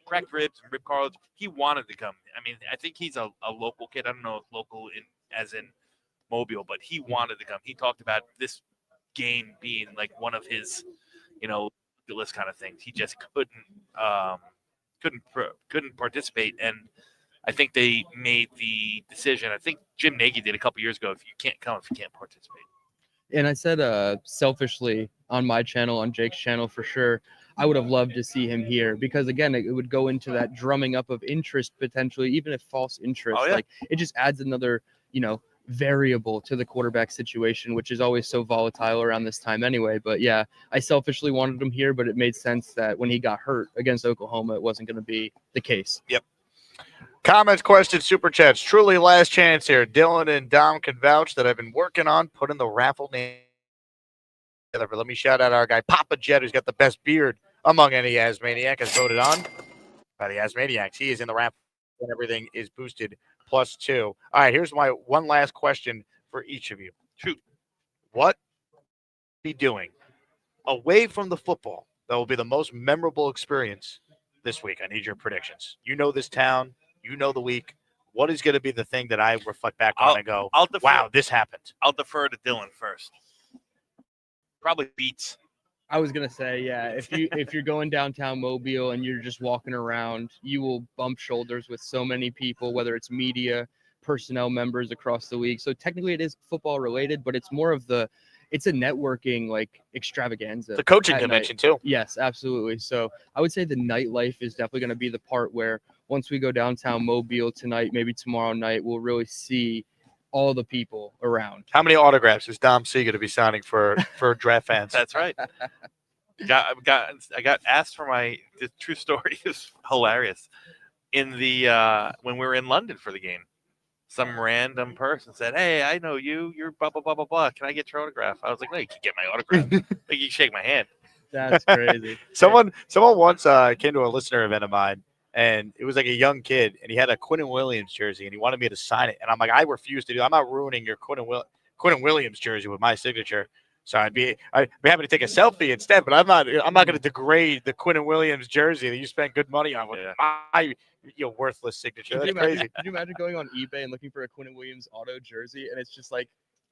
cracked ribs and rib cartilage. He wanted to come. I mean, I think he's a local kid. I don't know if local as in Mobile, but he wanted to come. He talked about this game being like one of his, list kind of things. He just couldn't participate, and I think they made the decision. I think Jim Nagy did a couple years ago. If you can't come, if you can't participate. And I said selfishly on my channel, on Jake's channel for sure, I would have loved to see him here because, again, it would go into that drumming up of interest potentially, even if false interest. Like it just adds another, variable to the quarterback situation, which is always so volatile around this time anyway. But yeah, I selfishly wanted him here, but it made sense that when he got hurt against Oklahoma, it wasn't going to be the case. Yep. Comments, questions, super chats. Truly last chance here. Dylan and Dom can vouch that I've been working on putting the raffle name together. But let me shout out our guy, Papa Jet, who's got the best beard among any Asmaniac, has voted on by the Asmaniacs. He is in the raffle and everything is boosted +2. All right, here's my one last question for each of you. Shoot. What be doing away from the football that will be the most memorable experience this week? I need your predictions. You know this town. You know the week. What is going to be the thing that I reflect back on and go, wow, this happened? I'll defer to Dylan first. Probably beats. I was gonna say, yeah, if you're going downtown Mobile and you're just walking around, you will bump shoulders with so many people, whether it's media, personnel members across the league. So technically it is football related, but it's more of it's a networking like extravaganza. The coaching convention too. Yes, absolutely. So I would say the nightlife is definitely going to be the part where once we go downtown Mobile tonight, maybe tomorrow night, we'll really see all the people around. How many autographs is Dom C going to be signing for draft fans? That's right. I got asked for the true story is hilarious. In the when we were in London for the game, some random person said, "Hey, I know you. You're blah blah blah blah blah. Can I get your autograph?" I was like, "No, you can get my autograph. Like, you can shake my hand." That's crazy. Someone once came to a listener event of mine, and it was like a young kid, and he had a Quinnen Williams jersey, and he wanted me to sign it, and I'm like, I refuse to do. I'm not ruining your Quinnen Williams jersey with my signature. So I'd be happy to take a selfie instead, but I'm not going to degrade the Quinnen Williams jersey that you spent good money on with my worthless signature. That's crazy. Could you imagine going on eBay and looking for a Quinnen Williams auto jersey, and it's just like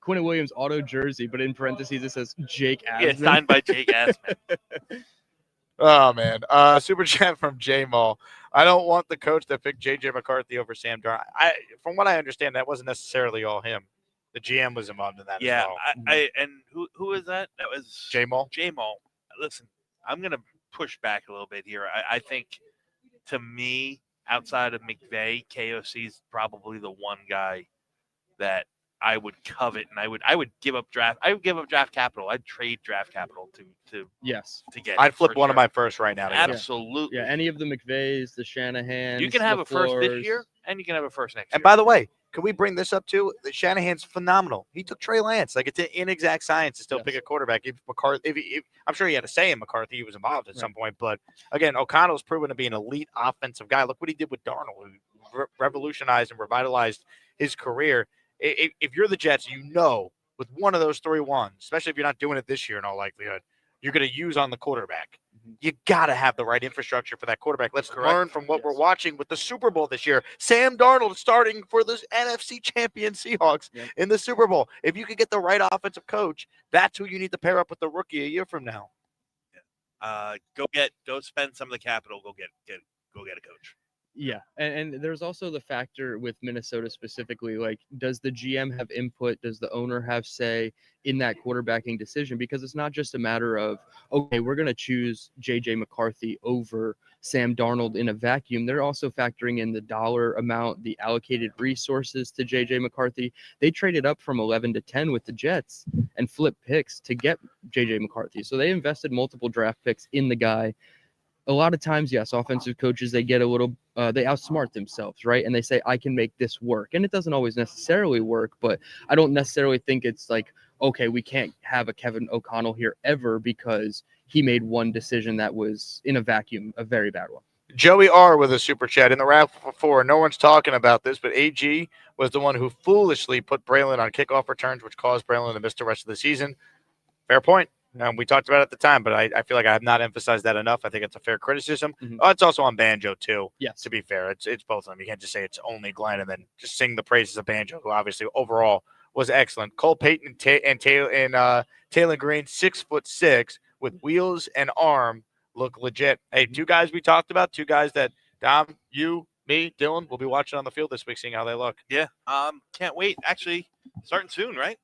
Quinnen Williams auto jersey, but in parentheses it says Jake Asman. Yeah, signed by Jake Asman. Oh, man. Super chat from J-Mall. I don't want the coach that picked J.J. McCarthy over Sam Darnold. From what I understand, that wasn't necessarily all him. The GM was involved in that as well. And who is that? That was J-Mall. J-Mall. Listen, I'm going to push back a little bit here. I think, to me, outside of McVay, KOC is probably the one guy that I would covet, and I would give up draft. I would give up draft capital. I'd trade draft capital to get. I'd flip for one of sure. my first right now. To get him. Absolutely. Yeah, any of the McVays, the Shanahans. You can have the a first this Fleurs. year, and you can have a first next year. And by the way, can we bring this up too? Shanahan's phenomenal. He took Trey Lance. Like, it's an inexact science to still pick a quarterback. If McCarthy, if I'm sure he had a say in McCarthy. He was involved at some point. But again, O'Connell's proven to be an elite offensive guy. Look what he did with Darnold, who revolutionized and revitalized his career. If you're the Jets, with one of those 3-1s, especially if you're not doing it this year in all likelihood, you're going to use on the quarterback. You got to have the right infrastructure for that quarterback. Let's learn from what we're watching with the Super Bowl this year. Sam Darnold starting for the NFC champion Seahawks in the Super Bowl. If you could get the right offensive coach, that's who you need to pair up with the rookie a year from now. Go spend some of the capital. Go get a coach. Yeah, and there's also the factor with Minnesota specifically, like, does the GM have input? Does the owner have say in that quarterbacking decision? Because it's not just a matter of, okay, we're going to choose J.J. McCarthy over Sam Darnold in a vacuum. They're also factoring in the dollar amount, the allocated resources to J.J. McCarthy. They traded up from 11 to 10 with the Jets and flipped picks to get J.J. McCarthy. So they invested multiple draft picks in the guy. A lot of times, yes, offensive coaches, they get a little, they outsmart themselves, right? And they say, I can make this work. And it doesn't always necessarily work, but I don't necessarily think it's like, okay, we can't have a Kevin O'Connell here ever because he made one decision that was in a vacuum, a very bad one. Joey R. with a super chat. In the Raffle 4, no one's talking about this, but AG was the one who foolishly put Braylon on kickoff returns, which caused Braylon to miss the rest of the season. Fair point. We talked about it at the time, but I feel like I have not emphasized that enough. I think it's a fair criticism. It's also on Banjo, too. Yes. To be fair, it's both of them. You can't just say it's only Glenn and then just sing the praises of Banjo, who obviously overall was excellent. Cole Payton and Taylor Green, 6'6", with wheels and arm, look legit. Hey, two guys we talked about, two guys that Dom, you, me, Dylan, will be watching on the field this week, seeing how they look. Yeah. Can't wait. Actually, starting soon, right?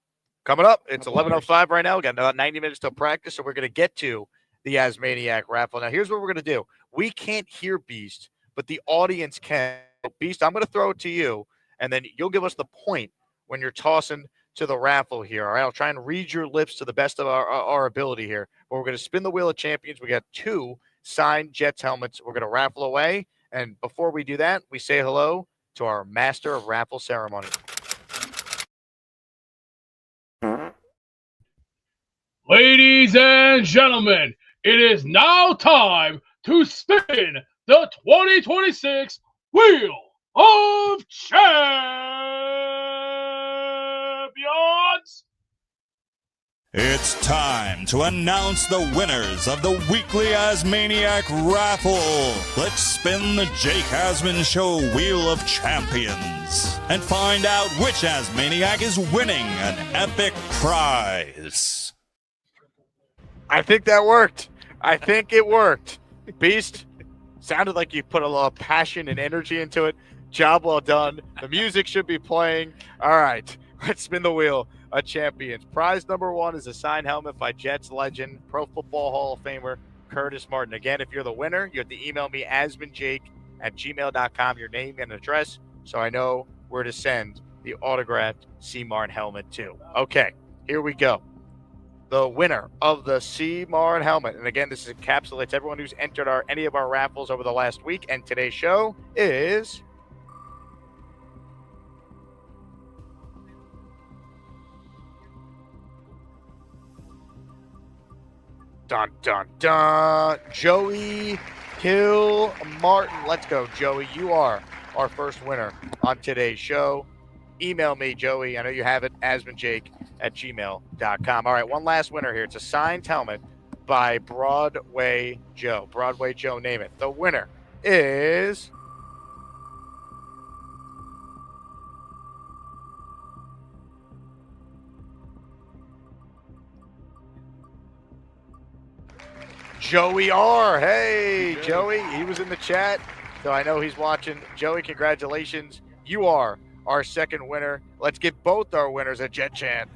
Coming up, it's 11:05 right now. We got about 90 minutes till practice, so we're going to get to the Asmaniac raffle. Now, here's what we're going to do. We can't hear Beast, but the audience can. Beast, I'm going to throw it to you, and then you'll give us the point when you're tossing to the raffle here. All right, I'll try and read your lips to the best of our ability here. But we're going to spin the wheel of champions. We got 2 signed Jets helmets. We're going to raffle away, and before we do that, we say hello to our master of raffle ceremony. Ladies and gentlemen, it is now time to spin the 2026 Wheel of Champions! It's time to announce the winners of the weekly Asmaniac raffle. Let's spin the Jake Asman Show Wheel of Champions and find out which Asmaniac is winning an epic prize. I think that worked. I think it worked. Beast, sounded like you put a lot of passion and energy into it. Job well done. The music should be playing. All right, let's spin the wheel of champions. Prize number 1 is a signed helmet by Jets legend, Pro Football Hall of Famer Curtis Martin. Again, if you're the winner, you have to email me, asmanjake@gmail.com, your name and address, so I know where to send the autographed C. Martin helmet to. Okay, here we go. The winner of the C. Martin helmet, and again, this encapsulates everyone who's entered any of our raffles over the last week, and today's show is dun dun dun, Joey Hill Martin. Let's go, Joey. You are our first winner on today's show. Email me, Joey. I know you have it, asmanjake@gmail.com. All right, one last winner here. It's a signed helmet by Broadway Joe. Broadway Joe, name it. The winner is Joey R. Hey, Joey. He was in the chat, so I know he's watching. Joey, congratulations. You are our second winner. Let's give both our winners a Jet chant.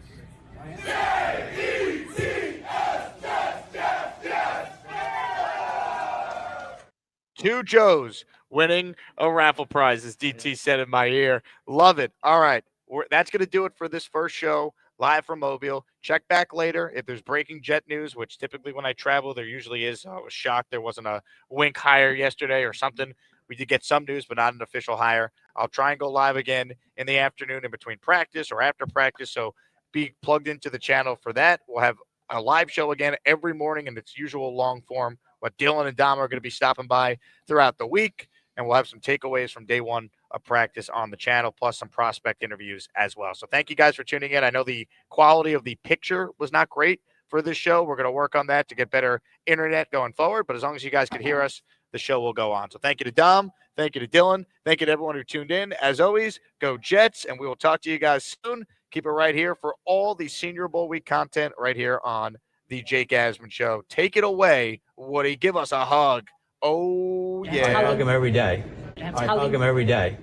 Two Joes winning a raffle prize, as DT said in my ear. Love it. All right. That's going to do it for this first show live from Mobile. Check back later if there's breaking Jet news, which typically when I travel, there usually is. I was shocked there wasn't a Wink hire yesterday or something. We did get some news, but not an official hire. I'll try and go live again in the afternoon in between practice or after practice. So be plugged into the channel for that. We'll have a live show again every morning in its usual long form. But Dylan and Dom are going to be stopping by throughout the week, and we'll have some takeaways from day one of practice on the channel, plus some prospect interviews as well. So thank you guys for tuning in. I know the quality of the picture was not great for this show. We're going to work on that to get better internet going forward, but as long as you guys can hear us, the show will go on. So thank you to Dom. Thank you to Dylan. Thank you to everyone who tuned in. As always, go Jets, and we will talk to you guys soon. Keep it right here for all the Senior Bowl week content right here on the Jake Asman Show. Take it away, Woody. Give us a hug. Oh, yeah. I hug him every day. I hug him every day.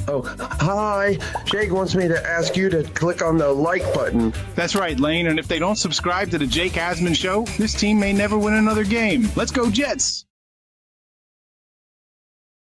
Oh, hi. Jake wants me to ask you to click on the like button. That's right, Lane. And if they don't subscribe to the Jake Asman Show, this team may never win another game. Let's go Jets.